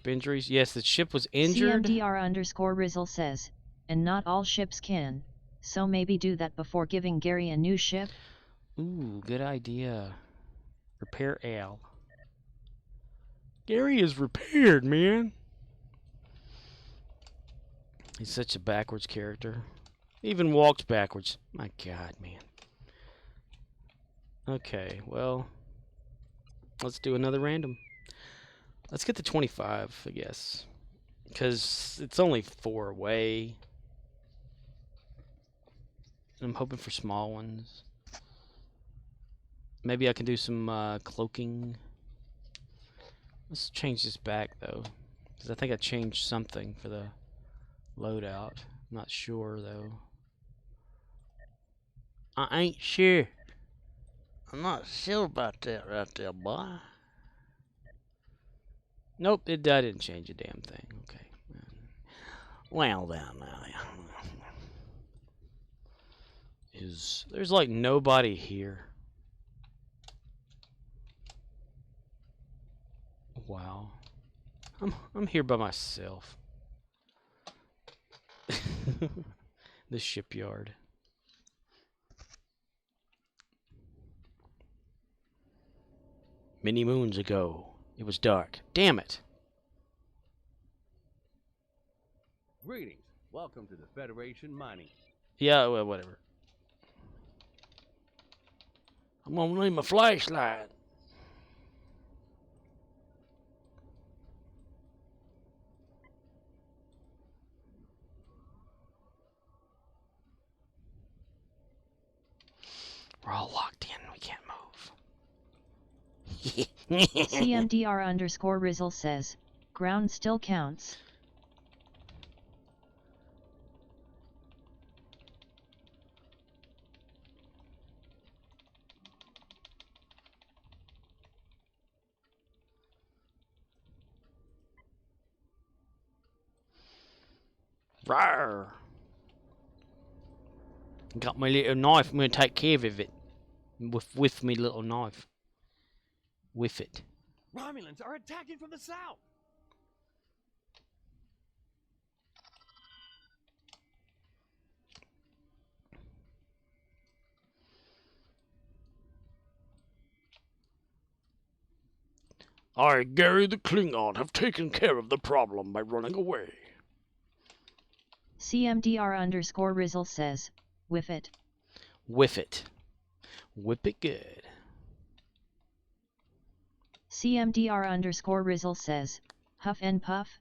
Speaker 1: injuries. Yes, the ship was injured.
Speaker 2: CMDR_Rizzle says, and not all ships can, so maybe do that before giving Gary a new ship?
Speaker 1: Ooh, good idea. Repair Al. Gary is repaired, man. He's such a backwards character. He even walked backwards. My God, man. Okay, well, let's do another random. Let's get to 25, I guess. Because it's only 4 away. I'm hoping for small ones. Maybe I can do some cloaking. Let's change this back, though. Because I think I changed something for the loadout. I'm not sure, though. I ain't sure. I'm not sure about that right there, boy. Nope, I didn't change a damn thing. Okay. Well, then. There's like nobody here. Wow. I'm here by myself. The shipyard. Many moons ago, it was dark. Damn it.
Speaker 8: Greetings. Welcome to the Federation Mining.
Speaker 1: Yeah, well, whatever. I'm gonna need my flashlight. We're all locked in. We can't move.
Speaker 2: CMDR_Rizzle says, ground still counts.
Speaker 1: Rawr. Got my little knife. I'm gonna take care of it. With me little knife. With it.
Speaker 8: Romulans are attacking from the south.
Speaker 1: I, Gary the Klingon, have taken care of the problem by running away.
Speaker 2: CMDR_Rizzle says, whiff it.
Speaker 1: Whiff it. Whip it good.
Speaker 2: CMDR_Rizzle says, huff and puff.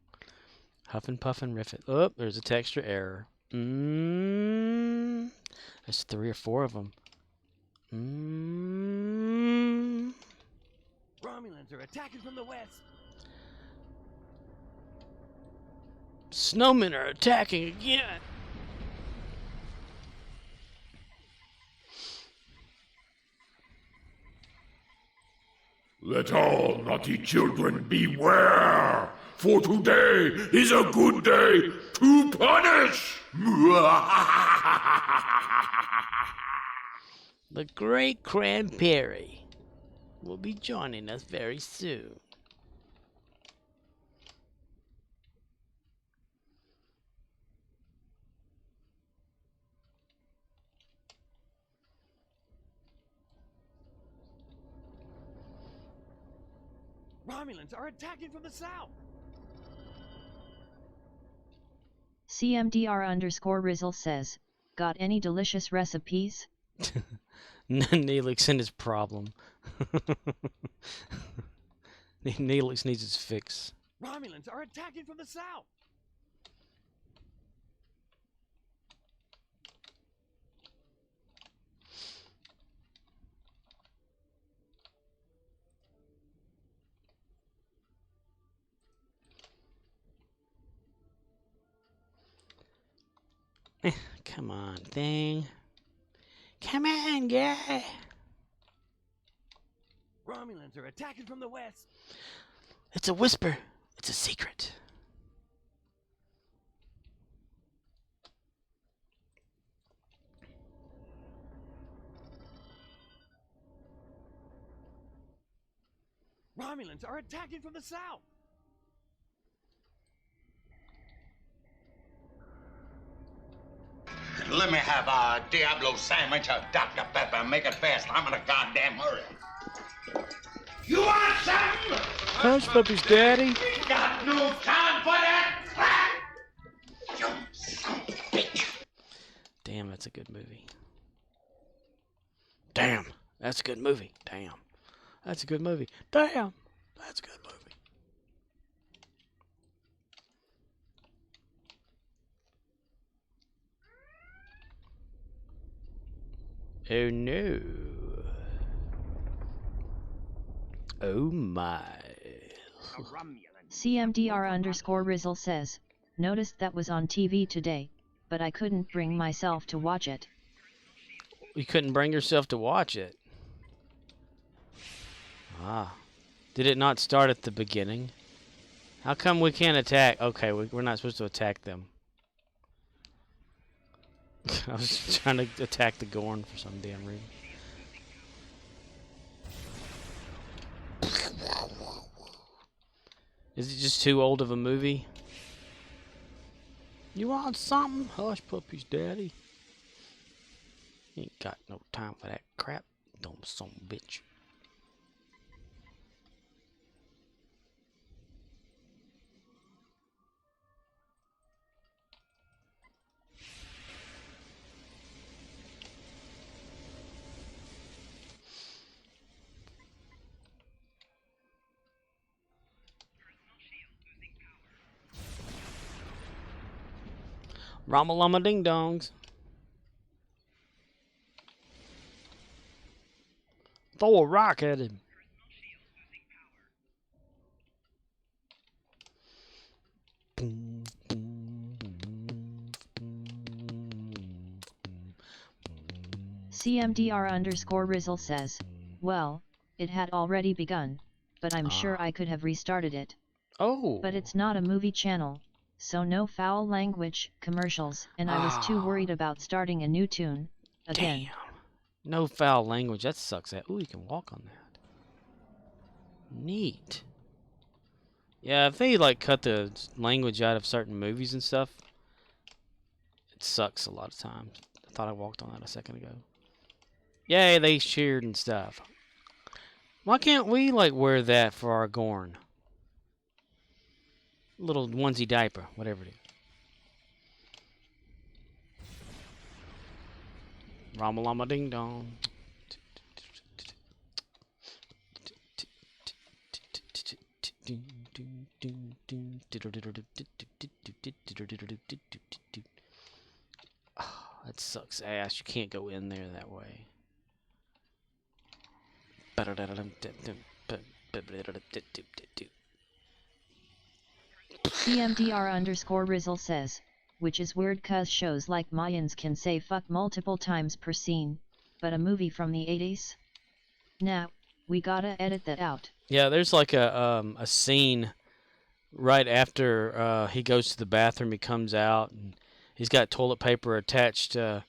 Speaker 1: Huff and puff and riff it. Oh, there's a texture error. There's 3 or 4 of them.
Speaker 8: Romulans are attacking from the west.
Speaker 1: Snowmen are attacking again.
Speaker 3: Let all naughty children beware, for today is a good day to punish.
Speaker 1: The great Cranberry will be joining us very soon.
Speaker 8: Romulans are attacking from the south.
Speaker 2: CMDR_Rizzle says, got any delicious recipes?
Speaker 1: Neelix and his problem. Neelix needs his fix.
Speaker 8: Romulans are attacking from the south.
Speaker 1: Come on, thing. Come on, guy.
Speaker 8: Romulans are attacking from the west.
Speaker 1: It's a whisper. It's a secret.
Speaker 8: Romulans are attacking from the south.
Speaker 9: Let me have a Diablo sandwich, a Dr. Pepper, and make it fast. I'm in a goddamn hurry. You want something?
Speaker 1: Hush puppies, Daddy.
Speaker 9: Got no time for that crap! You son of a bitch.
Speaker 1: Damn, that's a good movie. Damn, that's a good movie. Damn, that's a good movie. Damn, that's a good movie. Oh no. Oh my.
Speaker 2: CMDR_Rizzle says, noticed that was on TV today, but I couldn't bring myself to watch it.
Speaker 1: You couldn't bring yourself to watch it. Ah. Did it not start at the beginning? How come we can't attack? Okay, we're not supposed to attack them. I was trying to attack the Gorn for some damn reason. Is it just too old of a movie? You want something? Hush puppies, Daddy. Ain't got no time for that crap. Dumb son of a bitch. Ramalama ding dongs. Throw a rock at him.
Speaker 2: CMDR_Rizzle says, well, it had already begun, but I'm sure I could have restarted it.
Speaker 1: Oh.
Speaker 2: But it's not a movie channel, so no foul language, commercials, and I was too worried about starting a new tune, again.
Speaker 1: Damn. No foul language. That sucks. Ooh, you can walk on that. Neat. Yeah, if they like cut the language out of certain movies and stuff, it sucks a lot of times. I thought I walked on that a second ago. Yay, they cheered and stuff. Why can't we like wear that for our Gorn? Little onesie diaper, whatever it is. Ramalama ding dong. Oh, that sucks ass. You can't go in there that way.
Speaker 2: CMDR_Rizzle says, which is weird cause shows like Mayans can say fuck multiple times per scene, but a movie from the 80s? Nah, we gotta edit that out.
Speaker 1: Yeah, there's like a scene right after he goes to the bathroom. He comes out and he's got toilet paper attached to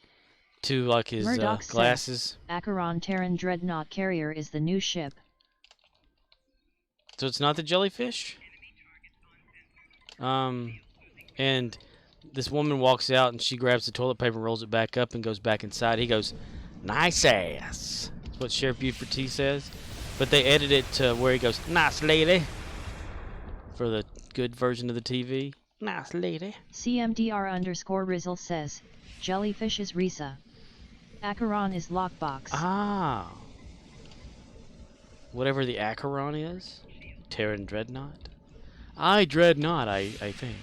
Speaker 1: like his glasses.
Speaker 2: Says, Acheron Terran Dreadnought Carrier is the new ship.
Speaker 1: So it's not the jellyfish? And this woman walks out and she grabs the toilet paper, rolls it back up, and goes back inside. He goes, nice ass. That's what Sheriff Buford T says. But they edit it to where he goes, nice lady. For the good version of the TV. Nice lady.
Speaker 2: CMDR_Rizzle says, jellyfish is Risa. Acheron is Lockbox.
Speaker 1: Ah. Whatever the Acheron is. Terran Dreadnought. I dread not, I think.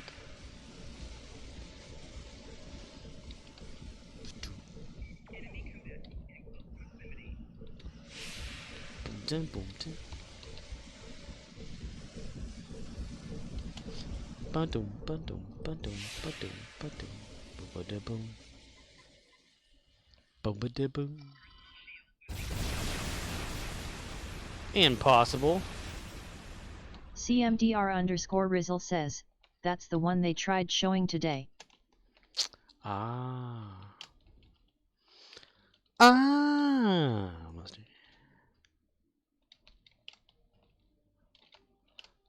Speaker 1: Impossible.
Speaker 2: CMDR_Rizzle says, that's the one they tried showing today.
Speaker 1: Ah. Mustard.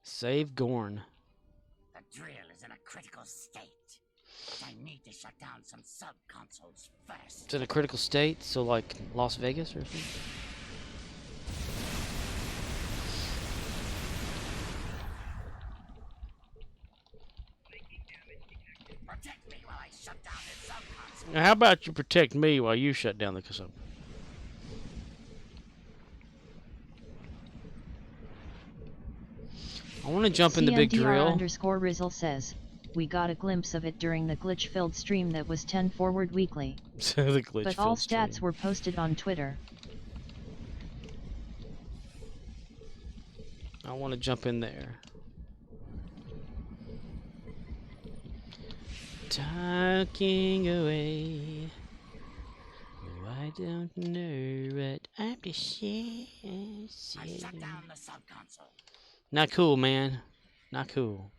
Speaker 1: Save Gorn.
Speaker 9: The drill is in a critical state. But I need to shut down some sub-consoles first.
Speaker 1: It's in a critical state, so like Las Vegas or something?
Speaker 9: Protect me while I shut down this sub-console.
Speaker 1: Now, how about you protect me while you shut down the casino? I want to jump in the big drill.
Speaker 2: CMDR_Rizzle says, we got a glimpse of it during the glitch-filled stream that was 10 Forward Weekly.
Speaker 1: The glitch
Speaker 2: but all stats were posted on Twitter.
Speaker 1: I want to jump in there. Talking away. Oh, I don't know what I'm just saying.
Speaker 9: I shut down the sub-console.
Speaker 1: Not cool, man. Not cool.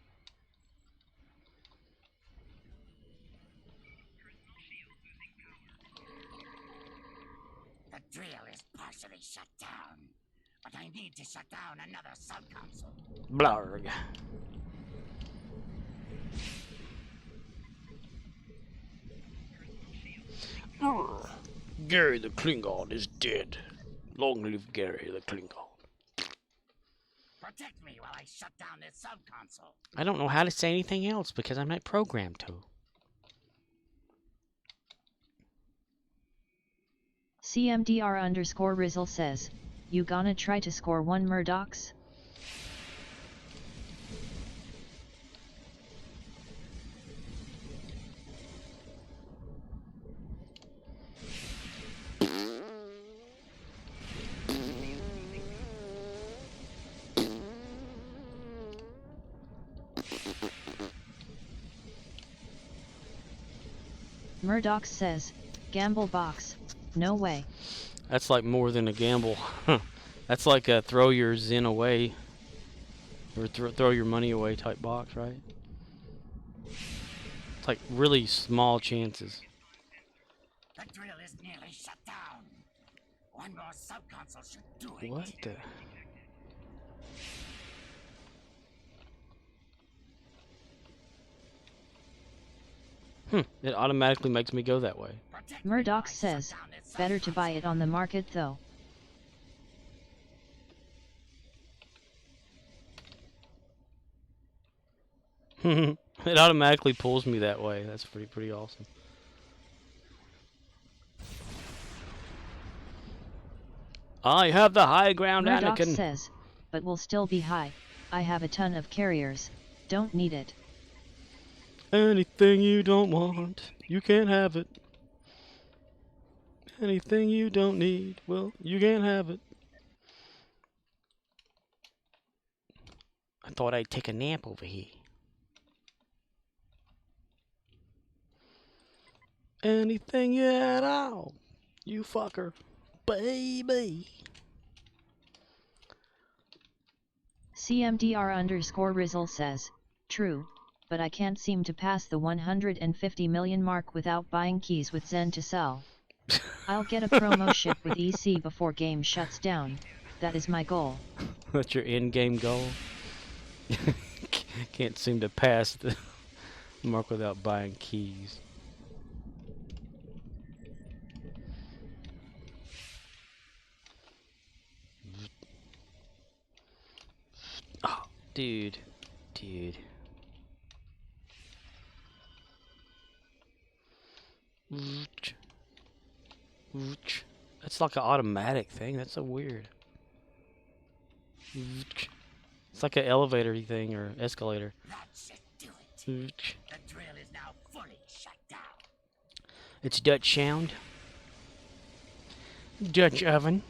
Speaker 9: The drill is partially shut down, but I need to shut down another sub-console.
Speaker 1: Blarg. Gary the Klingon is dead. Long live Gary the Klingon.
Speaker 9: Protect me while I shut down this sub-console.
Speaker 1: I don't know how to say anything else because I'm not programmed to.
Speaker 2: CMDR_Rizzle says, you gonna try to score 1 Murdochs? Murdoch says, gamble box, no way.
Speaker 1: That's like more than a gamble. That's like a throw your Zen away. Or throw your money away type box, right? It's like really small chances.
Speaker 9: The drill is nearly shut down. One more sub-console should do it.
Speaker 1: What the? It automatically makes me go that way.
Speaker 2: Murdoch says, better to buy it on the market though.
Speaker 1: It automatically pulls me that way. That's pretty awesome. I have the high ground,
Speaker 2: Murdoch
Speaker 1: Anakin.
Speaker 2: says, but will still be high. I have a ton of carriers. Don't need it.
Speaker 1: Anything you don't want, you can't have it. Anything you don't need, well, you can't have it. I thought I'd take a nap over here. Anything you at all, you fucker, baby.
Speaker 2: CMDR_Rizzle says, true, but I can't seem to pass the 150 million mark without buying keys with Zen to sell. I'll get a promo ship with EC before game shuts down. That is my goal.
Speaker 1: That's your in-game goal? Can't seem to pass the mark without buying keys. Oh, dude. That's like an automatic thing. That's so weird. It's like an elevator thing or escalator.
Speaker 9: That should do it. The drill is now fully shut down.
Speaker 1: It's Dutch sound. Dutch oven.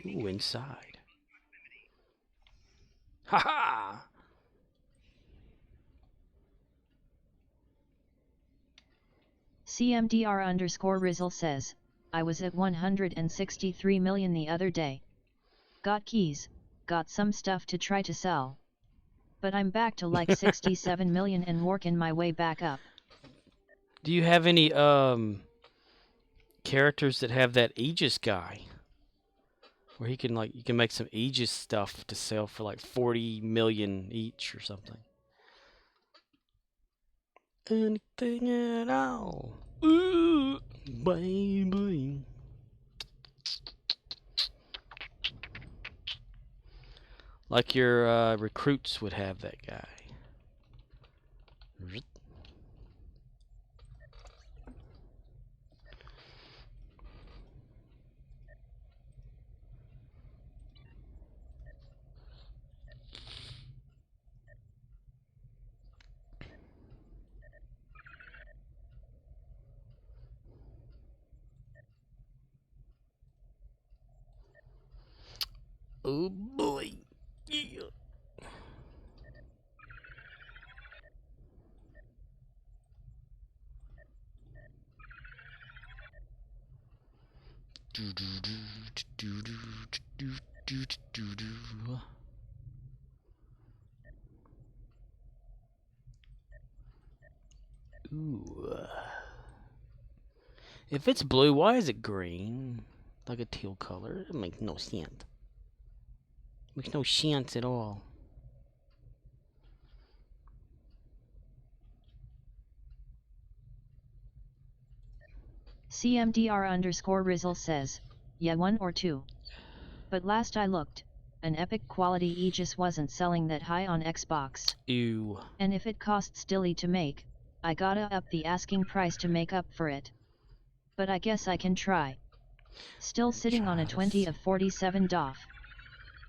Speaker 1: Ooh, inside. Ha-ha!
Speaker 2: CMDR_Rizzle says, I was at 163 million the other day. Got keys, got some stuff to try to sell. But I'm back to like 67 million and working my way back up.
Speaker 1: Do you have any characters that have that Aegis guy? Where he can like you can make some Aegis stuff to sell for like 40 million each or something. Anything at all. Ooh, baby. Like your recruits would have that guy. Oh boy. Yeah. Ooh. If it's blue, why is it green? Like a teal color? It makes no sense. Makes no sense at all.
Speaker 2: CMDR_Rizzle says, yeah, 1 or 2. But last I looked, an epic quality Aegis wasn't selling that high on Xbox.
Speaker 1: Ew.
Speaker 2: And if it costs dilly to make, I gotta up the asking price to make up for it. But I guess I can try. Still sitting on a 20 of 47 DOF.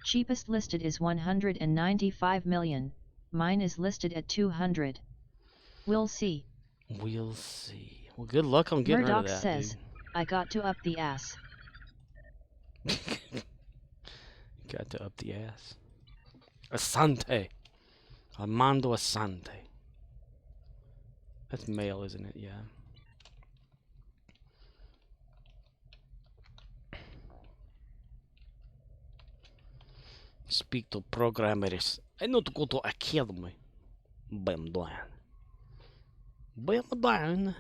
Speaker 2: Cheapest listed is 195 million, mine is listed at 200. We'll see.
Speaker 1: We'll see. Well, good luck on getting
Speaker 2: Murdoch
Speaker 1: rid of that,
Speaker 2: says, I got to up the ass.
Speaker 1: dude. Got to up the ass. Asante. Armando Asante. That's male, isn't it? Yeah. Speak to programmers. I know to go to academy. Bam down. Bam down.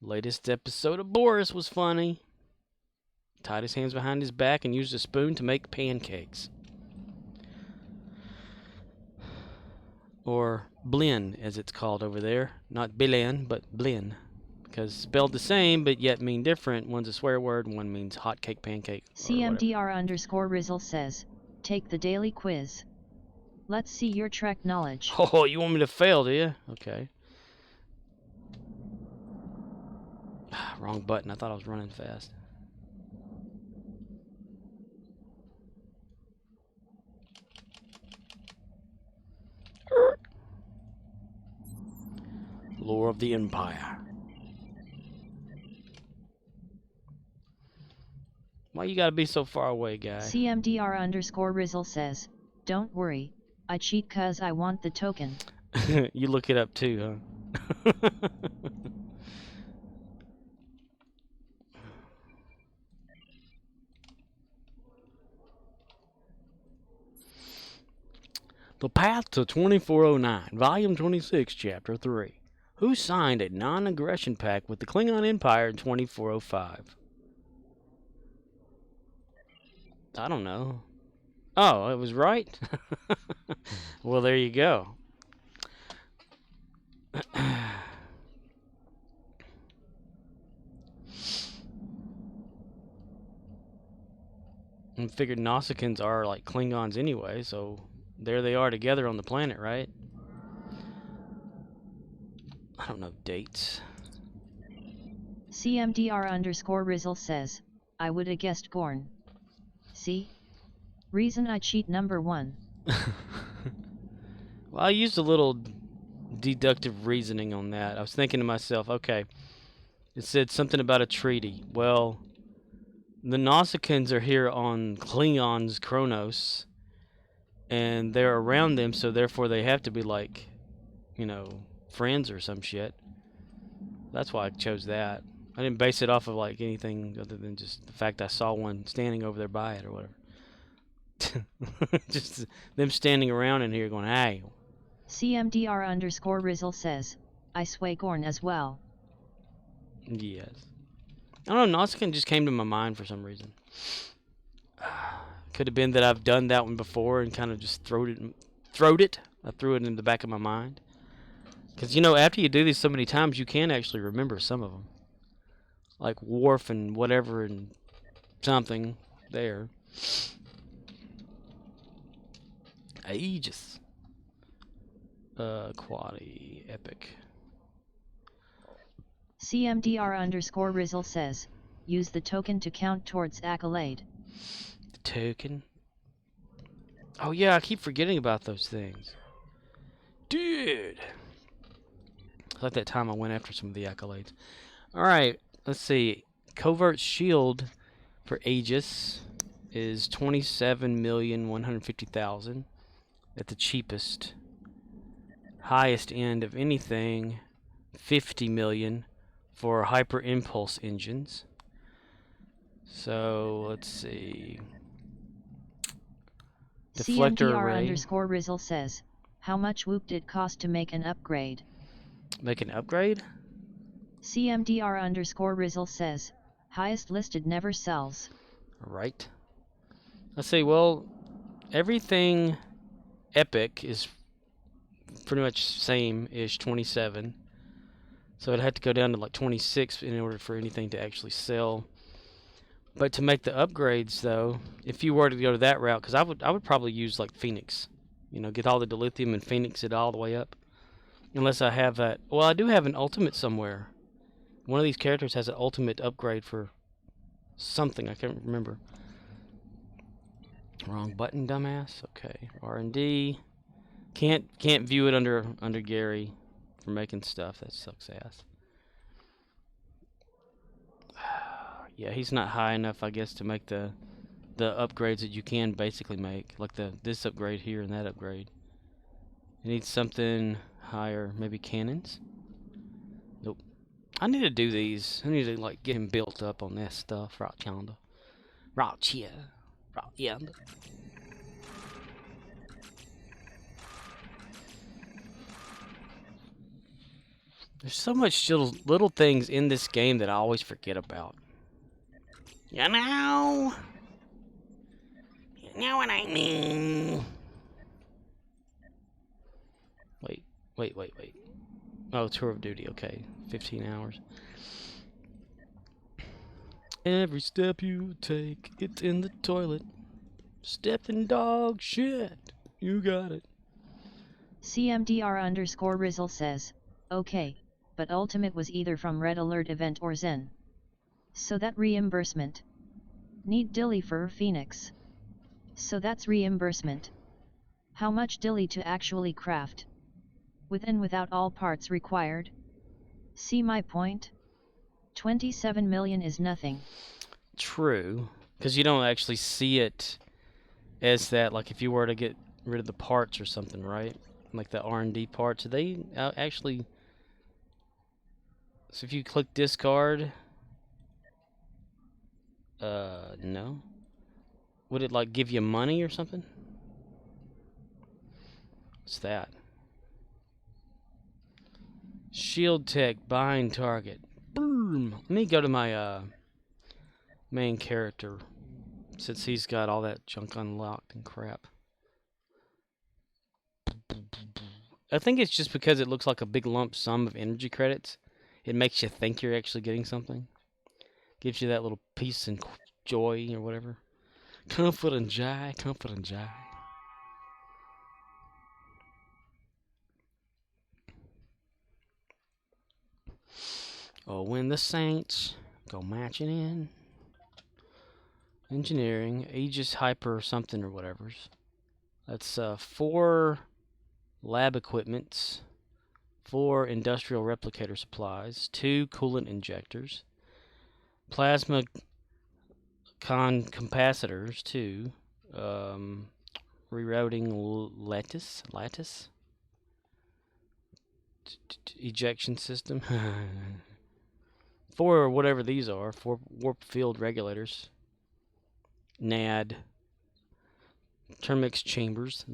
Speaker 1: Latest episode of Boris was funny. Tied his hands behind his back and used a spoon to make pancakes. Or blin, as it's called over there. Not bilin, but blin. Because spelled the same, but yet mean different. One's a swear word, and one means hot cake, pancake.
Speaker 2: CMDR_Rizzle says, take the daily quiz. Let's see your Trek knowledge.
Speaker 1: Oh, you want me to fail, do you? Okay. Wrong button. I thought I was running fast. Lore of the Empire. Why you gotta be so far away, guy?
Speaker 2: CMDR_Rizzle says, don't worry, I cheat cause I want the token.
Speaker 1: You look it up too, huh? The Path to 2409, Volume 26, Chapter 3. Who signed a non-aggression pact with the Klingon Empire in 2405? I don't know. Oh, it was right? Well, there you go. I figured Nausicaans are like Klingons anyway, so there they are together on the planet, right? I don't know dates.
Speaker 2: CMDR_Rizzle says, I would have guessed Gorn. See? Reason I cheat number 1.
Speaker 1: Well, I used a little deductive reasoning on that. I was thinking to myself, okay, it said something about a treaty. Well, the Nausicaans are here on Klingons' Kronos, and they're around them, so therefore they have to be like, you know, friends or some shit. That's why I chose that. I didn't base it off of like anything other than just the fact I saw one standing over there by it or whatever. Just them standing around in here going, hey.
Speaker 2: CMDR_Rizzle says, I sway Gorn as well.
Speaker 1: Yes. I don't know, Nausicaa just came to my mind for some reason. Could have been that I've done that one before and kind of just threw it. I threw it in the back of my mind. Because, you know, after you do these so many times, you can actually remember some of them. Like Wharf and whatever and something there. Aegis. Quality. Epic.
Speaker 2: CMDR_Rizzle says, use the token to count towards accolade.
Speaker 1: The token? Oh yeah, I keep forgetting about those things. Dude! It's like that time I went after some of the accolades. Alright, let's see. Covert Shield for Aegis is 27,150,000 at the cheapest. Highest end of anything, 50 million for Hyper Impulse engines. So let's see. Deflector array.
Speaker 2: CMDR_Rizzle says, how much whoop did it cost to make an upgrade?
Speaker 1: Make an upgrade?
Speaker 2: CMDR_Rizzle says, highest listed never sells.
Speaker 1: Right. Let's see, well, everything epic is pretty much same-ish, 27. So it'd have to go down to like 26 in order for anything to actually sell. But to make the upgrades, though, if you were to go to that route, because I would probably use like Phoenix. You know, get all the dilithium and Phoenix it all the way up. Unless I have that. Well, I do have an ultimate somewhere. One of these characters has an ultimate upgrade for something. I can't remember. Wrong button, dumbass. Okay, R&D. Can't view it under Gary for making stuff. That sucks ass. Yeah, he's not high enough, I guess, to make the upgrades that you can basically make, like this upgrade here and that upgrade. It needs something higher, maybe cannons. Nope. I need to do these. I need to like get him built up on this stuff right yonder. Right here. Right yonder. There's so much little things in this game that I always forget about. You know? You know what I mean? Wait. Oh, tour of duty. Okay. 15 hours. Every step you take, it's in the toilet. Stepped in dog shit. You got it.
Speaker 2: CMDR_Rizzle says, okay, but Ultimate was either from Red Alert event or Zen. So that reimbursement. Need dilly for Phoenix. So that's reimbursement. How much dilly to actually craft? With and without all parts required? See my point? 27 million is nothing.
Speaker 1: True, because you don't actually see it as that, like if you were to get rid of the parts or something, right? Like the R&D parts, they actually... So if you click discard... no. Would it like give you money or something? What's that? Shield tech, bind target. Boom! Let me go to my main character, since he's got all that junk unlocked and crap. I think it's just because it looks like a big lump sum of energy credits. It makes you think you're actually getting something. Gives you that little peace and joy or whatever. Comfort and joy, comfort and joy. Oh, when the Saints go marching in. Engineering, Aegis Hyper something or whatever's. That's 4 lab equipments, 4 industrial replicator supplies, 2 coolant injectors, plasma capacitors, 2, rerouting lattice, ejection system, 4 or whatever these are, 4 warp field regulators. NAD. Termix chambers.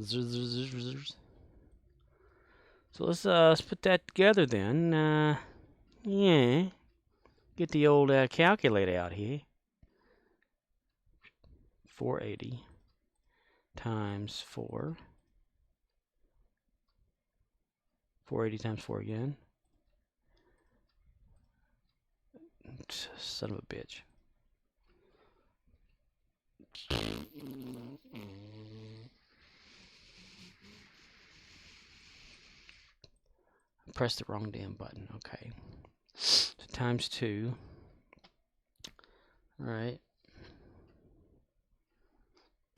Speaker 1: So let's put that together then. Yeah. Get the old calculator out here. 480 times 4. 480 times 4 again. Son of a bitch. Press the wrong damn button. Okay. So times 2. All right.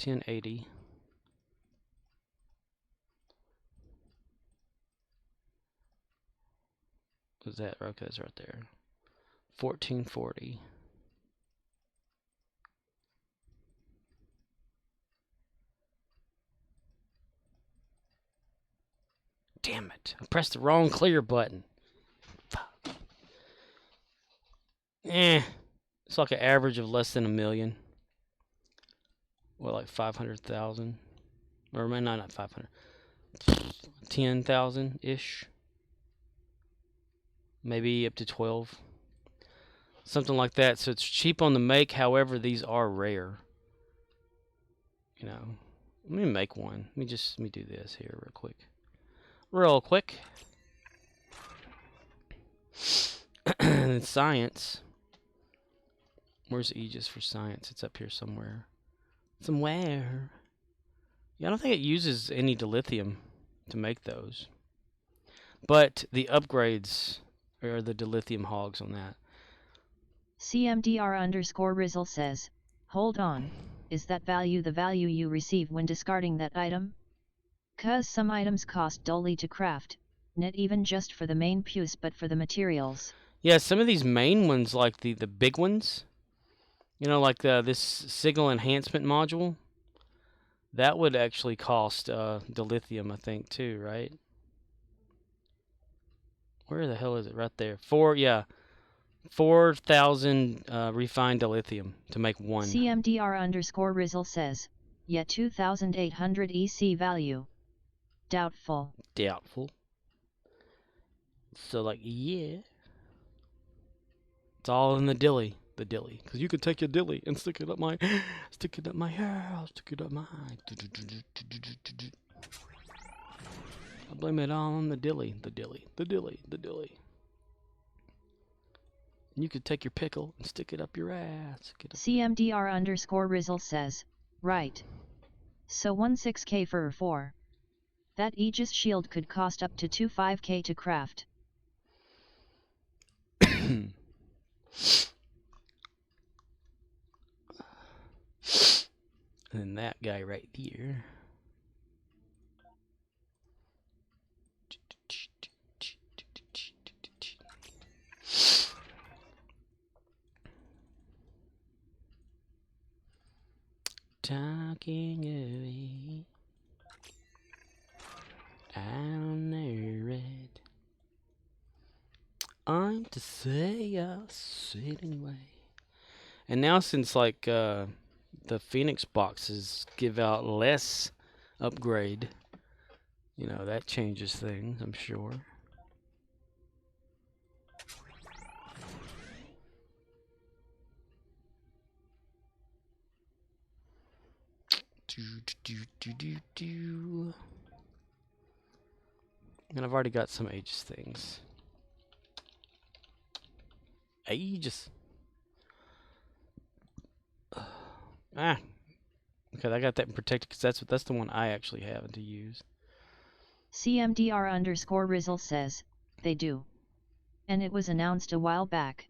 Speaker 1: 1080. What's that? Okay, that's right there. 1440. Damn it. I pressed the wrong clear button. Fuck. It's like an average of less than 1 million. Well, like 500,000. Or not 500. 10,000-ish. Maybe up to 12. Something like that. So it's cheap on the make. However, these are rare. You know. Let me make one. Let me do this here real quick. Real quick. And then science. Where's Aegis for science? It's up here somewhere. Somewhere. Yeah, I don't think it uses any dilithium to make those. But the upgrades are the dilithium hogs on that.
Speaker 2: CMDR_Rizzle says, hold on, is that value the value you receive when discarding that item? 'Cause some items cost dully to craft, not even just for the main puce but for the materials.
Speaker 1: Yeah, some of these main ones, like the big ones, you know, like this signal enhancement module, that would actually cost dilithium, I think, too, right? Where the hell is it? Right there. 4,000 refined dilithium to make one.
Speaker 2: CMDR_Rizzle says, yeah, 2,800 EC value. Doubtful.
Speaker 1: Doubtful. So, like, yeah. It's all in the dilly. The dilly. Because you could take your dilly and stick it up my hair. Stick it up my. I blame it all on the dilly. The dilly. And you could take your pickle and stick it up your ass.
Speaker 2: CMDR_Rizzle says, right. So 16K for 4. That Aegis shield could cost up to 25K to craft.
Speaker 1: And then that guy right here. Talking away. I'm nerved. I'm to say I'll say it anyway. And now since like the Phoenix boxes give out less upgrade, you know, that changes things, I'm sure. And I've already got some Aegis things. Aegis. Okay, I got that protected because that's the one I actually have to use.
Speaker 2: CMDR_Rizzle says, they do. And it was announced a while back.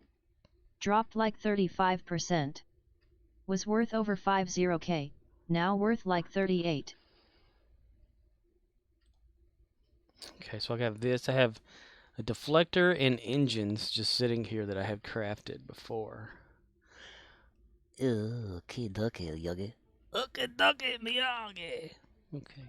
Speaker 2: Dropped like 35%. Was worth over 50K, now worth like 38.
Speaker 1: Okay, so I have this. I have a deflector and engines just sitting here that I have crafted before. Okay, ducky, Miyagi. Okay, ducky, Miyagi. Okay.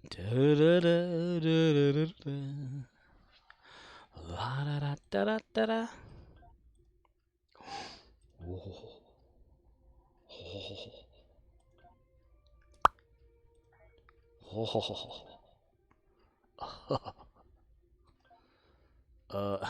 Speaker 1: Da da da da da da. La da da da da da da. Oh. Oh. Oh.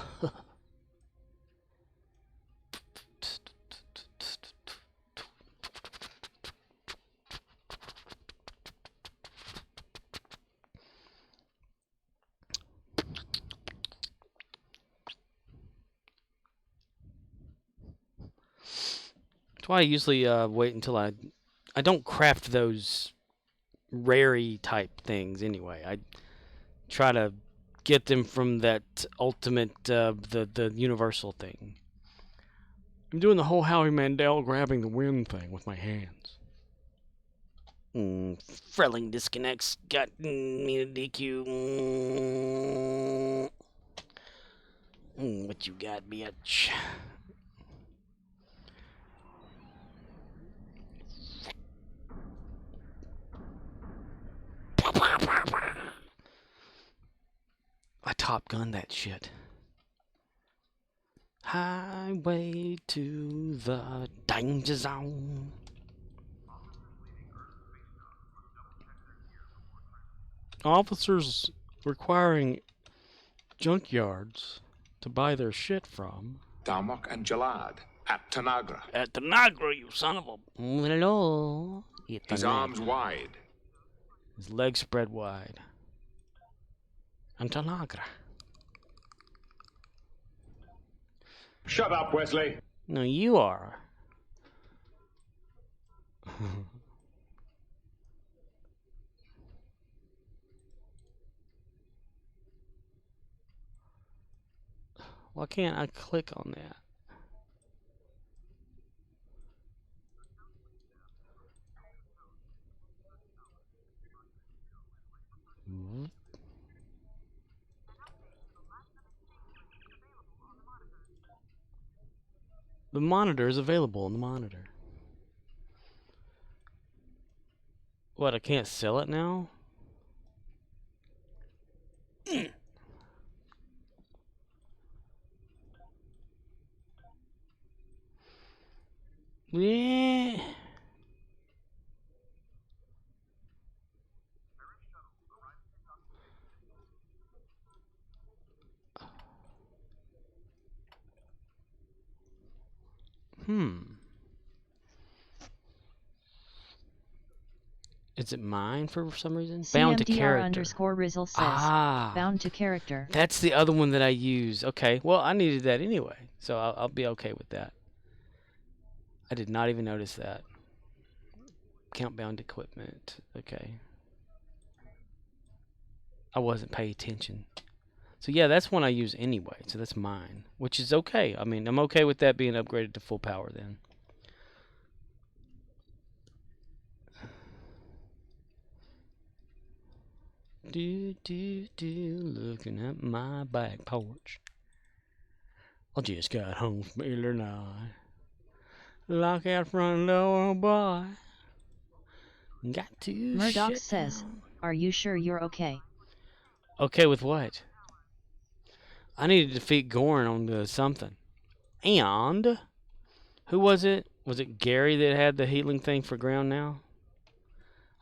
Speaker 1: That's why I usually wait until I don't craft those rarey type things anyway. I try to get them from that ultimate the universal thing. I'm doing the whole Howie Mandel grabbing the wind thing with my hands. Frelling disconnects got me to DQ. What you got, bitch? I Top Gun that shit. Highway to the danger zone. Officers requiring junkyards to buy their shit from.
Speaker 10: Darmok and Jalad at Tanagra.
Speaker 1: At Tanagra, you son of a... Hello.
Speaker 10: His arms wide.
Speaker 1: His legs spread wide. And Tanagra.
Speaker 10: Shut up, Wesley.
Speaker 1: No, you are. Why can't I click on that? The monitor is available on the monitor. What, I can't sell it now? Yeah. Is it mine for some reason? Bound to character.
Speaker 2: CMDR_Rizzle says, bound to character.
Speaker 1: That's the other one that I use. Okay, well, I needed that anyway, so I'll be okay with that. I did not even notice that. Count bound equipment. Okay. I wasn't paying attention. So yeah, that's one I use anyway, so that's mine, which is okay. I mean, I'm okay with that being upgraded to full power then. Looking at my back porch. I just got home from Illinois. Lock out front door, boy. Got to
Speaker 2: Murdoch says, are you sure you're okay?
Speaker 1: Okay with what? I need to defeat Gorn on the something. And who was it? Was it Gary that had the healing thing for ground now?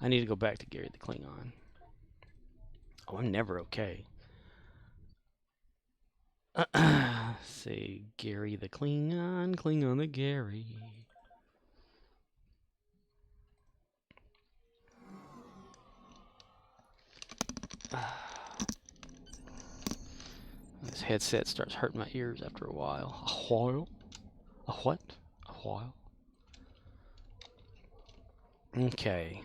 Speaker 1: I need to go back to Gary the Klingon. Oh, I'm never okay. See, Gary the Klingon, Klingon the Gary. This headset starts hurting my ears after a while. A while? A what? A while? Okay.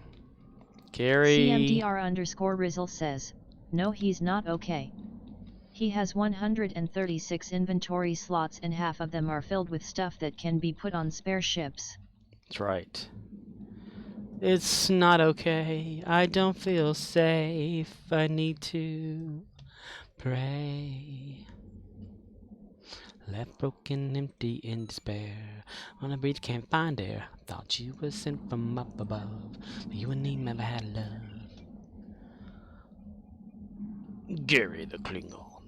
Speaker 1: Gary.
Speaker 2: CMDR_Rizzle says, no, he's not okay. He has 136 inventory slots and half of them are filled with stuff that can be put on spare ships.
Speaker 1: That's right. It's not okay. I don't feel safe. I need to pray. Left broken, empty, in despair. On a beach, can't find air. Thought you were sent from up above. But you and me never had love. Gary the Klingon.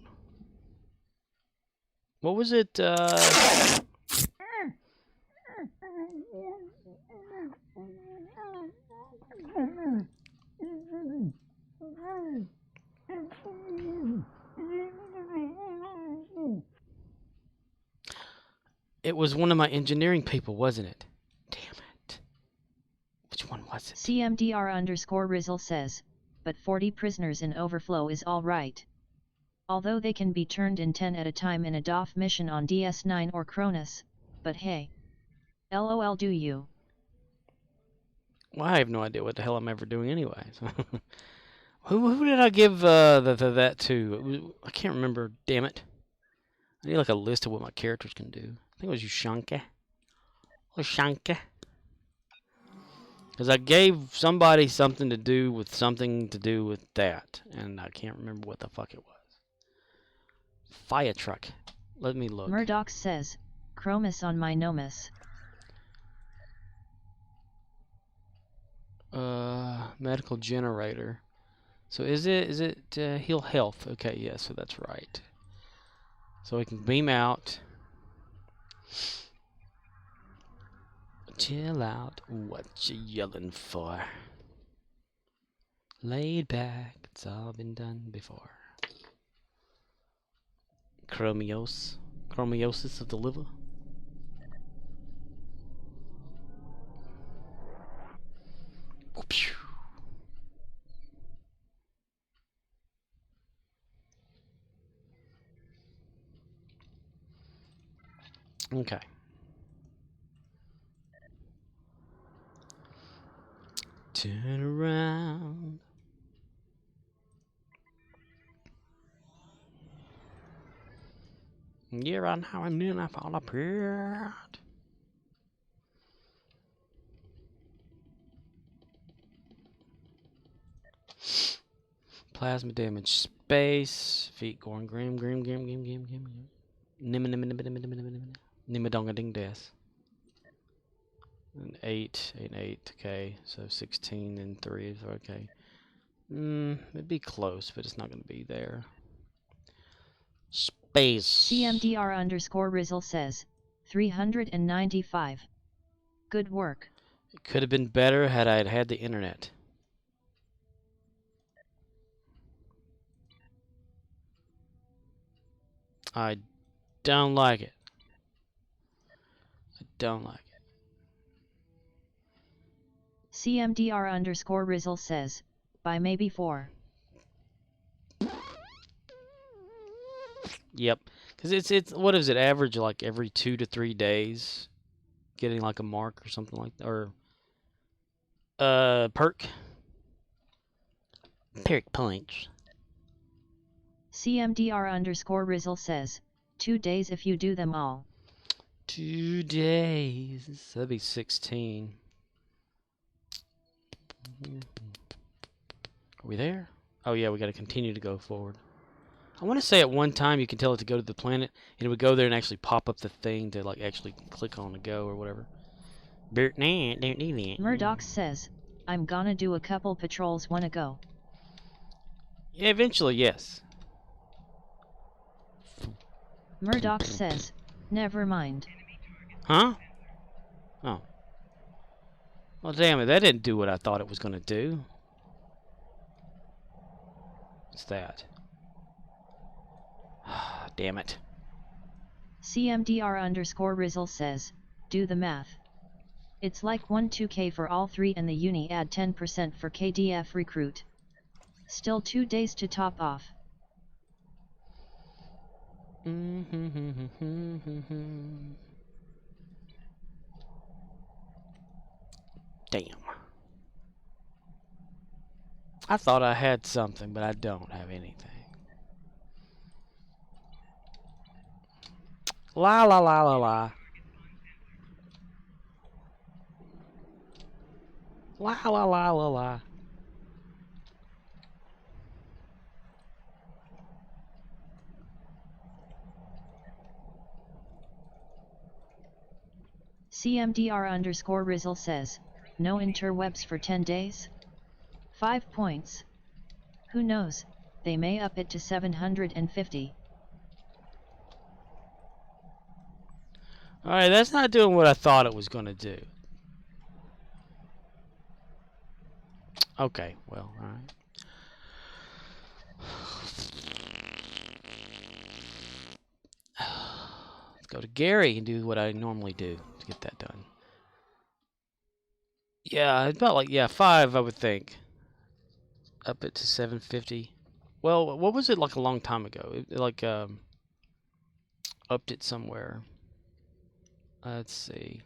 Speaker 1: What was it? It was one of my engineering people, wasn't it? Damn it. Which one was it?
Speaker 2: CMDR_Rizzle says, but 40 prisoners in overflow is alright. Although they can be turned in 10 at a time in a DOF mission on DS9 or Cronus, but hey. LOL do you?
Speaker 1: Well, I have no idea what the hell I'm ever doing anyway. So who did I give that to? I can't remember, damn it. I need like a list of what my characters can do. I think it was Ushanka. Ushanka. Because I gave somebody something to do with that. And I can't remember what the fuck it was. Fire truck. Let me look.
Speaker 2: Murdoch says, Chromis on my Nomus.
Speaker 1: Medical generator. So is it heal health? Okay, yeah, so that's right. So we can beam out. Chill out. What you yelling for? Laid back. It's all been done before. Chromosis of the liver. Okay. Turn around. Year on how and then I fall apart. Plasma damage space. Feet going grim. Nimadonga ding des. And 8 and 8, okay. So 16 and 3 is okay. It'd be close, but it's not gonna be there. Space.
Speaker 2: CMDR_Rizzle says, 395. Good work.
Speaker 1: It could have been better had I had the internet. I don't like it. I don't like it.
Speaker 2: CMDR_Rizzle says, by maybe 4.
Speaker 1: Yep, because it's what is it, average like every 2 to 3 days, getting like a mark or something like that, or perk points.
Speaker 2: CMDR_Rizzle says, 2 days if you do them all.
Speaker 1: 2 days. That'd be 16. Are we there? Oh yeah, we got to continue to go forward. I want to say at one time you can tell it to go to the planet, and it would go there and actually pop up the thing to like actually click on to go or whatever.
Speaker 2: Murdoch says, I'm gonna do a couple patrols wanna go.
Speaker 1: Yeah, eventually, yes.
Speaker 2: Murdoch says, never mind.
Speaker 1: Huh? Oh. Well, damn it, that didn't do what I thought it was gonna do. What's that? Damn it.
Speaker 2: CMDR_Rizzle says, do the math. It's like 12K for all 3 and the uni add 10% for KDF recruit. Still 2 days to top off.
Speaker 1: Damn. I thought I had something, but I don't have anything. La la la la la. La la la la la.
Speaker 2: CMDR_Rizzle says, no interwebs for 10 days? 5 points. Who knows, they may up it to 750.
Speaker 1: Alright, that's not doing what I thought it was going to do. Okay, well, alright. Let's go to Gary and do what I normally do to get that done. Yeah, it's about like, yeah, 5, I would think. Up it to 750. Well, what was it like a long time ago? It like, upped it somewhere. Let's see.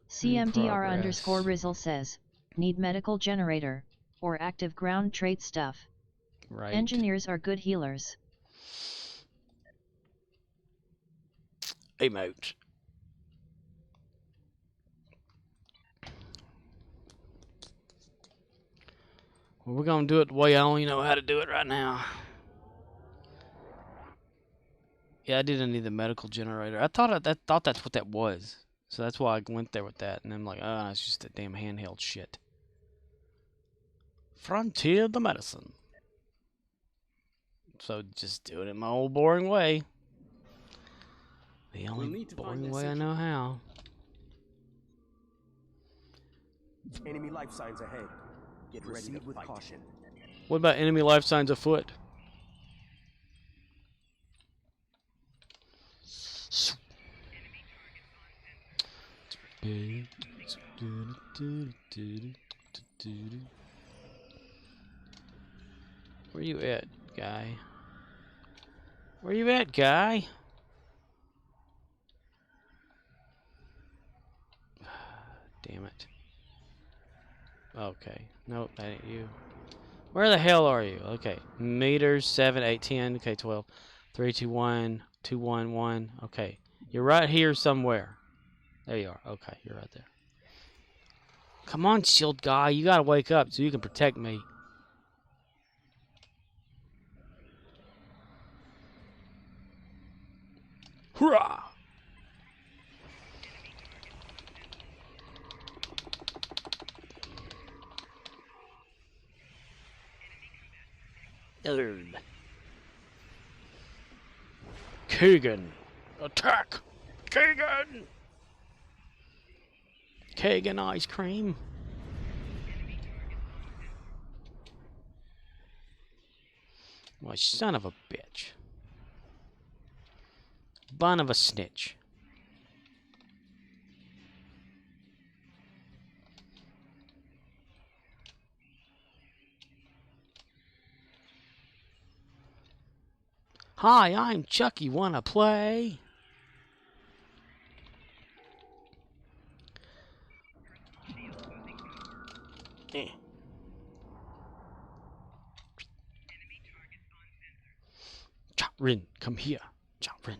Speaker 2: CMDR_Rizzle says, need medical generator, or active ground trait stuff.
Speaker 1: Right.
Speaker 2: Engineers are good healers.
Speaker 1: Emote. Well, we're gonna do it the way I only know how to do it right now. Yeah, I didn't need the medical generator. I thought that's what that was. So that's why I went there with that. And I'm like, oh, it's just a damn handheld shit. Frontier the medicine. So just do it in my old boring way. The only boring way I know how.
Speaker 11: Enemy life signs ahead. Get ready with caution.
Speaker 1: What about enemy life signs afoot? Where you at, guy? Where you at, guy? Damn it. Okay. Nope, that ain't you. Where the hell are you? Okay. Meters, 7, 8, 10. Okay, 12. 3, 2, 1. 2, 1, 1. Okay. You're right here somewhere. There you are. Okay, you're right there. Come on, shield guy. You gotta wake up so you can protect me. Hurrah! Kagan! Attack! Kagan! Kagan ice cream. Well, son of a bitch. Bun of a snitch. Hi, I'm Chucky. Wanna play? Eh. Rin, come here. Rin.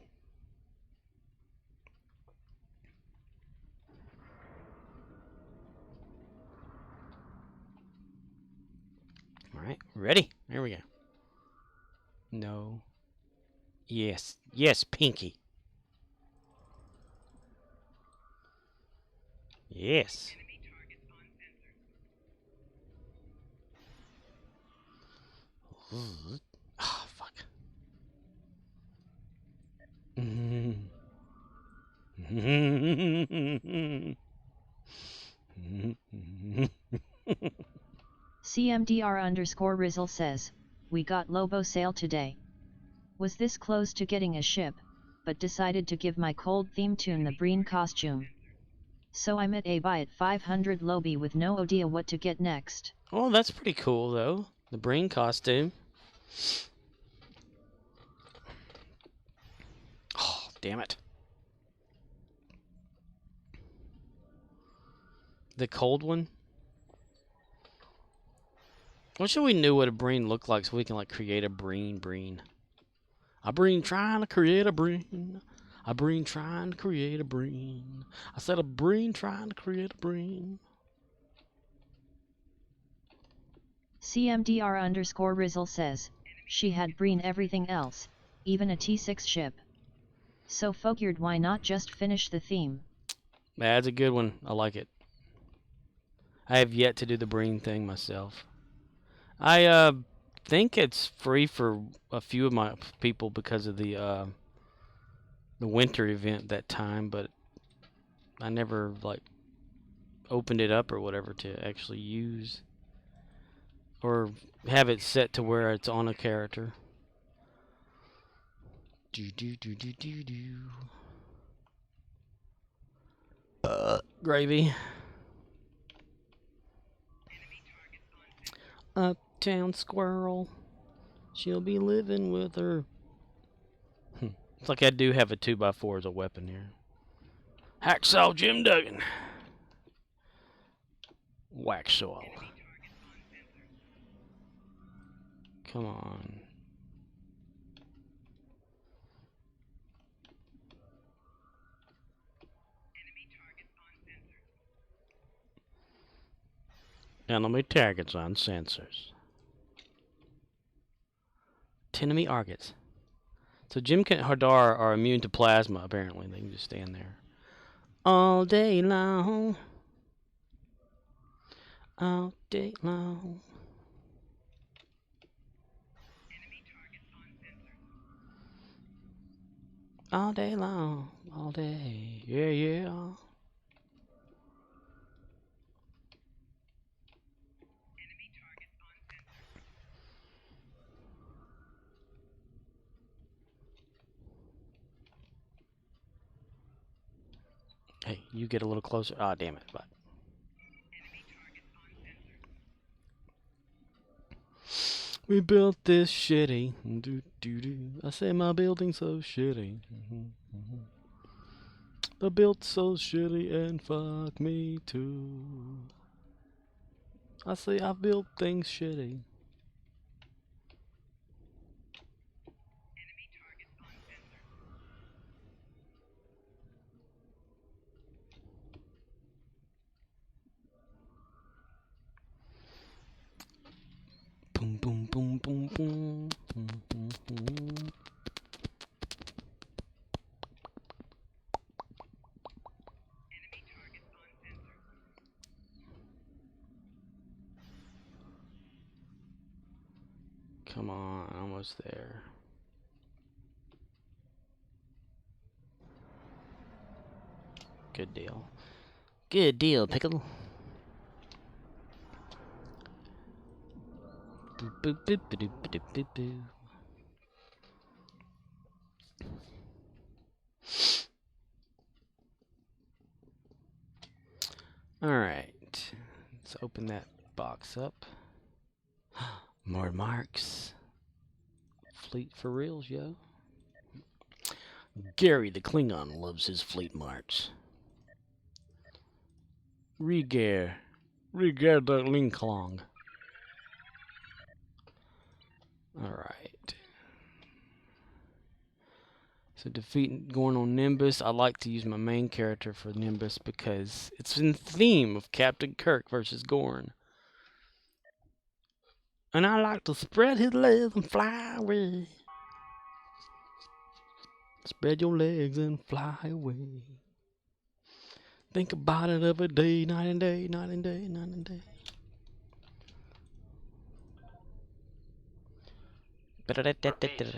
Speaker 1: Alright, ready? There we go. No. Yes. Yes, Pinky. Yes. Ah, fuck.
Speaker 2: CMDR_Rizzle says, we got Lobo sale today. Was this close to getting a ship, but decided to give my cold theme tune the Breen costume. So I'm at a buy at 500 Lobi with no idea what to get next.
Speaker 1: Oh, that's pretty cool though. The Breen costume. Oh, damn it. The cold one? I wish we knew what a Breen looked like so we can like create a Breen. A Breen trying to create a Breen. A Breen trying to create a Breen. I said a Breen trying to create a Breen.
Speaker 2: CMDR_Rizzle says, she had Breen everything else, even a T6 ship. So figured why not just finish the theme.
Speaker 1: That's a good one. I like it. I have yet to do the Breen thing myself. I think it's free for a few of my people because of the winter event that time, but I never like opened it up or whatever to actually use or have it set to where it's on a character. Gravy. Uptown squirrel. She'll be living with her. It's like I do have a 2x4 as a weapon here. Hacksaw Jim Duggan. Waxsaw. Come on. Enemy targets on sensors. Enemy targets. So Jim and Hadar are immune to plasma, apparently. They can just stand there all day long. All day long. All day long. All day. Yeah, yeah. Hey, you get a little closer. Ah, damn it. But we built this shitty. I say my building's so shitty. The built so shitty and fuck me too. I say I built things shitty. Boom, boom, boom, boom, boom, boom, boom, boom. Come on, almost there. Good deal. Good deal, Pickle. Boop, boop, boop, boop, boop, boop, boop. Alright. Let's open that box up. More marks. Fleet for reals, yo. Gary the Klingon loves his fleet marks. Regar the Linklong. Alright. So going on Nimbus, I like to use my main character for Nimbus because it's in the theme of Captain Kirk versus Gorn. And I like to spread his legs and fly away. Spread your legs and fly away. Think about it every day, night and day, night and day, night and day.
Speaker 12: Repeat, the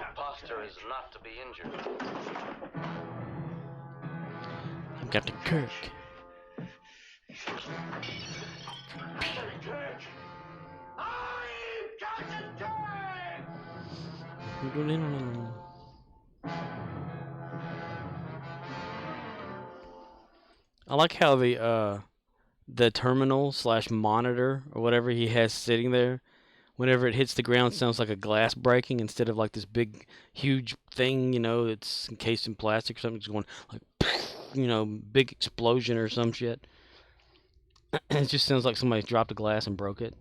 Speaker 12: imposter is not to be injured.
Speaker 1: I'm Captain Kirk. I like how the terminal / monitor or whatever he has sitting there, whenever it hits the ground, sounds like a glass breaking instead of like this big, huge thing, you know, it's encased in plastic or something. It's going like, you know, big explosion or some shit. It just sounds like somebody dropped a glass and broke it.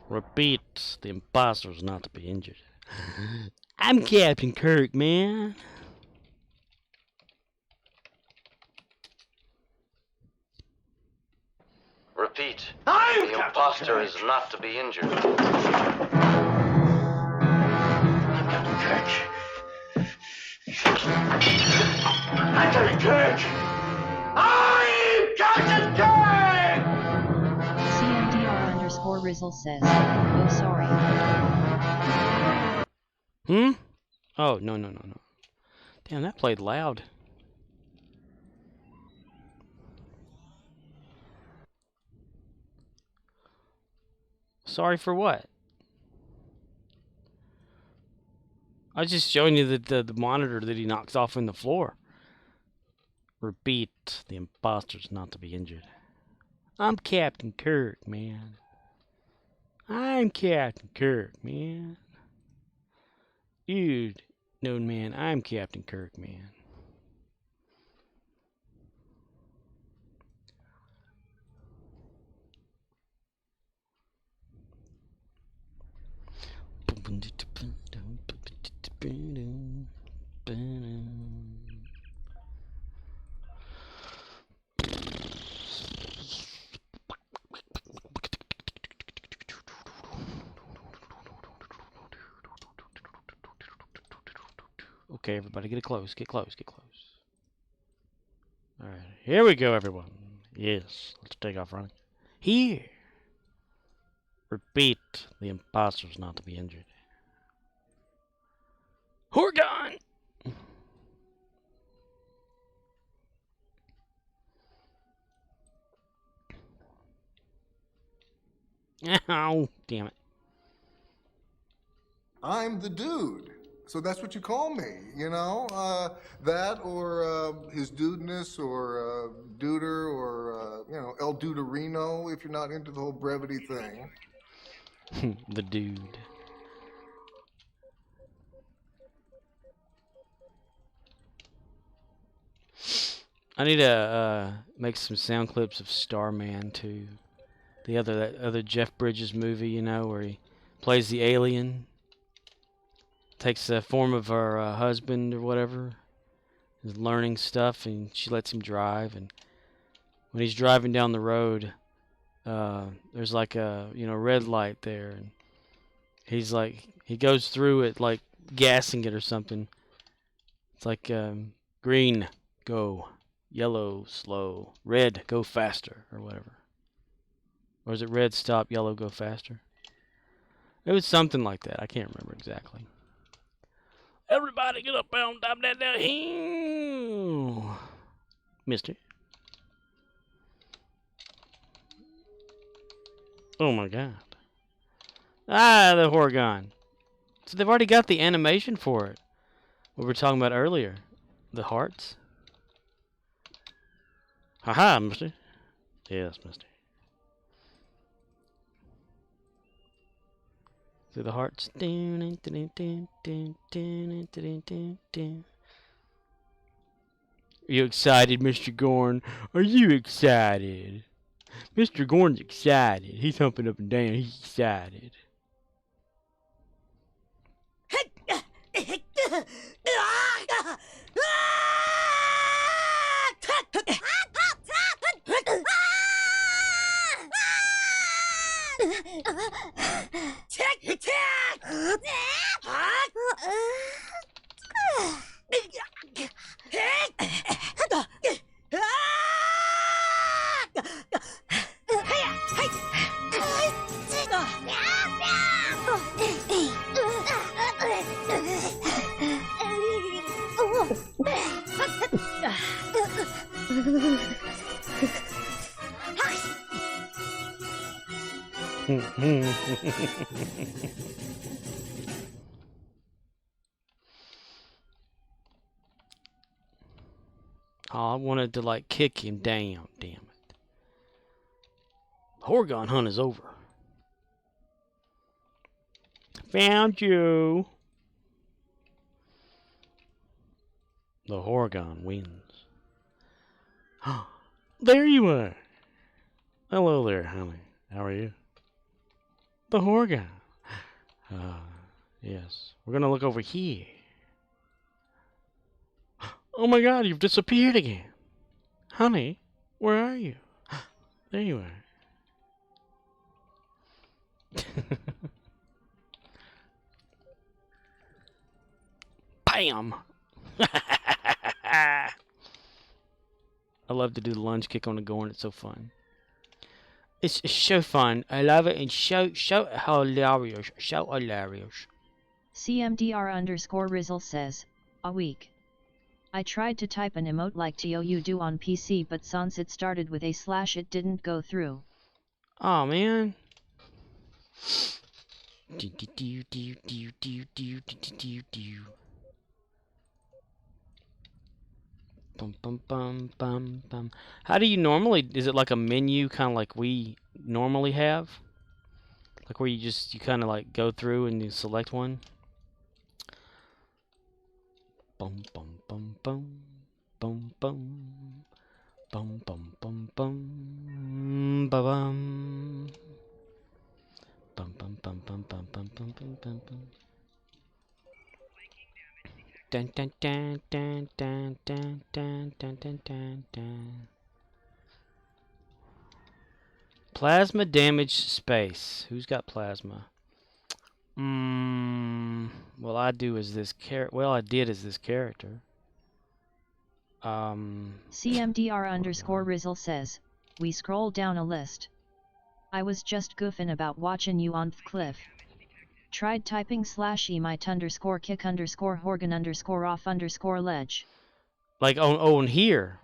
Speaker 1: Repeat, the imposter is not to be injured. I'm Captain Kirk, man.
Speaker 12: Repeat, the imposter is not to be injured.
Speaker 7: I'm Captain Kirk. I'm Captain Kirk. I'm Captain Kirk.
Speaker 2: CMDR_repeat Rizzle says, oh sorry.
Speaker 1: Oh, no. Damn, that played loud. Sorry for what? I was just showing you the monitor that he knocks off in the floor. Repeat, the imposter's not to be injured. I'm Captain Kirk, man. I'm Captain Kirk, man. Dude, no, man, I'm Captain Kirk, man. Okay, everybody, get close. Alright, here we go, everyone. Yes, let's take off running. Here. Repeat, the imposter's not to be injured. Horgon! Ow, damn it.
Speaker 13: I'm the dude. So that's what you call me, you know? That or his dudeness or duder or, you know, El Duderino if you're not into the whole brevity thing.
Speaker 1: The dude. I need to make some sound clips of Starman too. That other Jeff Bridges movie, you know, where he plays the alien. Takes the form of her husband or whatever. He's learning stuff and she lets him drive, and when he's driving down the road, there's like a red light there, and he's like, he goes through it like gassing it or something. It's like green, go, yellow, slow, red, go faster, or whatever. Or is it red, stop, yellow, go faster? It was something like that. I can't remember exactly. Everybody get up on top of that hill, mister. Oh my god. Ah, the Horgon. So they've already got the animation for it. What we were talking about earlier. The hearts. Haha, mister. Yes, mister. See the hearts. Are you excited, Mr. Gorn? Are you excited? Mr. Gorn's excited. He's humping up and down. He's excited. Oh, I wanted to like kick him down, damn it. Horgon hunt is over. Found you. The Horgon wins. There you are. Hello there, honey. How are you? The Horgon. Yes. We're gonna look over here. Oh my god, you've disappeared again. Honey, where are you? There you are. Bam! I love to do the lunge kick on the Gorn. It's so fun. It's so fun. I love it and so hilarious. So hilarious.
Speaker 2: CMDR_Rizzle says, a week. I tried to type an emote like TOU do on PC, but since it started with a slash it didn't go through.
Speaker 1: Oh man. Bum, bum, bum, bum, bum. How do you normally, is it like a menu kind of like we normally have? Like where you kind of like go through and you select one? Bum, bum, bum, bum, bum, bum, bum, bum, bum, bum, ba bum. Bum, bum, bum, bum, bum, bum, bum, bum, bum, bum. Dun, dun, dun, dun, dun, dun, dun, dun, dun, dun, dun. Plasma damage space. Who's got plasma? Well, I do as this Well, I did as this character.
Speaker 2: CMDR_Rizzle says, we scroll down a list. I was just goofing about watching you on Cliff. Tried typing /emite_kick_horgan_off_ledge.
Speaker 1: Like on here.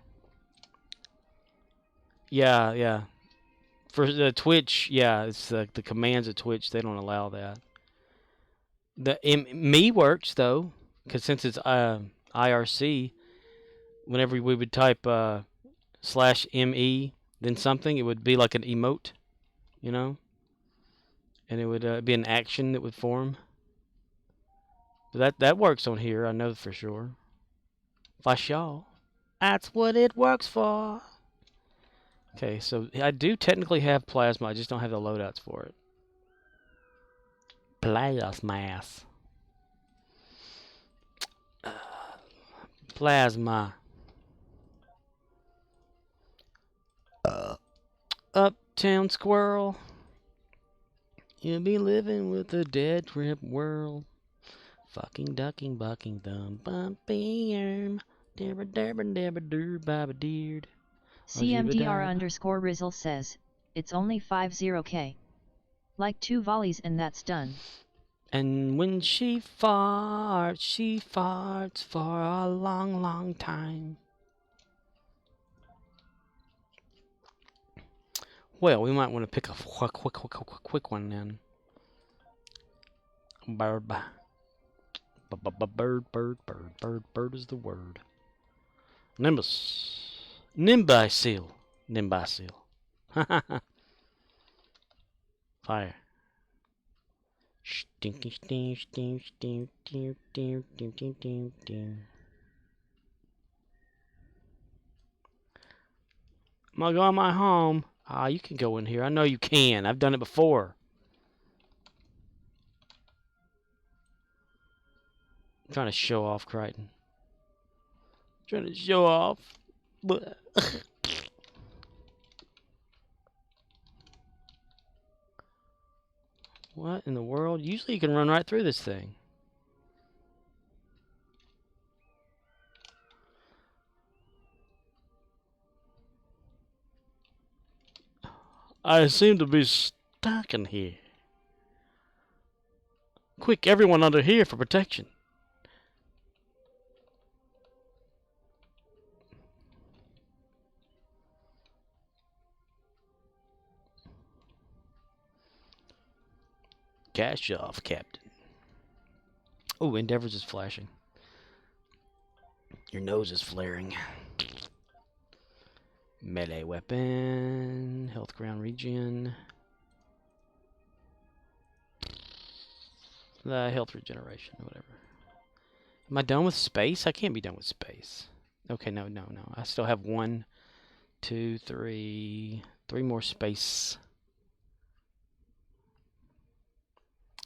Speaker 1: Yeah. For the Twitch, yeah, it's the commands of Twitch. They don't allow that. The me works though, because since it's IRC, whenever we would type /me then something, it would be like an emote, you know, and it would be an action that would form. But that works on here, I know for sure. For sure. That's what it works for. Okay, so I do technically have plasma, I just don't have the loadouts for it. Plasma. Plasma. Uptown squirrel. You'll be living with a dead shrimp world. Fucking ducking, bucking, thumb, bumping arm. Dabba dabba dabba doo baba deared.
Speaker 2: CMDR_Rizzle says, it's only 50k. Like 2 volleys and that's done.
Speaker 1: And when she farts for a long, long time. Well, we might want to pick a quick one then. Bird. Bird is the word. Nimbus. Nimbisil. Fire. Stinky stink, stink, stink, stink, stink, stink, stink, stink, stink. I'm gonna go in my home. Ah, you can go in here. I know you can. I've done it before. I'm trying to show off, Crichton. Trying to show off. What in the world? Usually you can run right through this thing. I seem to be stuck in here. Quick, everyone under here for protection. Cash off, Captain. Oh, Endeavor's is flashing. Your nose is flaring. Melee weapon. Health ground regen. The health regeneration, or whatever. Am I done with space? I can't be done with space. Okay, no. I still have 1, 2, 3. 3 more space.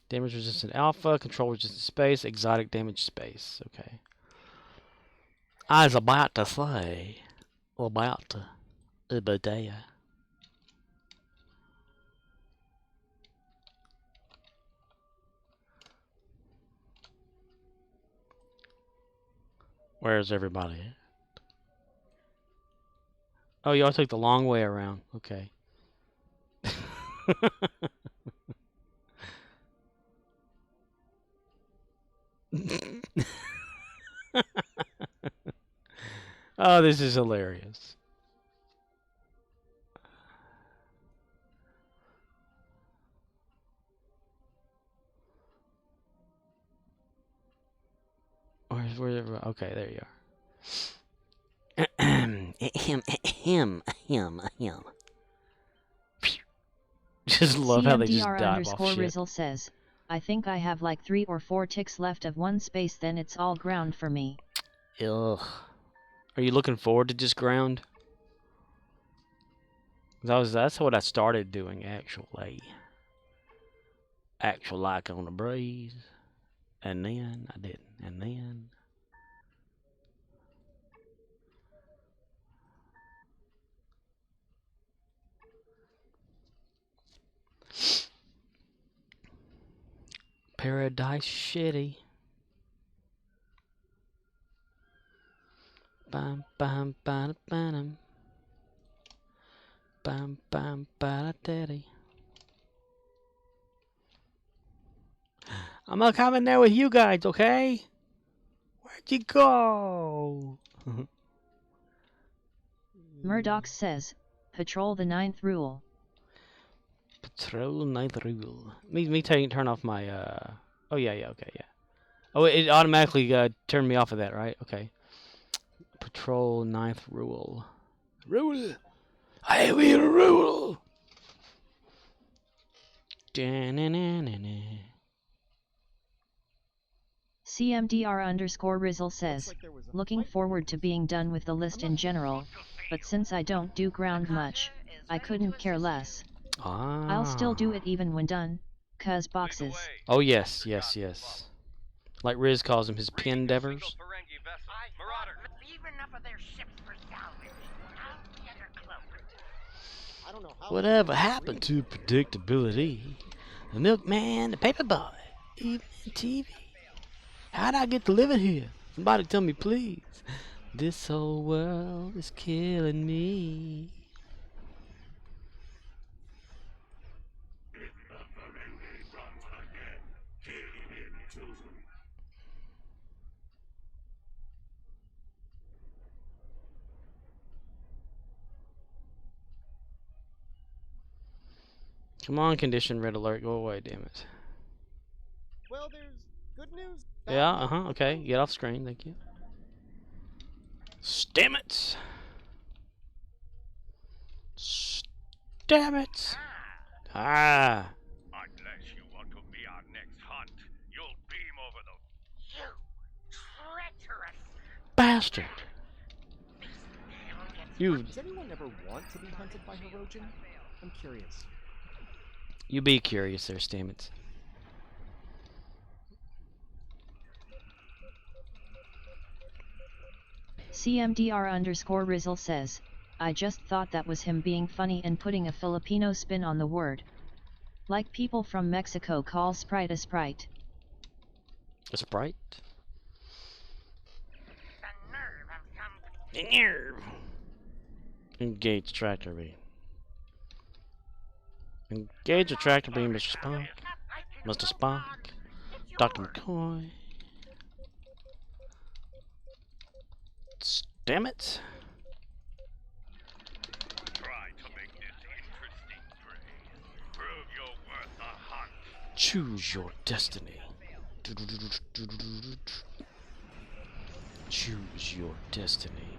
Speaker 1: Damage resistant alpha, control resistant space, exotic damage space. Okay. I was about to say. About Ibadea. Where's everybody? Oh, y'all took the long way around. Okay. Oh, this is hilarious. Okay, there you are. Him. Just love how they just dive off shit.
Speaker 2: Rizzle says, I think I have like 3 or 4 ticks left of one space, then it's all ground for me.
Speaker 1: Ugh. Are you looking forward to just ground? That's what I started doing, actually. Actual like on the breeze. And then I didn't. And then... Paradise Shitty. Bam bam bam bam. Bam bam bam daddy. I'm not coming there with you guys, okay? Where'd you go?
Speaker 2: Murdoch says, patrol the 9th rule.
Speaker 1: Patrol 9th rule. Me turn off my oh yeah, okay, yeah. Oh, it automatically turned me off of that, right? Okay. Patrol 9th rule. Rule. I will rule.
Speaker 2: CMDR_Rizzle says, looking forward to being done with the list in general, but since I don't do ground much, I couldn't care less. I'll still do it even when done, 'cause boxes.
Speaker 1: Oh yes. Like Riz calls them his pendevers. Whatever happened to predictability? The milkman, the paperboy, even TV. How'd I get to living here? Somebody tell me, please. This whole world is killing me. Come on, condition red alert, go away, damn it.
Speaker 11: Well, there's good news.
Speaker 1: Yeah, okay, get off screen, thank you. Damn it! Damn it! Ah!
Speaker 4: Unless you want to be our next hunt, you'll beam over them. You treacherous
Speaker 1: Bastard! You...
Speaker 11: Does anyone ever want to be hunted by Hirogen? I'm curious.
Speaker 1: You be curious there, Stamets.
Speaker 2: CMDR_Rizzle says, I just thought that was him being funny and putting a Filipino spin on the word. Like people from Mexico call Sprite a Sprite.
Speaker 1: A Sprite?
Speaker 4: The nerve.
Speaker 1: Engage tractor beam. Engage the tractor beam, Mr. Spock. Mr. Spock. Dr. McCoy. Damn it.
Speaker 4: Try to make this interesting, Gray. Prove your worth a hunt.
Speaker 1: Choose your destiny. Choose your destiny.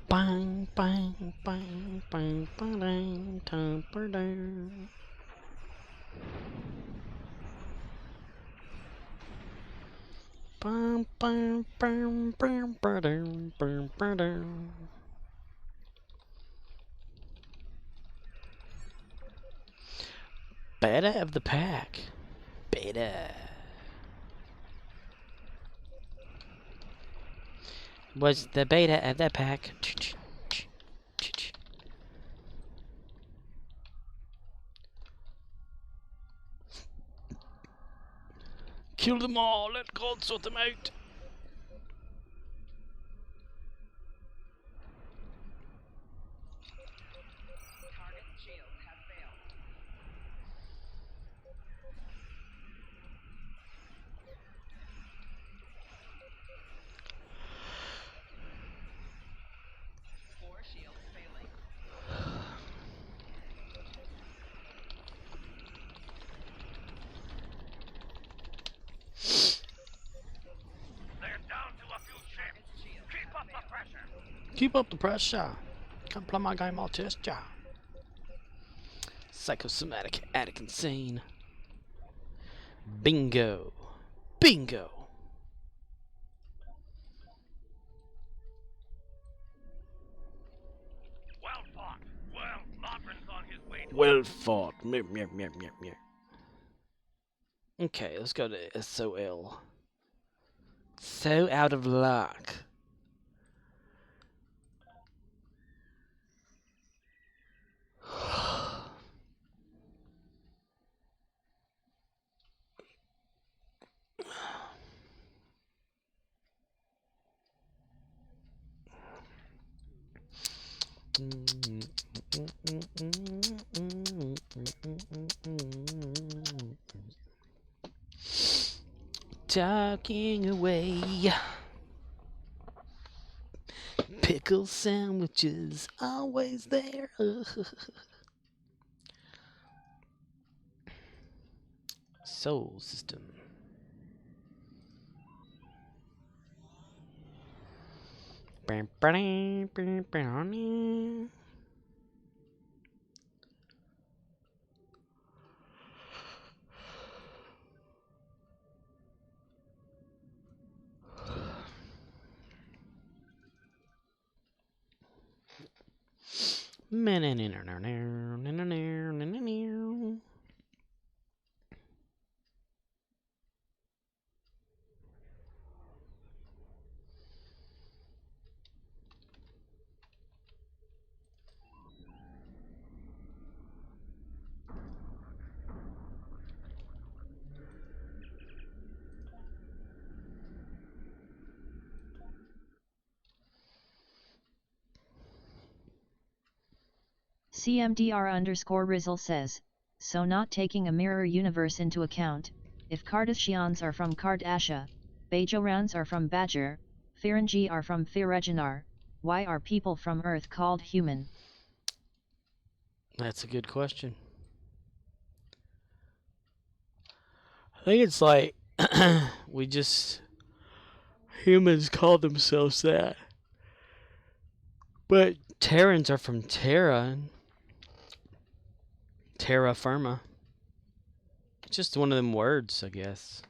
Speaker 1: Bang, bang, bang, bang, bang, bang, bang. Bam, bam, bam, bam, bam, bam, bam. Beta of the pack. Beta. was the beta of the pack. Kill them all, let God sort them out. Keep up the pressure. Can't play my game, I'll test ya. Psychosomatic, addict, insane. Bingo. Bingo.
Speaker 14: Well fought. Well, Lodrin's on his way to
Speaker 1: Well fought. Meow, meow, meow, meow, meow. Okay, let's go to SOL. So out of luck. Talking away. Pickle sandwiches always there. Soul system.
Speaker 2: CMDR_Rizzle says, so not taking a mirror universe into account, if Kardashians are from Kardasha, Bajorans are from Badger, Ferengi are from Fereginar, why are people from Earth called human?
Speaker 1: That's a good question. I think it's like humans call themselves that. But Terrans are from Terra. Terra firma. It's just one of them words, I guess.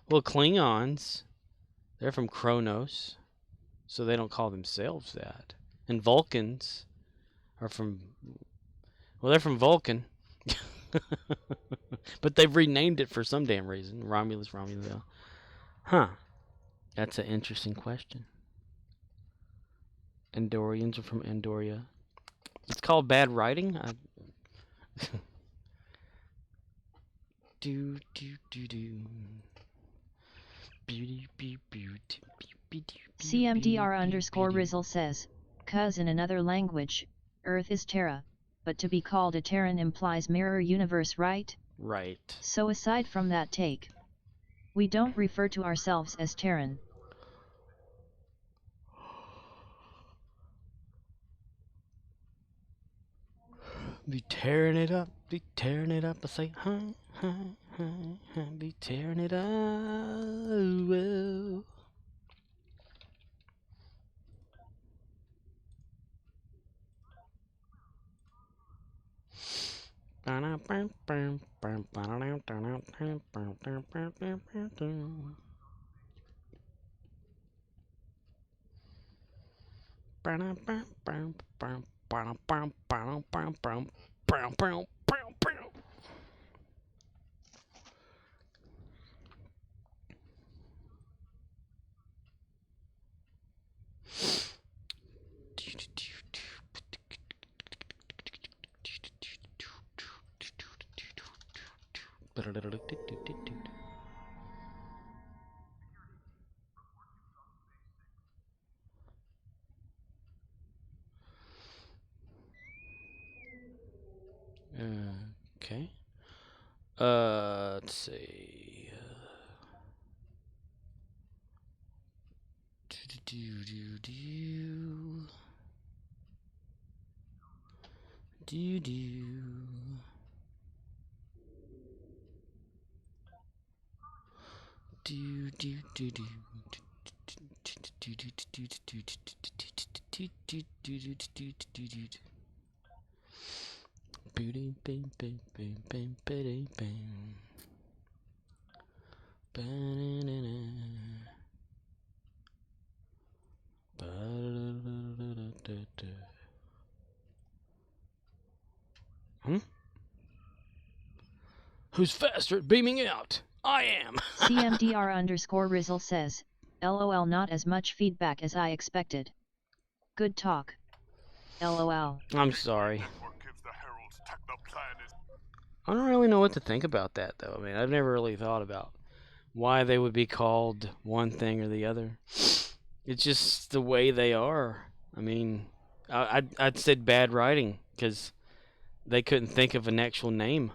Speaker 1: Well, Klingons, they're from Kronos, so they don't call themselves that. And Vulcans are from, well, they're from Vulcan. But they've renamed it for some damn reason. Romulus. Huh. That's an interesting question. Andorians are from Andoria. It's called bad writing? Do.
Speaker 2: CMDR_Rizzle says, cuz in another language, Earth is Terra, but to be called a Terran implies mirror universe, right?
Speaker 1: Right.
Speaker 2: So aside from that take, we don't refer to ourselves as Terran.
Speaker 1: Be tearing it up, I say, hi, be tearing it up, well. Okay. Let's see. Who's faster at beaming out? I am.
Speaker 2: CMDR_Rizzle says, LOL, not as much feedback as I expected. Good talk. LOL.
Speaker 1: I'm sorry. I don't really know what to think about that, though. I mean, I've never really thought about why they would be called one thing or the other. It's just the way they are. I mean, I'd said bad writing because they couldn't think of an actual name.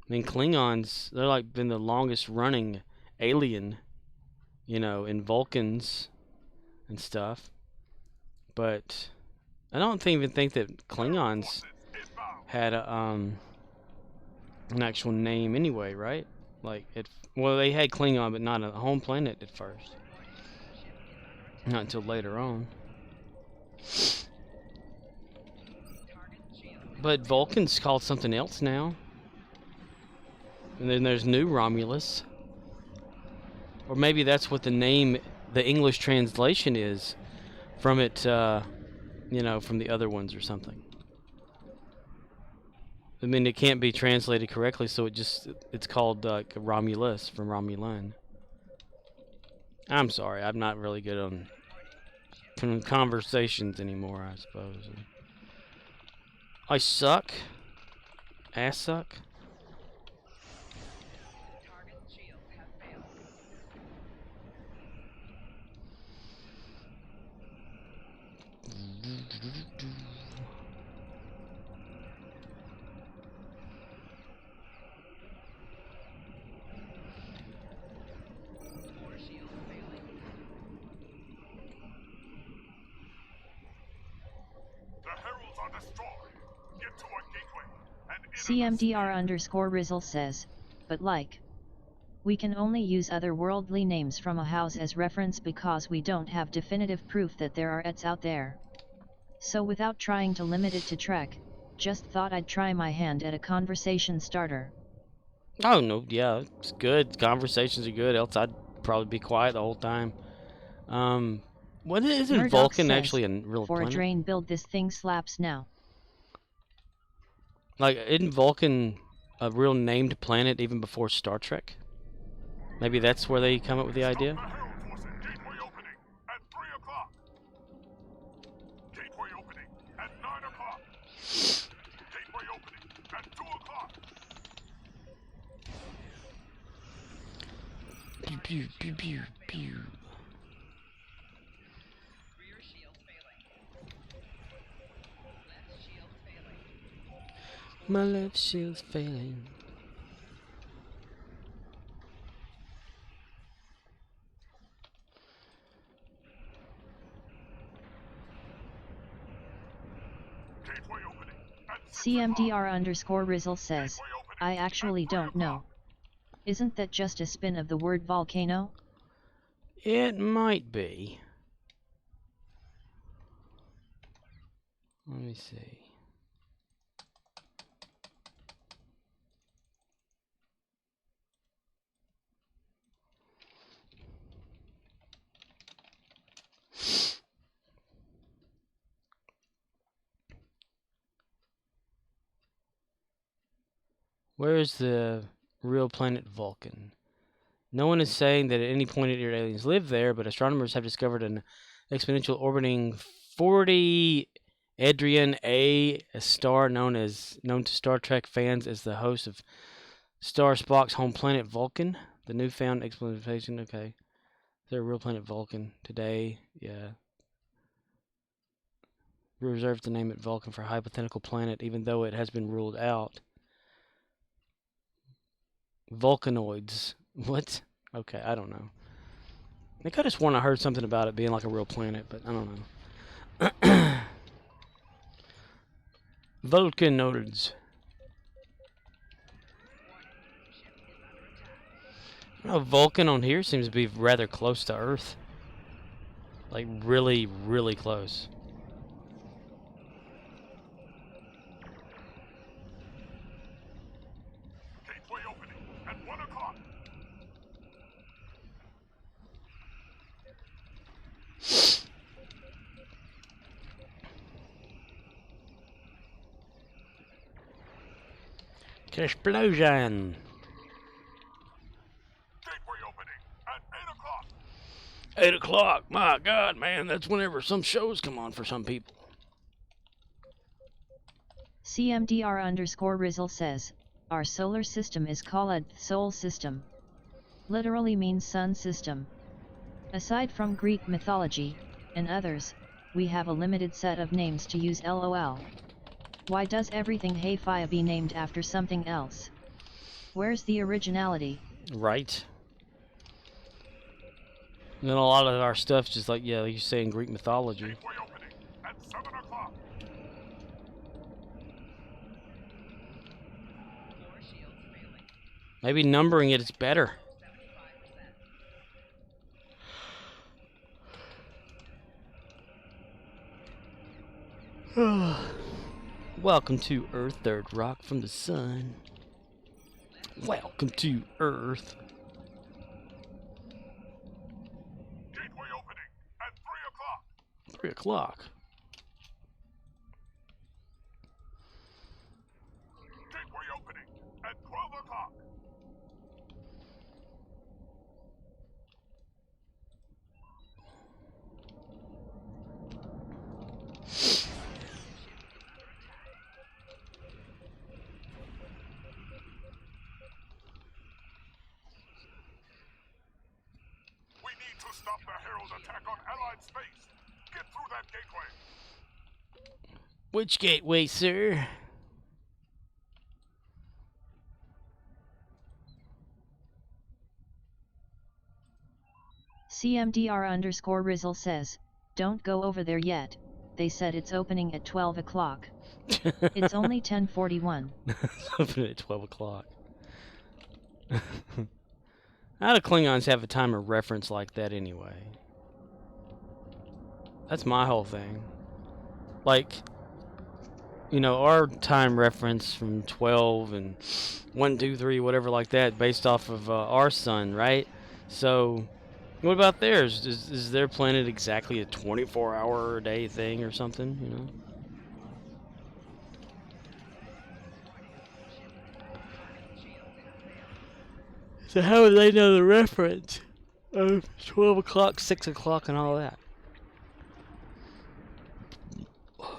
Speaker 1: I mean, Klingons, they're like been the longest running alien, you know, in Vulcans and stuff. But I don't even think that Klingons had a, an actual name anyway, right? Like well, they had Klingon, but not a home planet at first. Not until later on. But Vulcan's called something else now. And then there's New Romulus. Or maybe that's what the name, the English translation is from it, you know, from the other ones or something. I mean, it can't be translated correctly, so it's called Romulus from Romulan. I'm sorry, I'm not really good on conversations anymore, I suppose. I suck. Ass suck.
Speaker 2: CMDR_Rizzle says, but like, we can only use otherworldly names from a house as reference because we don't have definitive proof that there are ETs out there. So without trying to limit it to Trek, just thought I'd try my hand at a conversation starter.
Speaker 1: Oh, no, yeah, it's good. Conversations are good, else I'd probably be quiet the whole time. What isn't
Speaker 2: Murdoch
Speaker 1: Vulcan
Speaker 2: says,
Speaker 1: actually a real
Speaker 2: for
Speaker 1: planet?
Speaker 2: a drain build this thing slaps now.
Speaker 1: Like, isn't Vulcan a real named planet even before Star Trek? Maybe that's where they come up with the idea?
Speaker 4: Gateway opening at 9 o'clock. Gateway opening at 2 o'clock.
Speaker 1: Pew, pew, pew, pew, pew. My left shield's failing.
Speaker 2: CMDR_Rizzle says, I actually don't know. Isn't that just a spin of the word volcano?
Speaker 1: It might be. Let me see. Where is the real planet Vulcan? No one is saying that at any point aliens live there, but astronomers have discovered an exponential orbiting 40 Adrian A, a star known to Star Trek fans as the host of Star Spock's home planet Vulcan. The newfound explanation. Okay. Is there a real planet Vulcan today? Yeah. We reserve to name it Vulcan for a hypothetical planet, even though it has been ruled out. Vulcanoids. What? Okay, I don't know. I could have sworn I heard something about it being like a real planet, but I don't know. Vulcanoids. Vulcan on here seems to be rather close to Earth. Like really, really close.
Speaker 4: Gateway opening at 1 o'clock.
Speaker 1: Explosion.
Speaker 4: Gateway opening at 8 o'clock.
Speaker 1: 8 o'clock. My God, man, that's whenever some shows come on for some people.
Speaker 2: CMDR_Rizzle says, our solar system is called Sol system. Literally means sun system. Aside from Greek mythology, and others, we have a limited set of names to use LOL. Why does everything Hayfire be named after something else? Where's the originality?
Speaker 1: Right. And then a lot of our stuff's just like, yeah, like you say in Greek mythology.
Speaker 4: Gateway opening at 7 o'clock.
Speaker 1: Maybe numbering it is better. Welcome to Earth, third rock from the sun. Welcome to Earth.
Speaker 4: Gateway opening at 3 o'clock.
Speaker 1: 3 o'clock.
Speaker 4: Gateway opening at 12 o'clock. We need to stop the Herald attack on Allied space. Get through that gateway.
Speaker 1: Which gateway, sir?
Speaker 2: CMDR_Rizzle says, don't go over there yet, they said it's opening at 12 o'clock. It's only 10:41.
Speaker 1: Opening at 12 o'clock. How do Klingons have a time of reference like that anyway? That's my whole thing. Like, you know, our time reference from 12 and 1, 2, 3, whatever like that, based off of our sun, right? So, what about theirs? Is their planet exactly a 24-hour-a-day thing or something, you know? So how would they know the reference of 12 o'clock, 6 o'clock, and all that?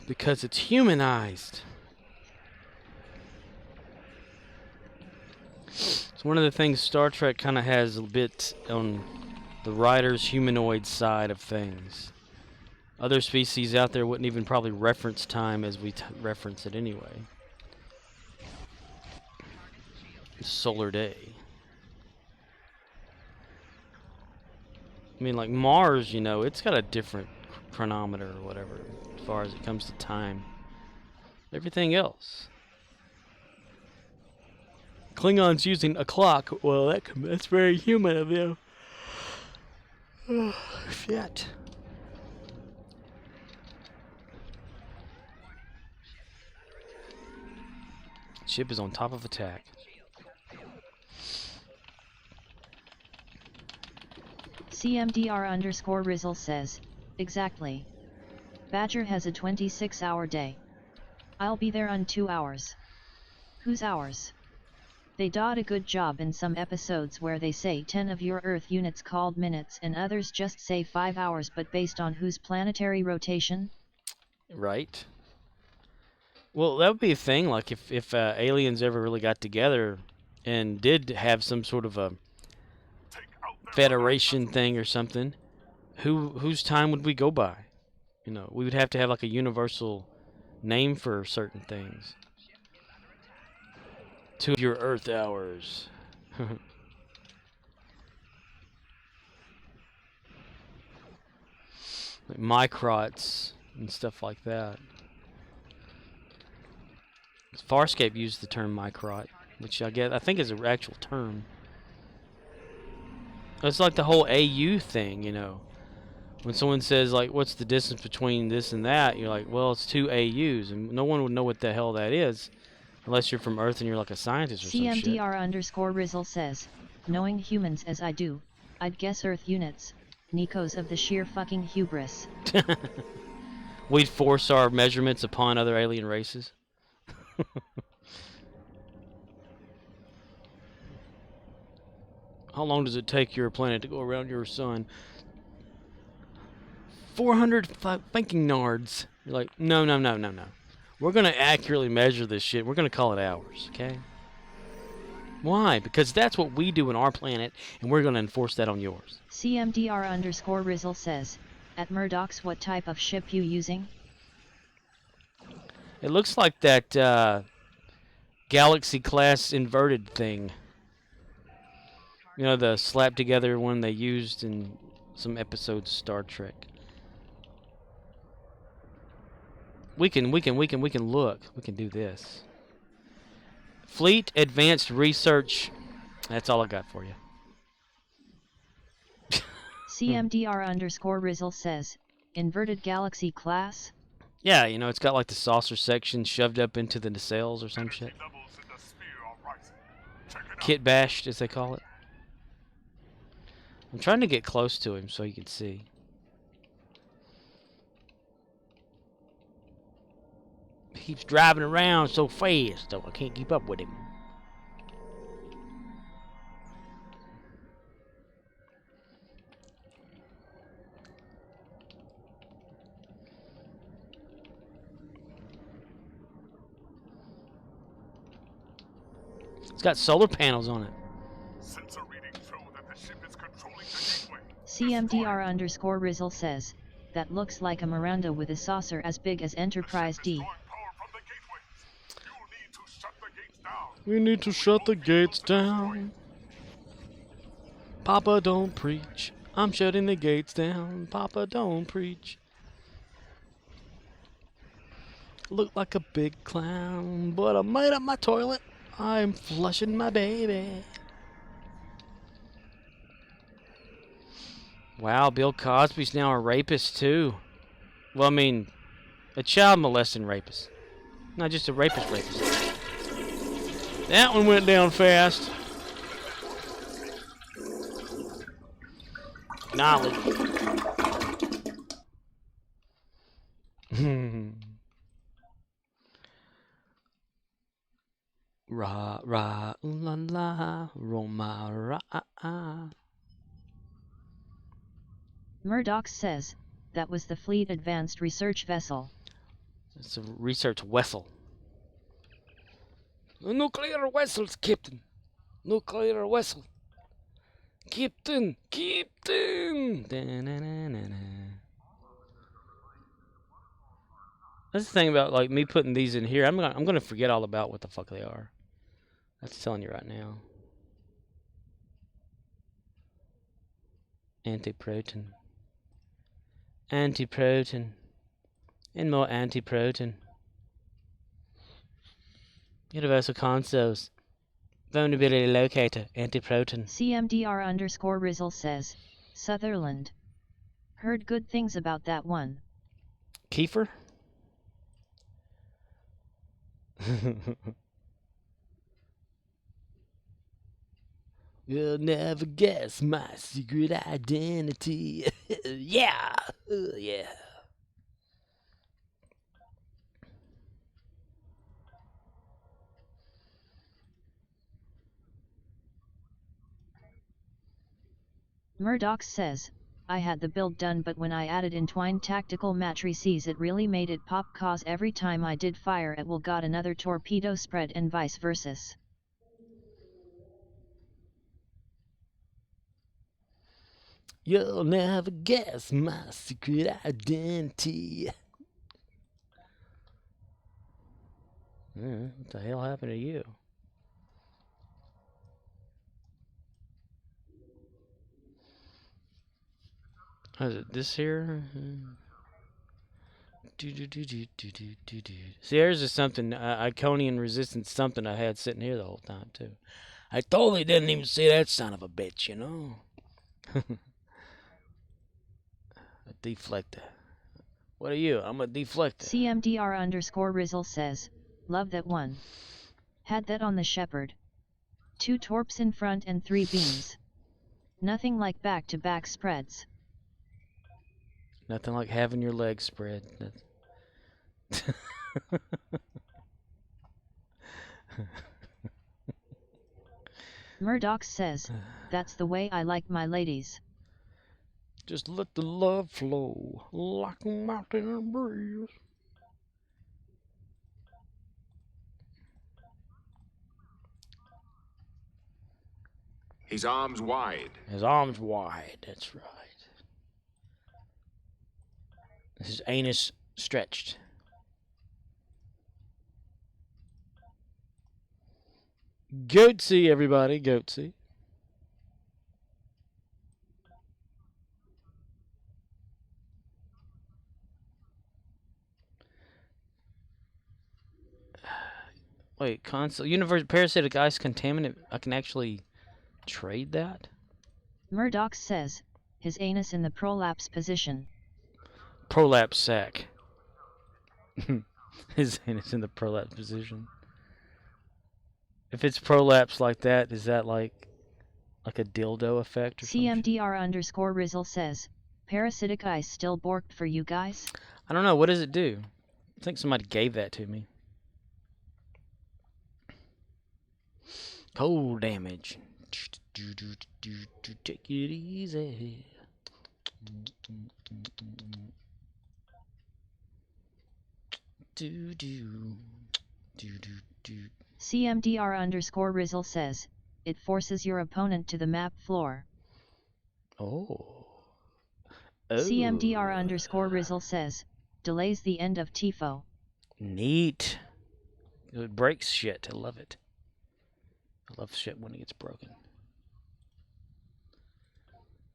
Speaker 1: Because it's humanized. It's one of the things Star Trek kind of has a bit on the writer's humanoid side of things. Other species out there wouldn't even probably reference time as we reference it anyway. Solar day. I mean, like Mars, you know, it's got a different chronometer or whatever as far as it comes to time. Everything else. Klingons using a clock. Well, that's very human of them. Oh, shit. Ship is on top of attack.
Speaker 2: CMDR_Rizzle says, exactly. Badger has a 26-hour day. I'll be there on 2 hours. Whose hours? They did a good job in some episodes where they say 10 of your Earth units called minutes and others just say 5 hours, but based on whose planetary rotation?
Speaker 1: Right. Well, that would be a thing, like if aliens ever really got together and did have some sort of a federation thing or something, whose time would we go by? You know, we would have to have like a universal name for certain things. 2 of your Earth hours. Like Microts and stuff like that. Farscape used the term Microt, which I think is an actual term. It's like the whole AU thing, you know. When someone says, like, what's the distance between this and that, you're like, well, it's 2 AUs, and no one would know what the hell that is, unless you're from Earth and you're like a scientist or some shit.
Speaker 2: CMDR_Rizzle says, knowing humans as I do, I'd guess Earth units, Nikos of the sheer fucking hubris.
Speaker 1: We'd force our measurements upon other alien races. How long does it take your planet to go around your sun? 400 thinking nards. You're like, no. We're going to accurately measure this shit. We're going to call it hours, okay? Why? Because that's what we do in our planet, and we're going to enforce that on yours.
Speaker 2: CMDR_Rizzle says, at Murdoch's, what type of ship you using?
Speaker 1: It looks like that Galaxy-class inverted thing. You know, the slap-together one they used in some episodes of Star Trek. We can look. We can do this. Fleet Advanced Research. That's all I got for you.
Speaker 2: CMDR_Rizzle says, inverted galaxy class?
Speaker 1: Yeah, you know, it's got like the saucer section shoved up into the nacelles or some shit. Kit bashed, as they call it. I'm trying to get close to him so you can see. He keeps driving around so fast, though I can't keep up with him. It's got solar panels on it.
Speaker 2: CMDR_Rizzle says, that looks like a Miranda with a saucer as big as Enterprise D.
Speaker 1: We need to shut the gates down. Papa, don't preach. I'm shutting the gates down. Papa, don't preach. Look like a big clown, but I made up my toilet. I'm flushing my baby. Wow, Bill Cosby's now a rapist too. Well, I mean, a child molesting rapist. Not just a rapist. That one went down fast. Knowledge. Ra ra la la Roma ra.
Speaker 2: Murdoch says, that was the Fleet Advanced Research Vessel.
Speaker 1: It's a research vessel. Nuclear vessels, Captain. Nuclear vessel. Captain. That's the thing about like me putting these in here. I'm gonna forget all about what the fuck they are. That's telling you right now. Antiproton. Antiproton. And more antiproton. Universal consoles. Vulnerability locator. Antiproton.
Speaker 2: CMDR_Rizzle says, Sutherland. Heard good things about that one.
Speaker 1: Kiefer? You'll never guess my secret identity. Yeah. Yeah.
Speaker 2: Murdoch says, I had the build done, but when I added entwined tactical matrices it really made it pop, cause every time I did fire it will got another torpedo spread and vice versa.
Speaker 1: You'll never guess my secret identity. What the hell happened to you? Is it this here? See, there's just something, Iconian resistance something I had sitting here the whole time, too. I totally didn't even see that son of a bitch, you know? A deflector. What are you? I'm a deflector.
Speaker 2: CMDR_Rizzle says, love that one. Had that on the Shepherd. 2 torps in front and 3 beams. Nothing like back-to-back spreads.
Speaker 1: Nothing like having your legs spread.
Speaker 2: Murdoch says, that's the way I like my ladies.
Speaker 1: Just let the love flow like a mountain breeze.
Speaker 10: His arms wide.
Speaker 1: His arms wide, that's right. His anus stretched. Goatsy, everybody, goatsy. Wait, console universe parasitic ice contaminant. I can actually trade that?
Speaker 2: Murdoch says, his anus in the prolapse position.
Speaker 1: Prolapse sack. His anus in the prolapse position. If it's prolapse like that, is that like a dildo effect or something?
Speaker 2: CMDR_Rizzle says, parasitic ice still borked for you guys?
Speaker 1: I don't know. What does it do? I think somebody gave that to me. Cold damage. Take it easy.
Speaker 2: CMDR_Rizzle says, it forces your opponent to the map floor.
Speaker 1: Oh.
Speaker 2: CMDR_Rizzle says, delays the end of TIFO.
Speaker 1: Neat. It breaks shit. I love it. I love shit when it gets broken.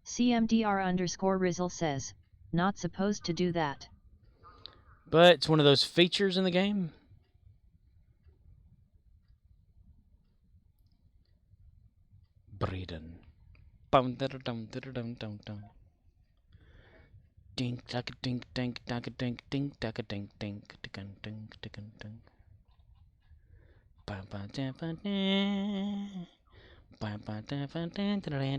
Speaker 2: CMDR_Rizzle says, not supposed to do that.
Speaker 1: But it's one of those features in the game. Breeden. Bum da dum da dum dum dum. Dink taka dink dink taka dink dink taka dink dink tikan dink tikan dink. Bum bum da bum da. Bum bum da bum da da da.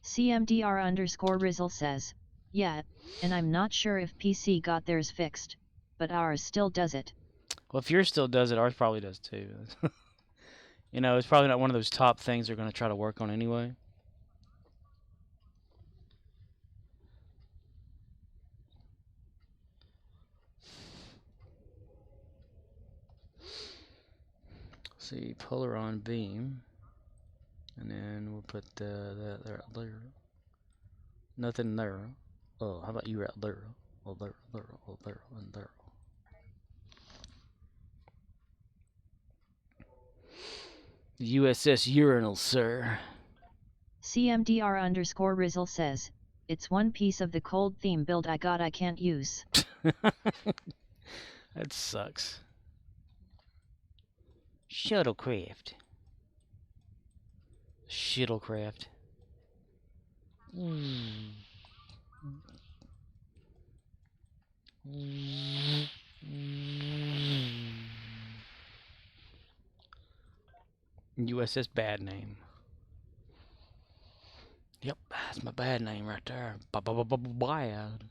Speaker 2: CMDR_Rizzle says, yeah, and I'm not sure if PC got theirs fixed, but ours still does it.
Speaker 1: Well, if yours still does it, ours probably does too. You know, it's probably not one of those top things they're going to try to work on anyway. See, polar on beam, and then we'll put that there. Nothing there. Oh, how about you right there? Oh, there, oh, there, and there. USS Urinal, sir.
Speaker 2: CMDR_Rizzle says, it's one piece of the cold theme build I got I can't use.
Speaker 1: That sucks. Shuttlecraft. Shuttlecraft. USS bad name. Yep, that's my bad name right there. Bad. Bad.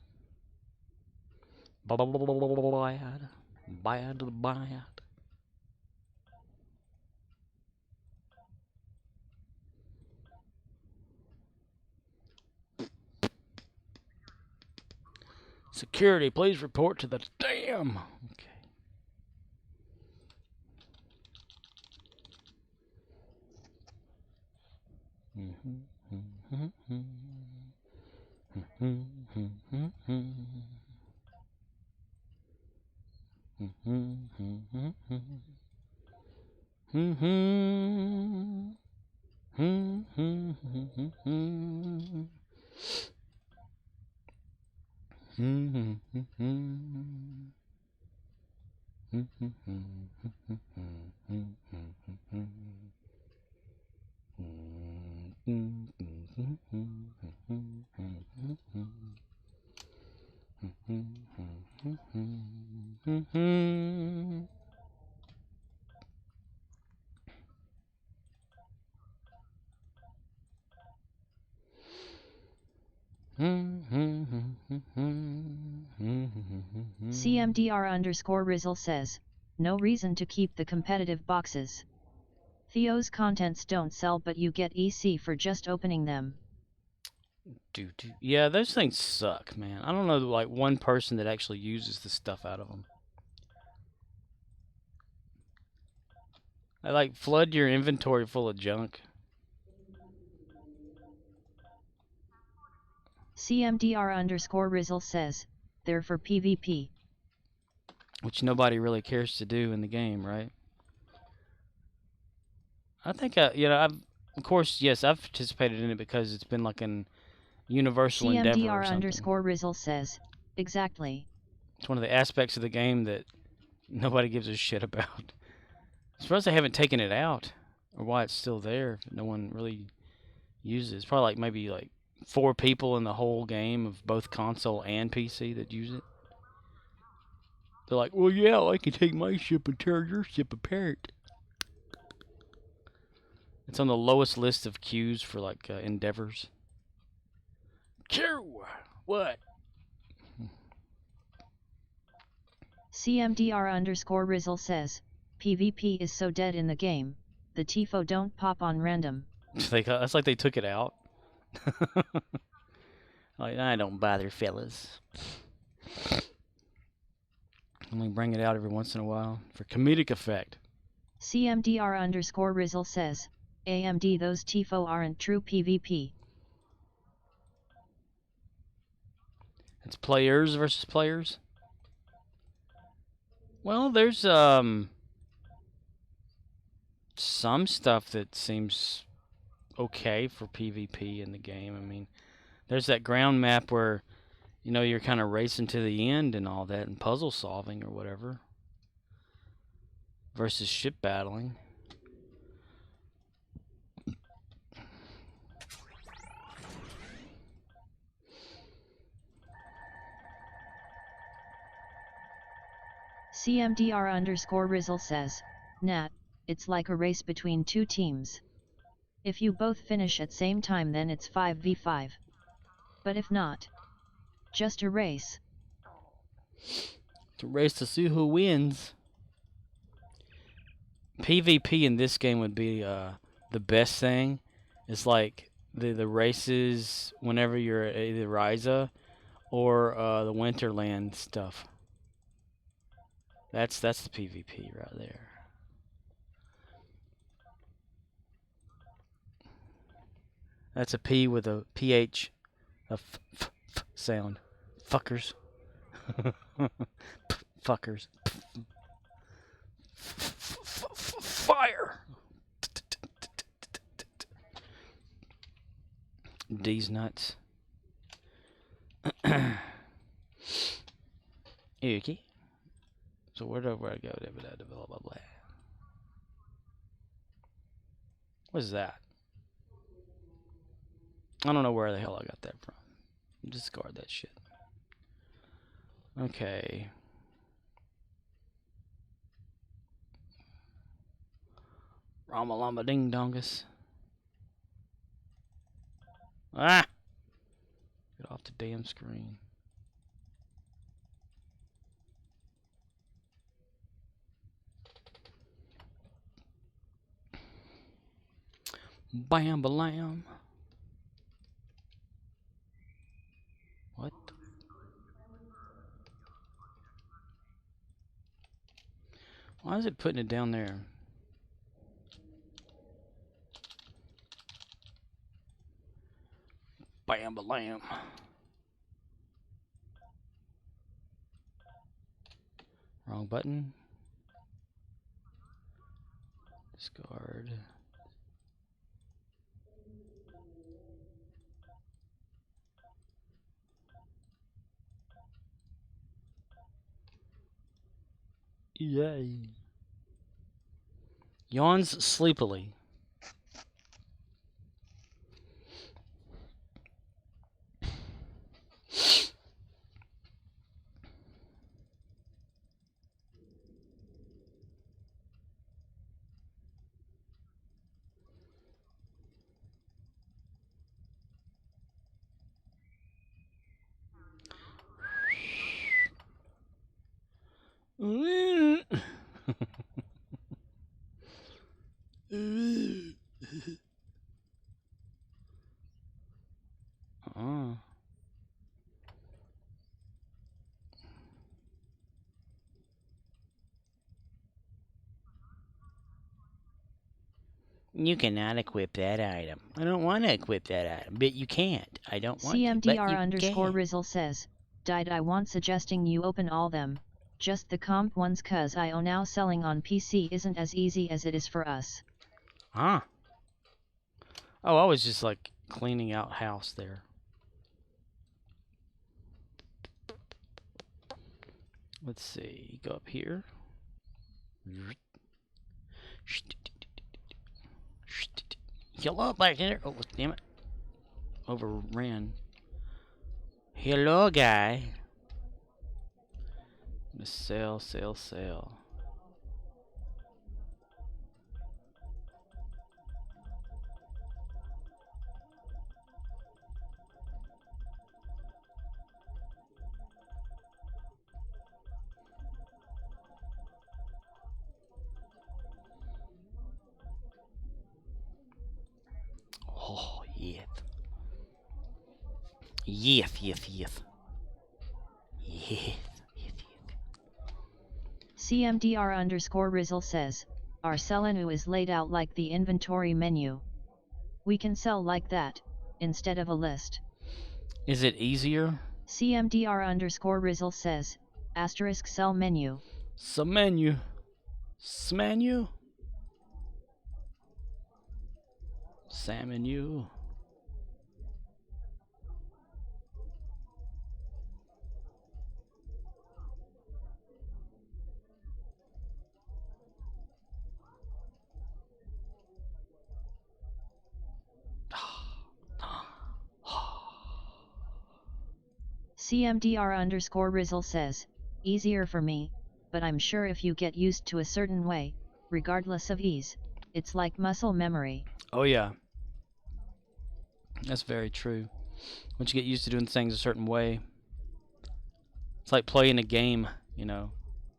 Speaker 1: Bad. Security, please report to the dam. Okay.
Speaker 2: CMDR_Rizzle says, no reason to keep the competitive boxes. Theo's contents don't sell, but you get EC for just opening them.
Speaker 1: Yeah, those things suck, man. I don't know, like, one person that actually uses the stuff out of them. I like flood your inventory full of junk.
Speaker 2: CMDR_Rizzle says, they're for PvP.
Speaker 1: Which nobody really cares to do in the game, right? I think, you know, of course, yes, I've participated in it because it's been like an universal endeavor or something.
Speaker 2: CMDR_Rizzle says, exactly.
Speaker 1: It's one of the aspects of the game that nobody gives a shit about. I suppose they haven't taken it out, or why it's still there. No one really uses it. It's probably like maybe like 4 people in the whole game of both console and PC that use it. They're like, well, yeah, I can take my ship and tear your ship apart. It's on the lowest list of queues for like endeavors. Q! What?
Speaker 2: CMDR_Rizzle says, PvP is so dead in the game, the TIFO don't pop on random.
Speaker 1: That's like they took it out. Like, I don't bother, fellas. Only bring it out every once in a while for comedic effect.
Speaker 2: CMDR_Rizzle says, AMD those TIFO aren't true PvP.
Speaker 1: It's players versus players. Well, there's some stuff that seems okay for PvP in the game. I mean, there's that ground map where, you know, you're kind of racing to the end and all that, and puzzle solving or whatever, versus ship battling.
Speaker 2: CMDR_Rizzle says, Nat, it's like a race between 2 teams. If you both finish at same time, then it's 5v5. But if not, just a race.
Speaker 1: It's a race to see who wins. PvP in this game would be the best thing. It's like the races whenever you're at either Ryza or the Winterland stuff. That's the PvP right there. That's a P with a PH, a f sound. Fuckers. Fuckers. Fire. These nuts. Okay. So where do I go? Blah, blah, blah. What is that? I don't know where the hell I got that from. Discard that shit. Okay. Ramalama ding dongus. Ah! Get off the damn screen. Bam balam. What? Why is it putting it down there? Bam, balam. Wrong button. Discard. Yay. Yawns sleepily. You cannot equip that item. I don't want to equip that item, but you can't. I don't want to, but you
Speaker 2: CMDR_
Speaker 1: can.
Speaker 2: Rizzle says, Died I want suggesting you open all them, just the comp ones cause IO now selling on PC isn't as easy as it is for us.
Speaker 1: Huh. Oh, I was just like cleaning out house there. Let's see. Go up here. Hello back there. Oh, damn it. Overran. Hello, guy. Sell, sell, sell. Oh, yes. Yes, yes, yes. Yes.
Speaker 2: CMDR_ Rizzle says, our Selenu is laid out like the inventory menu. We can sell like that, instead of a list.
Speaker 1: Is it easier?
Speaker 2: CMDR_ Rizzle says, asterisk sell menu.
Speaker 1: Some menu. Smenu. Salmon you.
Speaker 2: CMDR_ Rizzle says, easier for me, but I'm sure if you get used to a certain way, regardless of ease, it's like muscle memory.
Speaker 1: Oh yeah. That's very true. Once you get used to doing things a certain way, it's like playing a game, you know.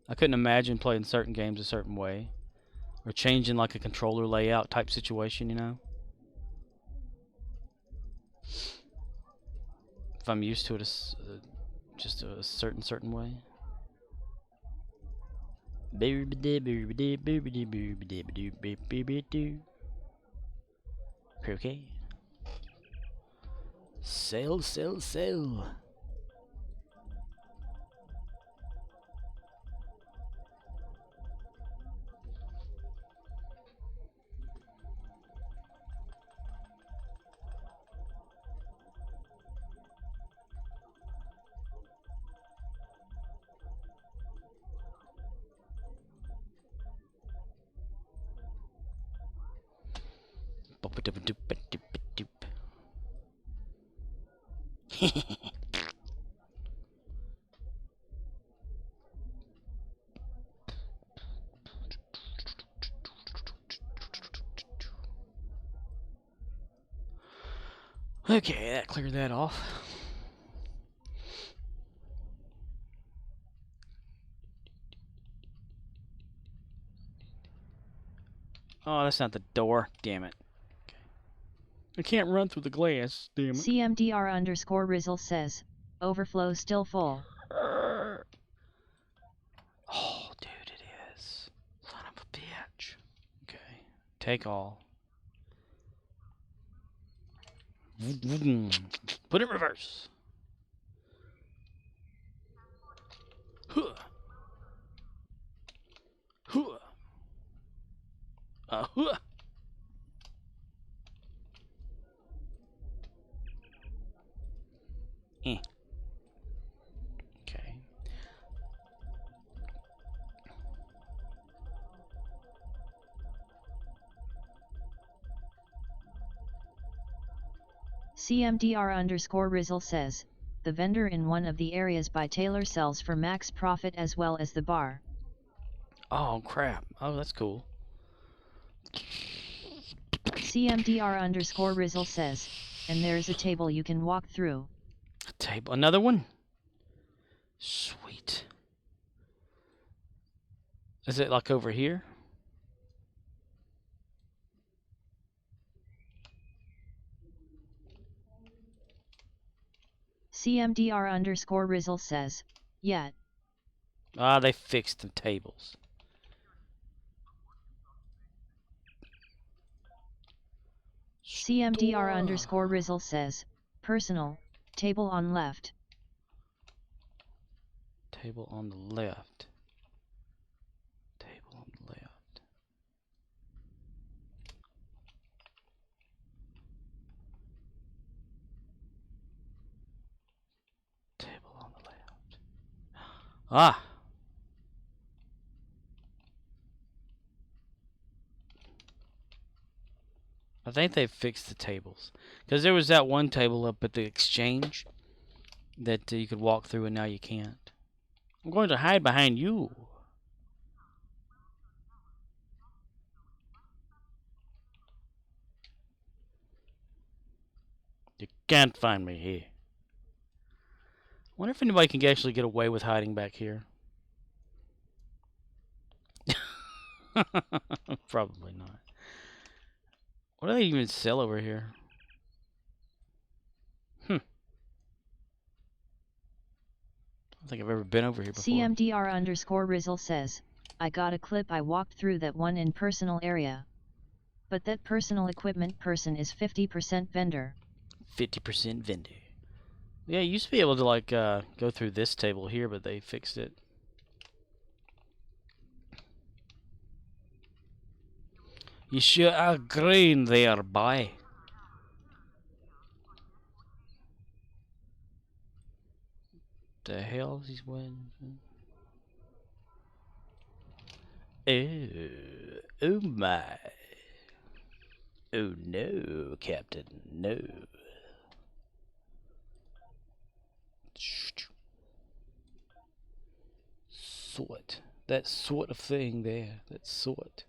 Speaker 1: I couldn't imagine playing certain games a certain way. Or changing like a controller layout type situation, you know. If I'm used to it just a certain way. Okay. Sell, sell, sell. Okay, that cleared that off. Oh, that's not the door. Damn it. Okay. I can't run through the glass. Damn it.
Speaker 2: CMDR_ Rizzle says, overflow still full.
Speaker 1: Oh, dude, it is. Son of a bitch. Okay. Take all. Put it in reverse. Huh. Huh. Huh. Okay.
Speaker 2: CMDR_Rizzle says, the vendor in one of the areas by Taylor sells for max profit as well as the bar.
Speaker 1: Oh crap. Oh, that's cool.
Speaker 2: CMDR_Rizzle says, and there's a table you can walk through.
Speaker 1: A table. Another one? Sweet. Is it like over here?
Speaker 2: CMDR_Rizzle says, yet.
Speaker 1: Ah, they fixed the tables.
Speaker 2: CMDR_Rizzle says, personal, table on left.
Speaker 1: Table on the left. Table on the left. Table on the left. Ah! I think they fixed the tables. Because there was that one table up at the exchange that you could walk through and now you can't. I'm going to hide behind you. You can't find me here. I wonder if anybody can actually get away with hiding back here. Probably not. What do they even sell over here? I don't think I've ever been over here before.
Speaker 2: CMDR_Rizzle says, I got a clip. I walked through that one in personal area. But that personal equipment person is 50% vendor.
Speaker 1: 50% vendor. Yeah, you used to be able to like go through this table here, but they fixed it. You sure are green there, boy. The hell is he wearing? Oh my. Oh no, Captain, no. Sort. That sort of thing there. That sort.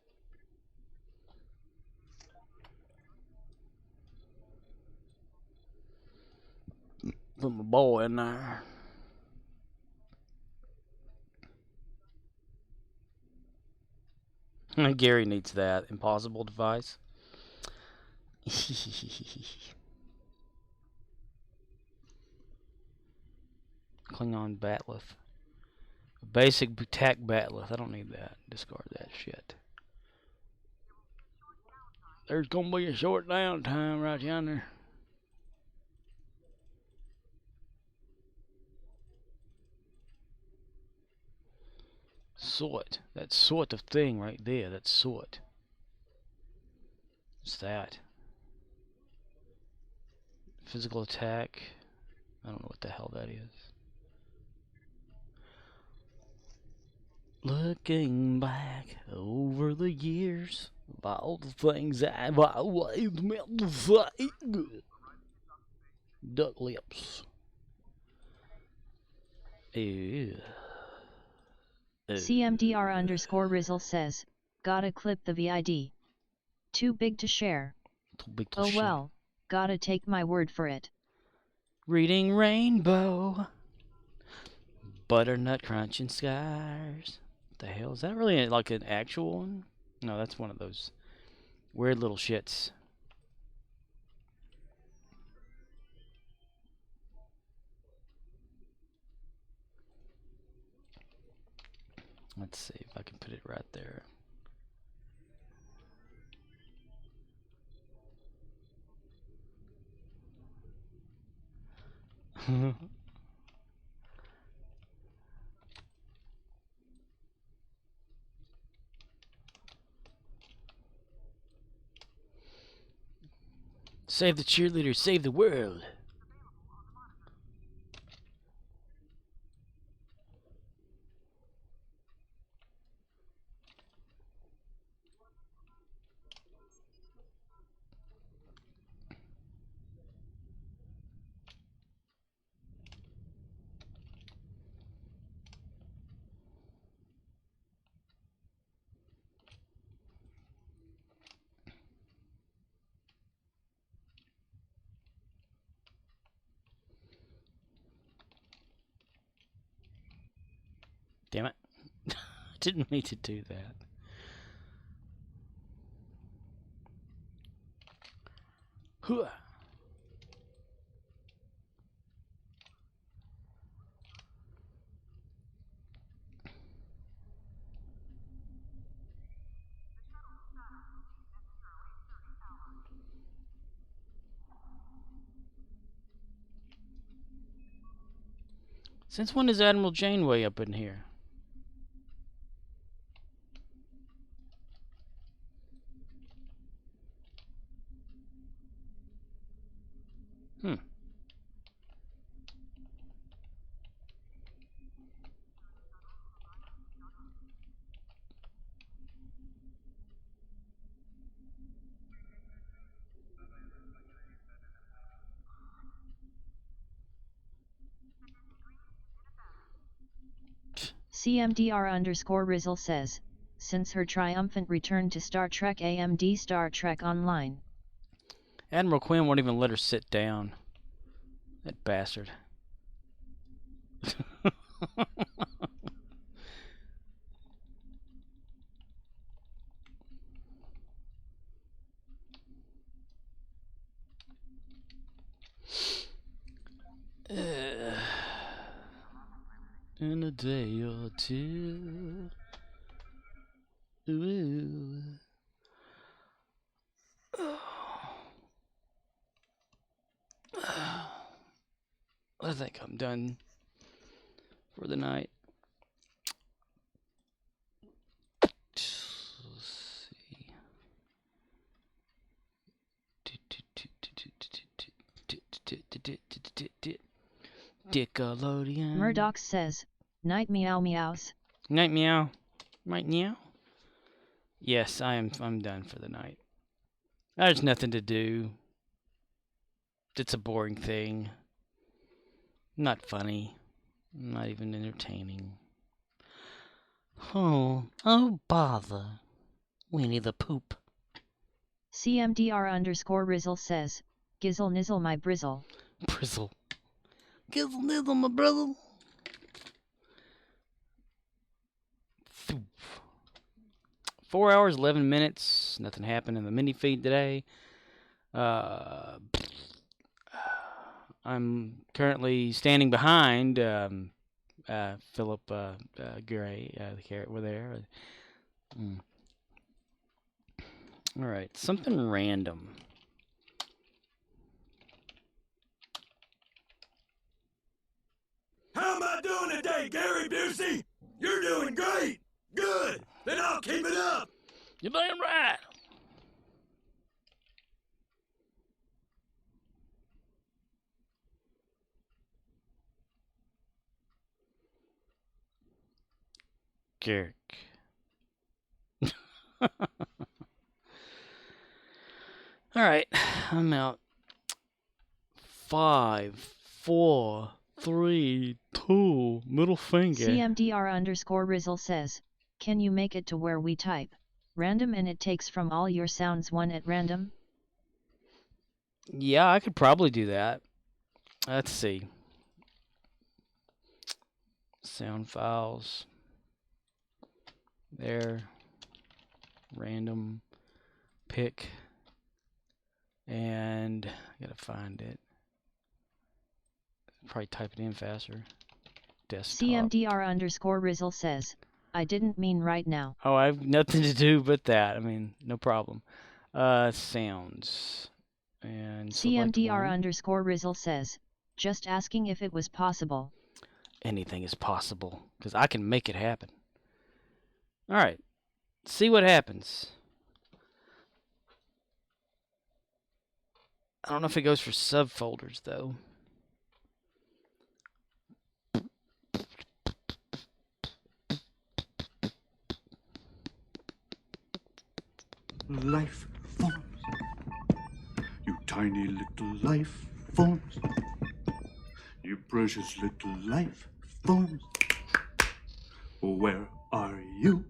Speaker 1: Put my boy in there. Gary needs that impossible device. Klingon Batleth. Basic Butak Batleth. I don't need that. Discard that shit. There's gonna be a short downtime right yonder. Sort. That sort of thing right there. That sort. What's that? Physical attack. I don't know what the hell that is. Looking back over the years of all the things I've always meant to say. Duck lips. Ew.
Speaker 2: CMDR_Rizzle says, gotta clip the VID. Too big to share.
Speaker 1: Too big to
Speaker 2: oh
Speaker 1: share.
Speaker 2: Well, gotta take my word for it.
Speaker 1: Reading Rainbow. Butternut crunching scars. What the hell? Is that really like an actual one? No, that's one of those weird little shits. Let's see if I can put it right there. Save the cheerleaders, save the world. Damn it. Didn't mean to do that. Hooah. Since when is Admiral Janeway up in here? Hmm.
Speaker 2: CMDR_Rizzle says, since her triumphant return to Star Trek AMD Star Trek Online.
Speaker 1: Admiral Quinn won't even let her sit down. That bastard. In a day or two. Ooh. I think I'm done for the night. Let's see. Nickelodeon.
Speaker 2: Murdoch says, night meow meows.
Speaker 1: Night meow. Night meow? Yes, I'm done for the night. There's nothing to do. It's a boring thing. Not funny. Not even entertaining. Oh bother. Winnie the Poop.
Speaker 2: CMDR_Rizzle says, Gizzle nizzle my brizzle.
Speaker 1: Brizzle. Gizzle nizzle my brizzle. 4 hours, 11 minutes. Nothing happened in the mini feed today. I'm currently standing behind Philip Gray, the carrot over there. All right, something random.
Speaker 3: How am I doing today, Gary Busey? You're doing great. Good. Then I'll keep it up.
Speaker 1: You're damn right. Garrick. All right, I'm out. 5, 4, 3, 2, middle finger.
Speaker 2: CMDR_Rizzle says, can you make it to where we type random and it takes from all your sounds one at random?
Speaker 1: Yeah, I could probably do that. Let's see. Sound files. There. Random. Pick. And I gotta find it. Probably type it in faster. Desktop.
Speaker 2: CMDR_Rizzle says, I didn't mean right now.
Speaker 1: Oh, I have nothing to do but that. I mean, no problem. Sounds. And
Speaker 2: CMDR_Rizzle says, Just asking if it was possible.
Speaker 1: Anything is possible, because I can make it happen. Alright, see what happens. I don't know if it goes for subfolders, though.
Speaker 15: Life forms. You tiny little life forms. You precious little life forms. Where are you?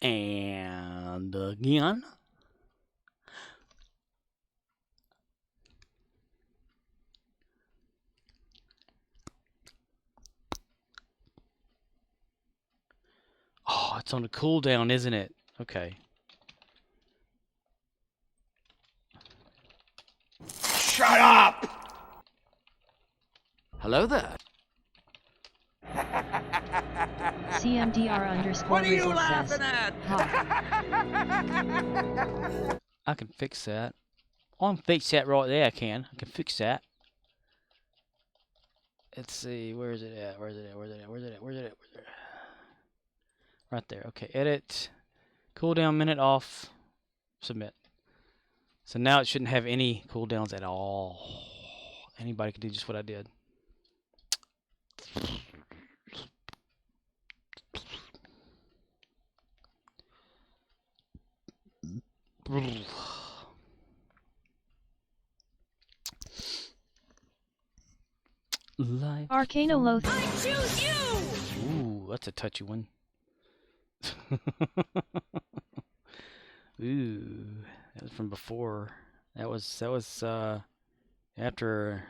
Speaker 1: And again. Oh, it's on a cooldown, isn't it? Okay.
Speaker 3: Shut up!
Speaker 8: Hello there.
Speaker 2: CMDR_Rizzle
Speaker 14: What are you
Speaker 2: says,
Speaker 14: laughing at?
Speaker 1: I can fix that. I can fix that right there, I can fix that. Let's see, where is it at? Where's it at? Where's it at? Where's it at? Where's it at? Where's it at? Right there. Okay, edit. Cooldown minute off. Submit. So now it shouldn't have any cooldowns at all. Anybody can do just what I did. Life.
Speaker 2: Arcanoloth.
Speaker 14: I choose you!
Speaker 1: Ooh, that's a touchy one. Ooh, that was from before. That was after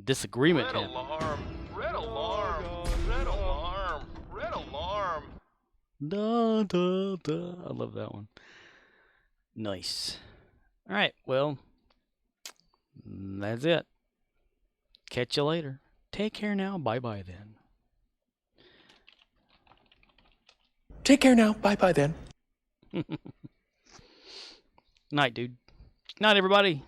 Speaker 1: disagreement
Speaker 14: Red
Speaker 1: happened.
Speaker 14: alarm! Red alarm! Red alarm! Red alarm!
Speaker 1: Da, da, da. I love that one. Nice. All right, well, that's it. Catch you later. Take care now. Bye-bye then.
Speaker 11: Take care now. Bye-bye then.
Speaker 1: Night, dude. Night, everybody.